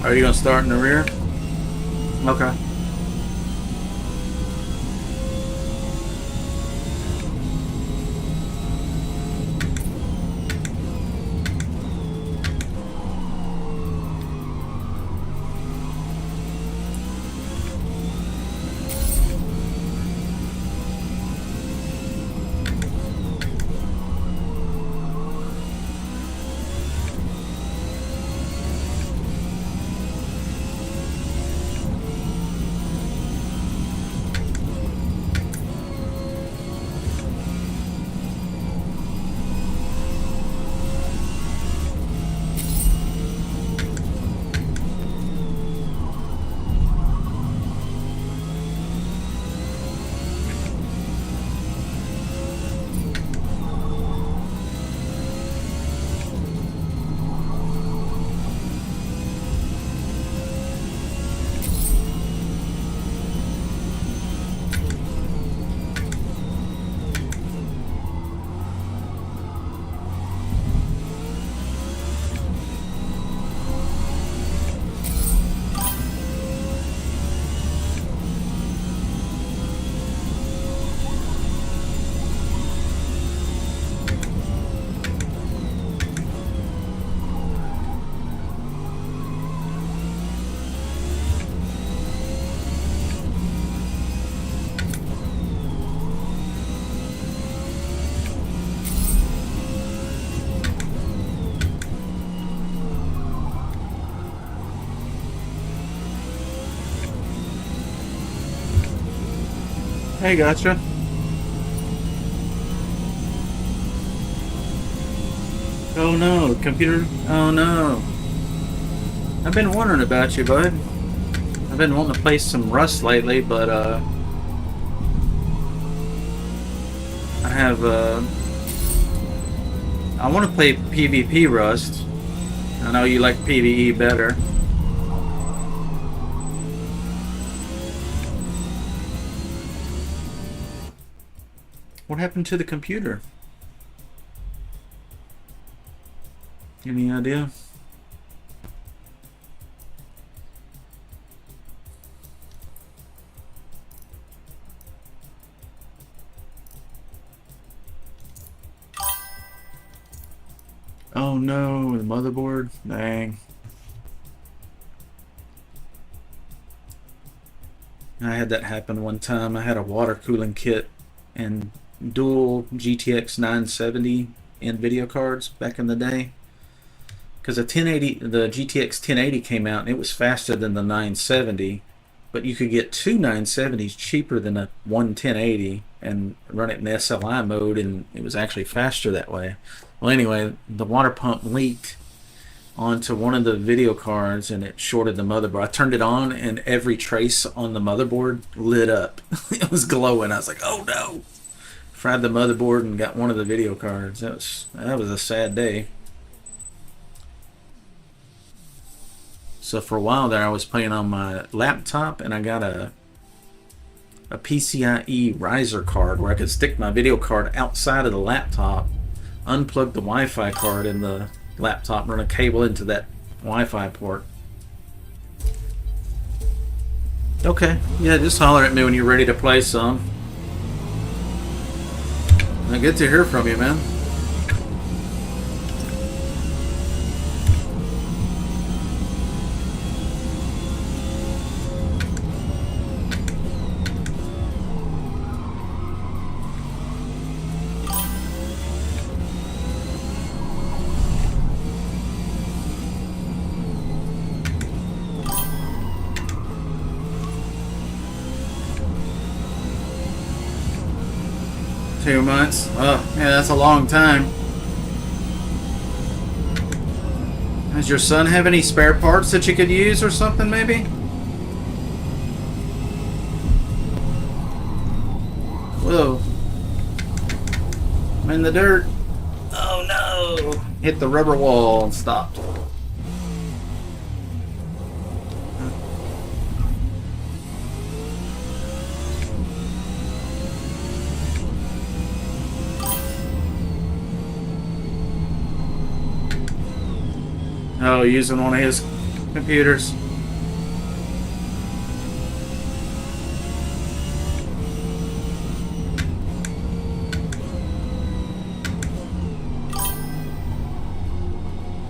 Are you gonna start in the rear? Okay. Hey, gotcha. Oh no, computer. Oh no. I've been wondering about you, bud. I've been wanting to play some Rust lately, but I have I want to play PvP Rust. I know you like PvE better. What happened to the computer? Any idea? Oh no, the motherboard. Dang. I had that happen one time. I had a water cooling kit and dual GTX 970 NVIDIA cards back in the day. Because the GTX 1080 came out and it was faster than the 970, but you could get two 970s cheaper than a one 1080 and run it in SLI mode, and it was actually faster that way. Well, anyway, the water pump leaked onto one of the video cards and it shorted the motherboard. I turned it on and every trace on the motherboard lit up. It was glowing. I was like, oh no. Fried the motherboard and got one of the video cards. That was a sad day. So for a while there I was playing on my laptop, and I got a PCIe riser card where I could stick my video card outside of the laptop, unplug the Wi-Fi card in the laptop, run a cable into that Wi-Fi port. Okay, yeah, just holler at me when you're ready to play some. Good to hear from you, man. Two months. Oh, yeah, that's a long time. Does your son have any spare parts that you could use or something, maybe? Whoa. I'm in the dirt. Oh no! Hit the rubber wall and stopped. Oh, using one of his computers.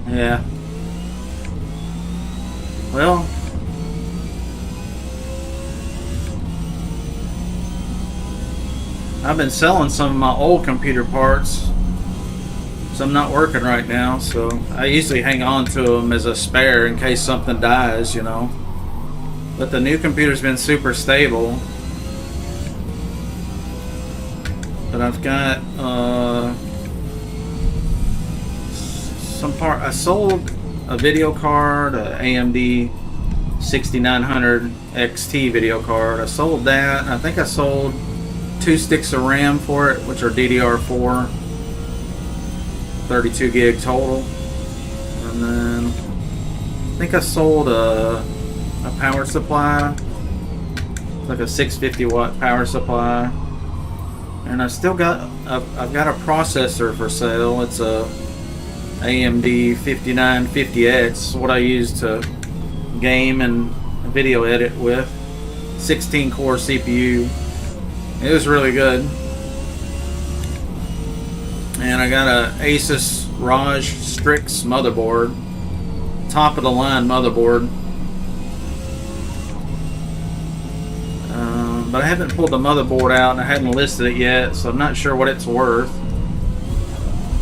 Yeah. Well, I've been selling some of my old computer parts. Some not working right now, so I usually hang on to them as a spare in case something dies, you know. But the new computer's been super stable. But I've got some part. I sold a video card, a AMD 6900 XT video card. I sold that. I think I sold 2 sticks of RAM for it, which are DDR4. 32 gig total, and then I think I sold a power supply, like a 650 watt power supply, and I've got a processor for sale. It's a AMD 5950X, what I use to game and video edit with. 16 core CPU. It was really good. And I got a Asus ROG Strix motherboard, top of the line motherboard. But I haven't pulled the motherboard out and I hadn't listed it yet, so I'm not sure what it's worth.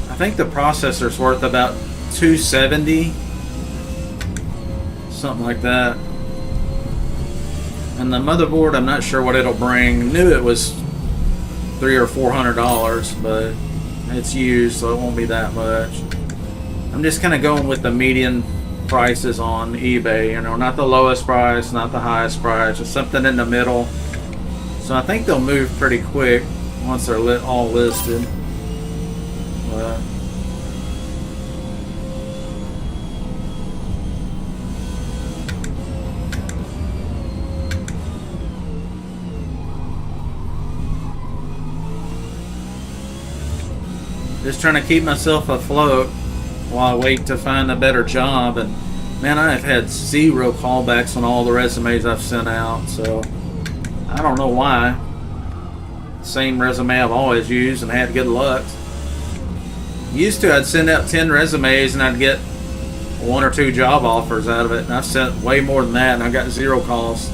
I think the processor's worth about $270, something like that. And the motherboard, I'm not sure what it'll bring. Knew it was $300 or $400, but it's used, so it won't be that much. I'm just kind of going with the median prices on eBay. You know, not the lowest price, not the highest price, just something in the middle. So I think they'll move pretty quick once they're all listed. But just trying to keep myself afloat while I wait to find a better job. And man, I've had 0 callbacks on all the resumes I've sent out, so I don't know why. Same resume I've always used and had good luck. Used to, I'd send out 10 resumes and I'd get 1 or 2 job offers out of it, and I've sent way more than that and I got 0 calls.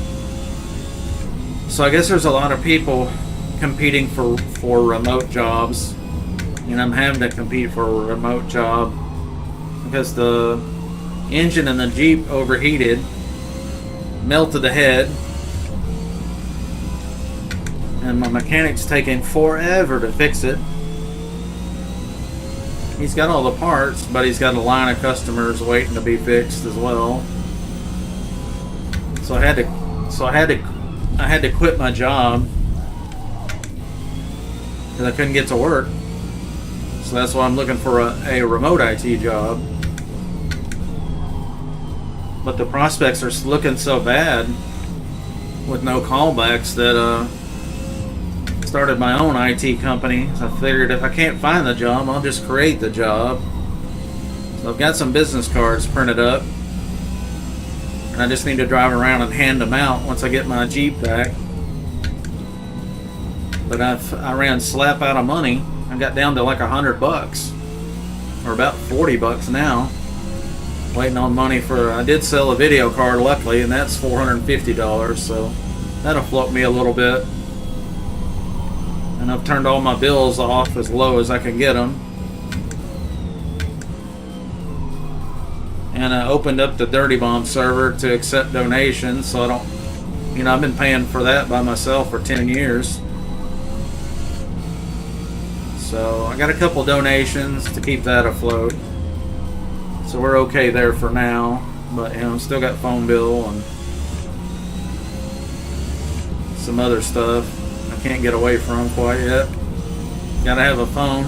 So I guess there's a lot of people competing for remote jobs. And I'm having to compete for a remote job because the engine in the Jeep overheated, melted the head, and my mechanic's taking forever to fix it. He's got all the parts, but he's got a line of customers waiting to be fixed as well. So I had to quit my job because I couldn't get to work. So that's why I'm looking for a remote IT job. But the prospects are looking so bad with no callbacks that started my own IT company. So I figured if I can't find the job, I'll just create the job. So I've got some business cards printed up, and I just need to drive around and hand them out once I get my Jeep back. But I ran slap out of money. I got down to like $100, or about $40 now. Waiting on money for. I did sell a video card, luckily, and that's $450. So that'll float me a little bit. And I've turned all my bills off as low as I can get them. And I opened up the Dirty Bomb server to accept donations, so I don't. You know, I've been paying for that by myself for 10 years. So I got a couple donations to keep that afloat. So we're okay there for now. But, you know, still got phone bill and some other stuff I can't get away from quite yet. Gotta have a phone.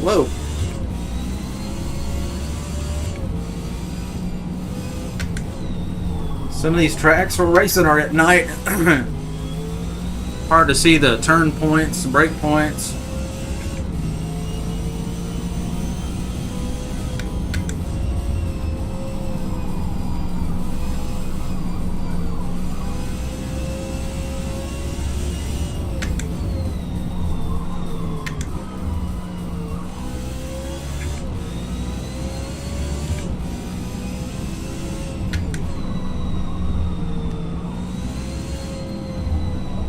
Whoa. Some of these tracks we're racing are at night. Hard to see the turn points, brake points.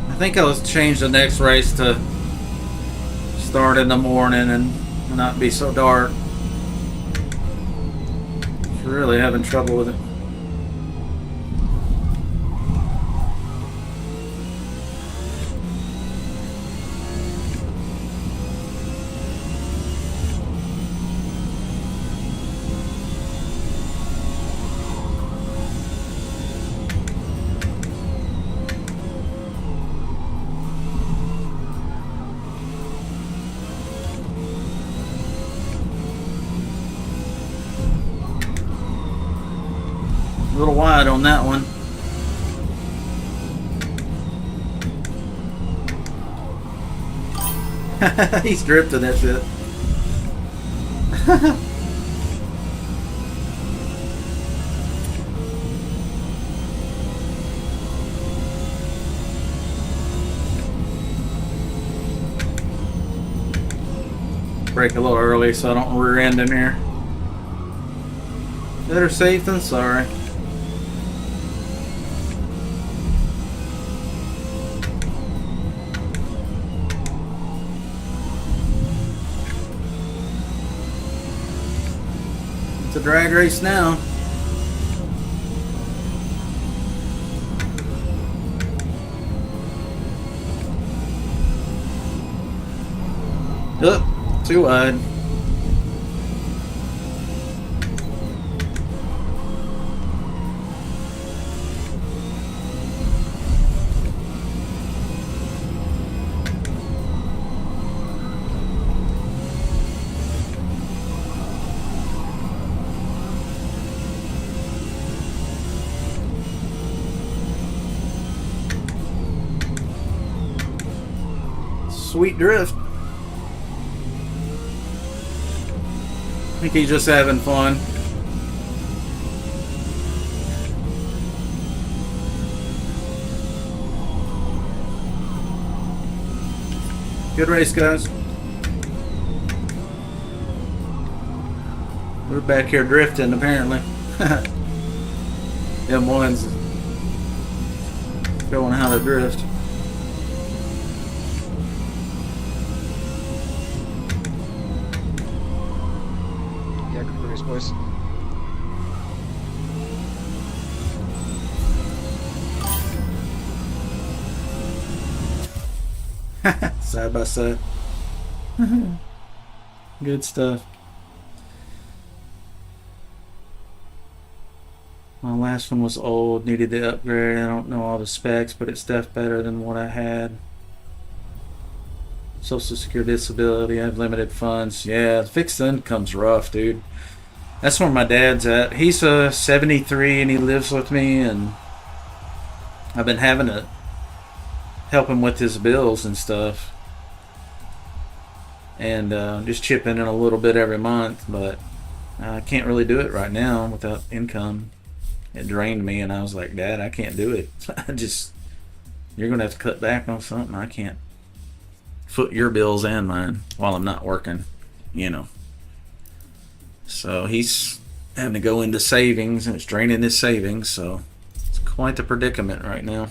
I think I'll change the next race to start in the morning and not be so dark. Really having trouble with it. A little wide on that one. He's drifting that shit. Brake a little early so I don't rear end in here. Better safe than sorry. It's a drag race now. Oh, too wide. Sweet drift. I think he's just having fun. Good race, guys. We're back here drifting, apparently. Them ones showing how to drift. Yeah, good race, boys. Side by side. Good stuff. My last one was old, needed the upgrade. I don't know all the specs, but it's def better than what I had. Social Security disability, I have limited funds. Yeah, fixed income's rough, dude. That's where my dad's at. He's 73 and he lives with me, and I've been having to help him with his bills and stuff. And just chipping in a little bit every month, but I can't really do it right now without income. It drained me, and I was like, Dad, I can't do it. You're going to have to cut back on something. I can't foot your bills and mine while I'm not working, you know. So he's having to go into savings, and it's draining his savings, so it's quite the predicament right now.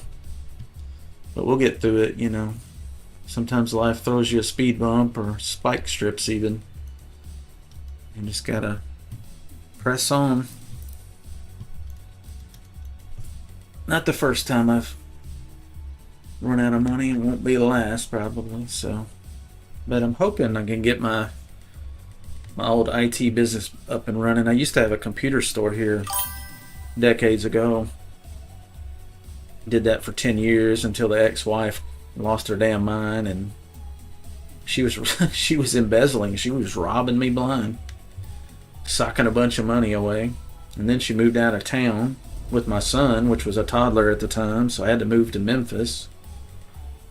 But we'll get through it, you know. Sometimes life throws you a speed bump or spike strips even. You just gotta press on. Not the first time I've run out of money. It won't be the last, probably. So, but I'm hoping I can get my old IT business up and running. I used to have a computer store here decades ago. Did that for 10 years until the ex-wife lost her damn mind, and she was she was embezzling. She was robbing me blind, socking a bunch of money away. And then she moved out of town with my son, which was a toddler at the time, so I had to move to Memphis.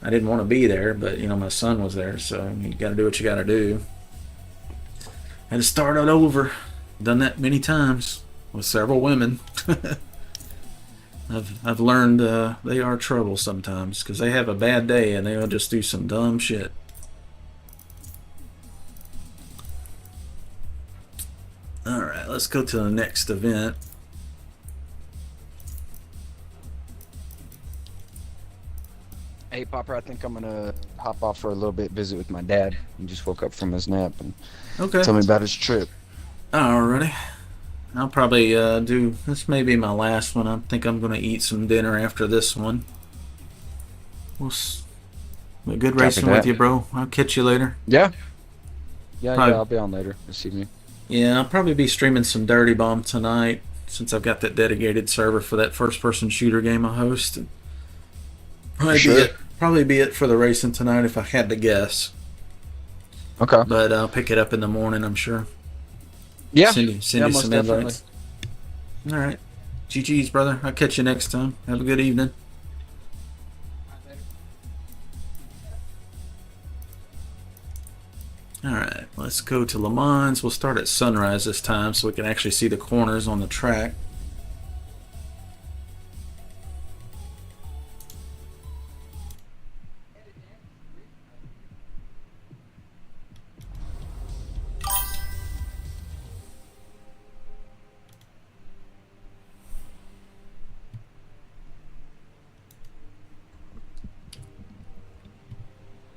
I didn't want to be there, but you know, my son was there, so you got to do what you got to do. I had to start it over. Done that many times with several women. I've learned they are trouble sometimes because they have a bad day and they'll just do some dumb shit. All right, let's go to the next event. Hey, Popper, I think I'm gonna hop off for a little bit, visit with my dad. He just woke up from his nap and Okay. tell me about his trip. Alrighty. I'll probably do this. May be my last one. I think I'm gonna eat some dinner after this one. Good Copy racing that. with you, bro. I'll catch you later. Yeah. Yeah, Probably- I'll be on later this evening. Yeah, I'll probably be streaming some Dirty Bomb tonight since I've got that dedicated server for that first-person shooter game I host. Sure. Probably be it for the racing tonight if I had to guess. Okay. But I'll pick it up in the morning, I'm sure. Yeah. Send you Yeah, some most definitely. invites. All right. GG's, brother. I'll catch you next time. Have a good evening. All right. Let's go to Le Mans. We'll start at sunrise this time so we can actually see the corners on the track.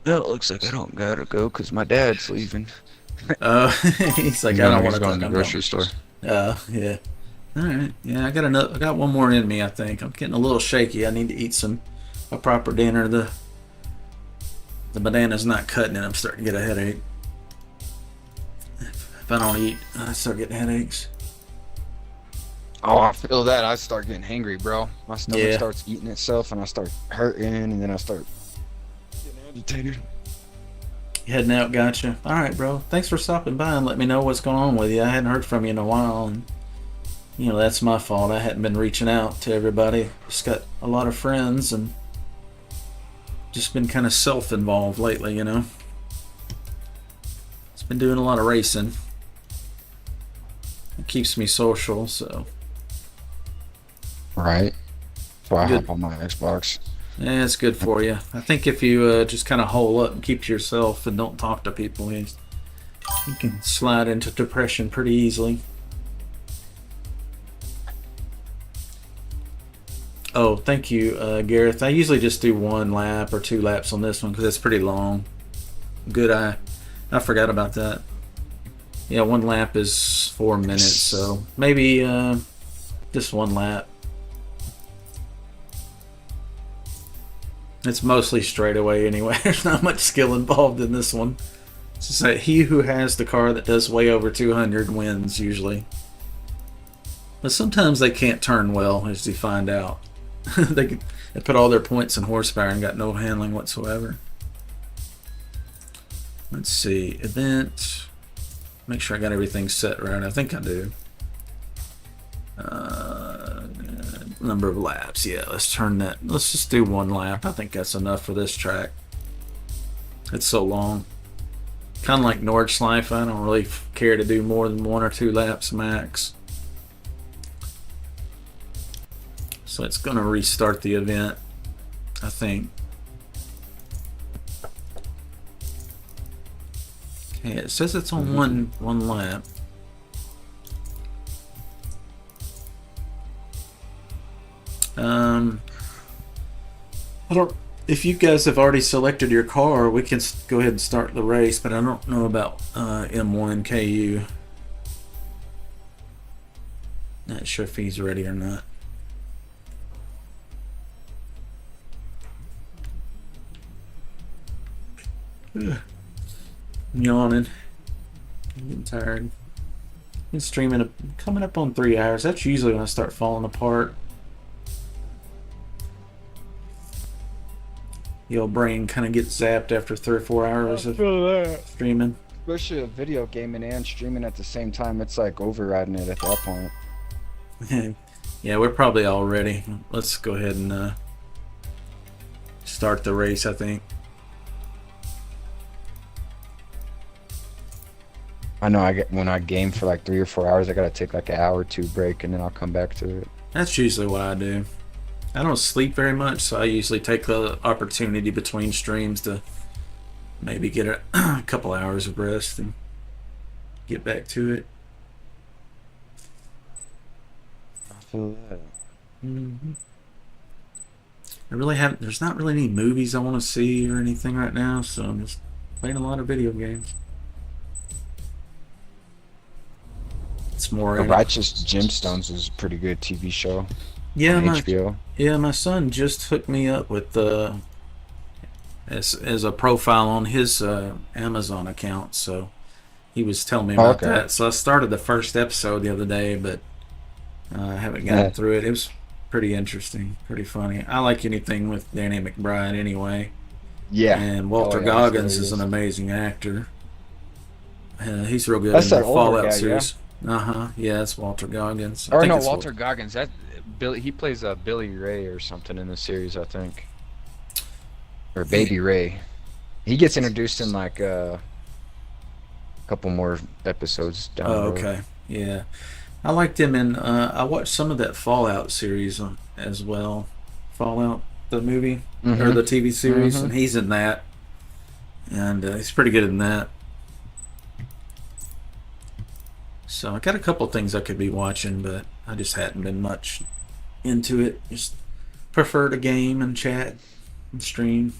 Well, it looks like I don't gotta go because my dad's leaving. He's like, I don't want to go talk. to the I'm grocery going. store. Yeah. All right. Yeah, I got one more in me. I think I'm getting a little shaky. I need to eat a proper dinner. The banana's not cutting it. I'm starting to get a headache. If I don't eat, I start getting headaches. Oh, I feel that. I start getting hangry, bro. My stomach Yeah. starts eating itself, and I start hurting, and then I start getting agitated. Heading out, gotcha. All right, bro. Thanks for stopping by and let me know what's going on with you. I hadn't heard from you in a while, and that's my fault. I hadn't been reaching out to everybody. Just got a lot of friends and just been kind of self-involved lately. It's been doing a lot of racing. It keeps me social, so Right. So I good. hop on my Xbox. Yeah, it's good for you. I think if you just kind of hole up and keep to yourself and don't talk to people, you can slide into depression pretty easily. Oh, thank you, Gareth. I usually just do 1 lap or 2 laps on this one because it's pretty long. Good eye. I forgot about that. Yeah, 1 lap is 4 minutes, so maybe just 1 lap. It's mostly straightaway anyway. There's not much skill involved in this one. It's just that he who has the car that does way over 200 wins usually. But sometimes they can't turn well, as you find out. they put all their points in horsepower and got no handling whatsoever. Let's see. Event. Make sure I got everything set right. I think I do. Number of laps. Yeah, let's turn that. Let's just do 1 lap. I think that's enough for this track. It's so long. Kind of like Nordschleife. I don't really care to do more than 1 or 2 laps max. So it's going to restart the event, I think. Okay, it says it's on one lap. I don't. If you guys have already selected your car, we can go ahead and start the race. But I don't know about M1 KU. Not sure if he's ready or not. I'm yawning. I'm getting tired. Been streaming coming up on 3 hours. That's usually when I start falling apart. Your brain kind of gets zapped after 3 or 4 hours of streaming. Especially a video gaming and streaming at the same time, it's like overriding it at that point. Yeah, we're probably all ready. Let's go ahead and start the race, I think. I know when I game for like 3 or 4 hours, I gotta take like an hour or two break, and then I'll come back to it. That's usually what I do. I don't sleep very much, so I usually take the opportunity between streams to maybe get a couple hours of rest and get back to it. I feel that. Mm-hmm. I really haven't. There's not really any movies I want to see or anything right now, so I'm just playing a lot of video games. It's more The Righteous Gemstones is a pretty good TV show yeah, on my HBO. my son just hooked me up with as a profile on his Amazon account, so he was telling me Oh, about okay. that. So I started the first episode the other day, but I haven't gotten Yeah. through it. It was pretty interesting, pretty funny. I like anything with Danny McBride anyway. Yeah. And Walter Oh, yeah, Goggins he's is an hilarious. amazing actor. He's real good That's in the that older Fallout guy, yeah? series. Yeah, it's Walter Goggins. I Or think no, it's Walter Goggins. That Billy. He plays Billy Ray or something in the series, I think, or Baby Ray. He gets introduced in like a couple more episodes down the Oh, road. okay. Yeah. I liked him in. I watched some of that Fallout series as well. Fallout, the movie or the TV series, and he's in that, and he's pretty good in that. So I got a couple things I could be watching, but I just hadn't been much into it. Just prefer to game and chat and stream.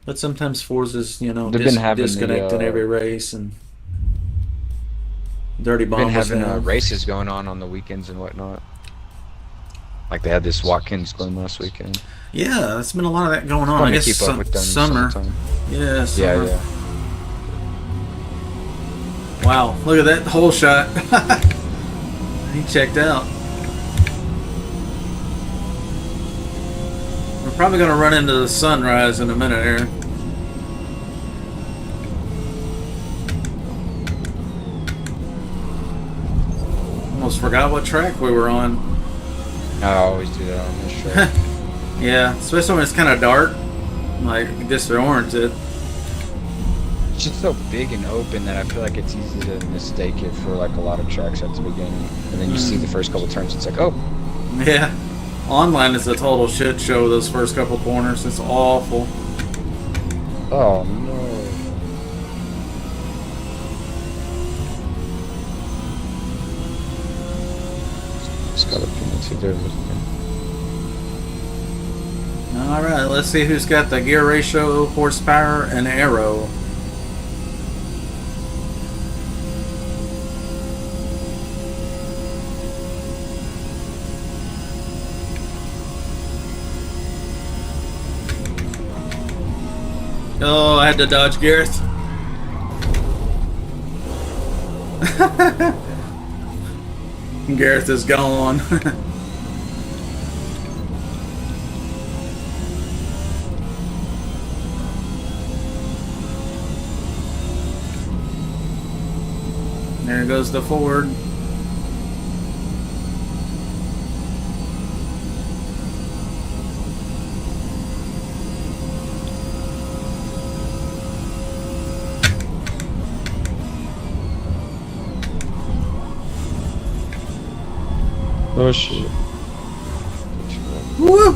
But sometimes Forza's, They've been having disconnecting the every race and. Dirty Been Bomb was having down. races going on the weekends and whatnot. Like they had this Watkins Glen last weekend. Yeah, there's been a lot of that going on. Fun I to guess keep up with them. summer. Summertime. Yeah, summer. Yeah. Wow, look at that hole shot. He checked out. We're probably going to run into the sunrise in a minute here. Almost forgot what track we were on. I always do that on this track. Yeah, especially when it's kind of dark, like disoriented. It's just so big and open that I feel like it's easy to mistake it for like a lot of tracks at the beginning. And then you see the first couple turns, it's like, oh. Yeah. Online is a total shit show those first couple corners. It's awful. Oh no. Just got a penalty there. Alright, let's see who's got the gear ratio, horsepower, and aero. Oh, I had to dodge Gareth. Gareth is gone. There goes the Ford. Oh shit. Woo!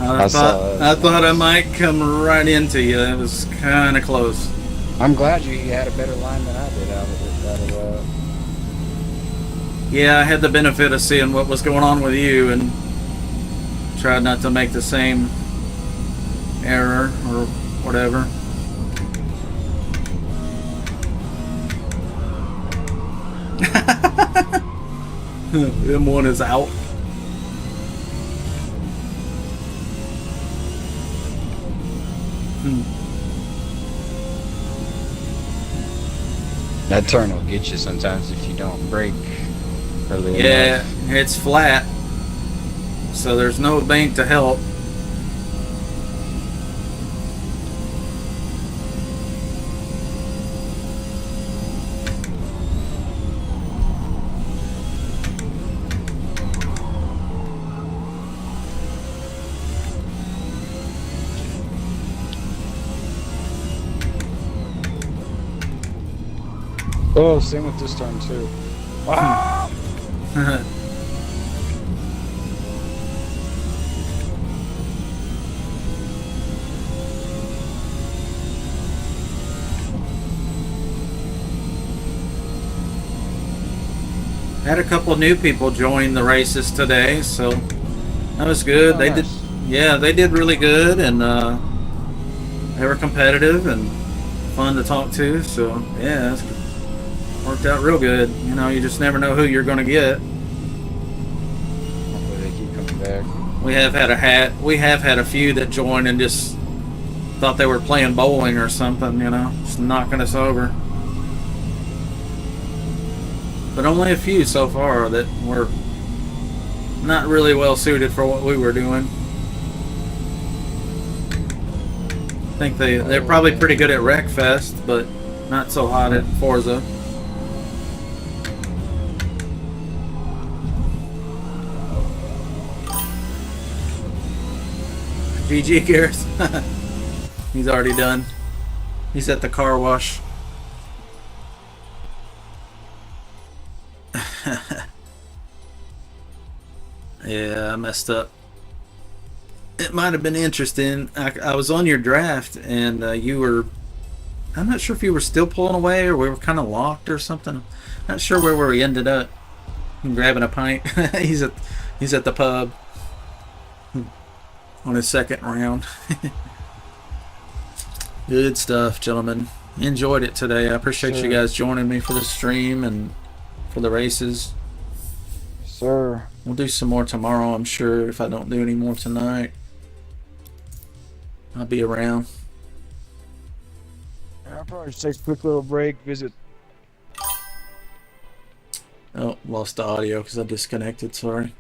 I saw it. I thought I might come right into you. It was kind of close. I'm glad you had a better line than I did out of it. Yeah, I had the benefit of seeing what was going on with you and tried not to make the same error or whatever. M1 is out. That turn will get you sometimes if you don't brake early Yeah, enough. it's flat, so there's no bank to help. Oh, same with this turn too. Ah! Had a couple new people join the races today, so that was good. Oh, They nice. did, yeah, they did really good, and they were competitive and fun to talk to. So yeah, it's worked out real good. You know, you just never know who you're going to get. Hopefully they keep coming back. We have had a few that joined and just thought they were playing bowling or something. You know, just knocking us over. But only a few so far that were not really well suited for what we were doing. I think they're probably pretty good at Wreckfest, but not so hot at Forza. GG Gareth. He's already done. He's at the car wash. Yeah, I messed up. It might have been interesting. I was on your draft, and you were... I'm not sure if you were still pulling away or we were kind of locked or something. Not sure where we ended up. I'm grabbing a pint. he's at the pub on his second round. Good stuff, gentlemen. Enjoyed it today. I appreciate you Sir. guys joining me for the stream and for the races. Sir. We'll do some more tomorrow, I'm sure. If I don't do any more tonight, I'll be around. I'll probably just take a quick little break, visit. Oh, lost the audio because I disconnected. Sorry.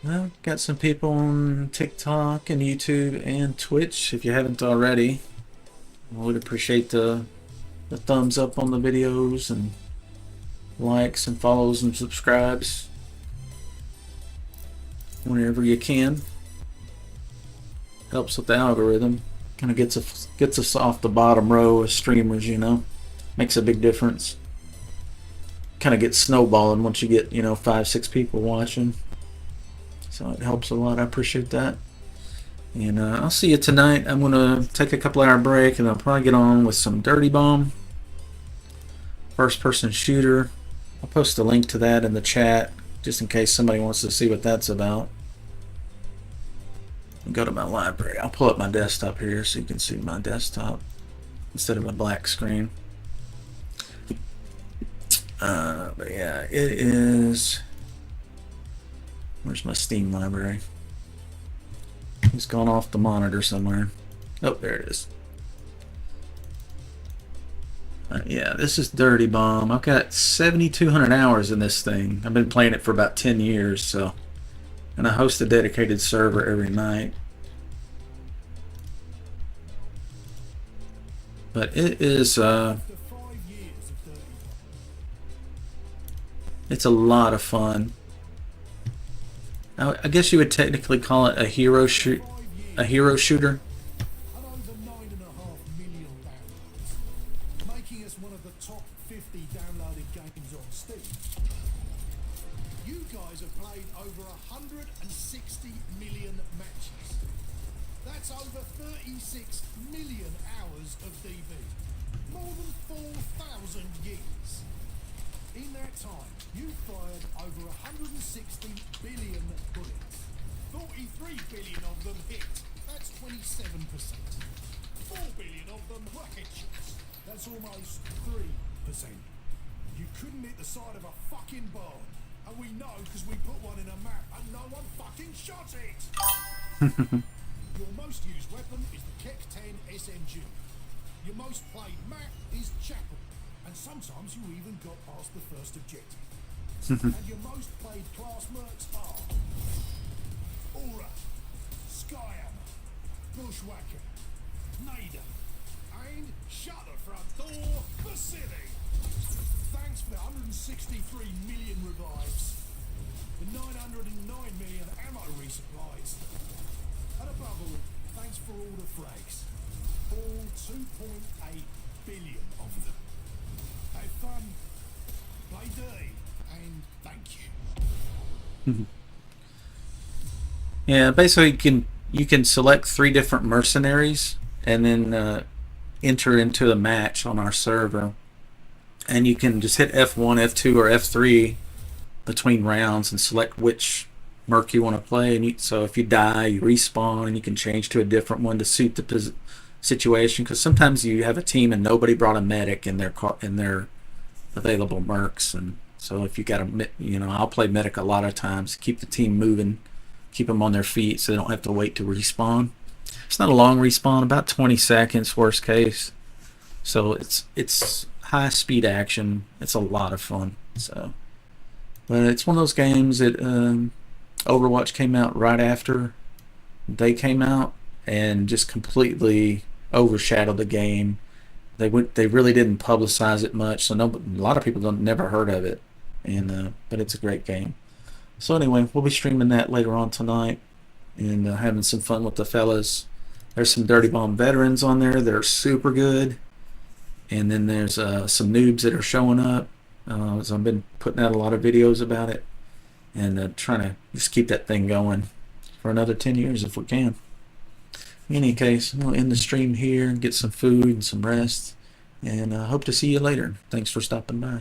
Well, got some people on TikTok and YouTube and Twitch. If you haven't already, I would appreciate the thumbs up on the videos and likes and follows and subscribes whenever you can. Helps with the algorithm. Kind of gets us off the bottom row as streamers, you know. Makes a big difference. Kind of gets snowballing once you get, 5-6 people watching. So it helps a lot. I appreciate that. And I'll see you tonight. I'm going to take a couple hour break and I'll probably get on with some Dirty Bomb. First person shooter. I'll post a link to that in the chat just in case somebody wants to see what that's about. I'll go to my library. I'll pull up my desktop here so you can see my desktop instead of a black screen. But yeah, it is. Where's my Steam library? It's gone off the monitor somewhere. Oh, there it is. Yeah, this is Dirty Bomb. I've got 7,200 hours in this thing. I've been playing it for about 10 years, so. And I host a dedicated server every night. But it is, it's a lot of fun. I guess you would technically call it a hero shooter. And over 9.5 million downloads, making us one of the top 50 downloaded games on Steam. You guys have played over 160 million matches. That's over 36 million hours of DB. More than 4,000 gigs. In that time, you fired over 160 billion bullets. 43 billion of them hit. That's 27%. 4 billion of them were headshots. That's almost 3%. You couldn't hit the side of a fucking barn. And we know because we put one in a map and no one fucking shot it. Your most used weapon is the Keck 10 SMG. Your most played map is Chapel. And sometimes you even got past the first objective. And your most played class mercs are Aura, Skyhammer, Bushwhacker, Nader, and shut the front door for City. Thanks for the 163 million revives, the 909 million ammo resupplies, and above all, thanks for all the frags. All 2.8 billion of them. Have fun, play dirty, and thank you. Yeah, basically you can select 3 different mercenaries and then enter into a match on our server, and you can just hit F1, F2, or F3 between rounds and select which merc you want to play. And so if you die, you respawn, and you can change to a different one to suit the situation. Because sometimes you have a team and nobody brought a medic in their available mercs, and so if you got a, I'll play medic a lot of times, keep the team moving, keep them on their feet so they don't have to wait to respawn. It's not a long respawn, about 20 seconds worst case. So it's high speed action. It's a lot of fun. So, but it's one of those games that Overwatch came out right after they came out and just completely overshadowed the game. They really didn't publicize it much, so a lot of people never heard of it, and but it's a great game. So anyway, we'll be streaming that later on tonight and having some fun with the fellas. There's some Dirty Bomb veterans on there that are super good, and then there's some noobs that are showing up. So I've been putting out a lot of videos about it and trying to just keep that thing going for another 10 years if we can. In any case, we'll end the stream here and get some food and some rest, and hope to see you later. Thanks for stopping by.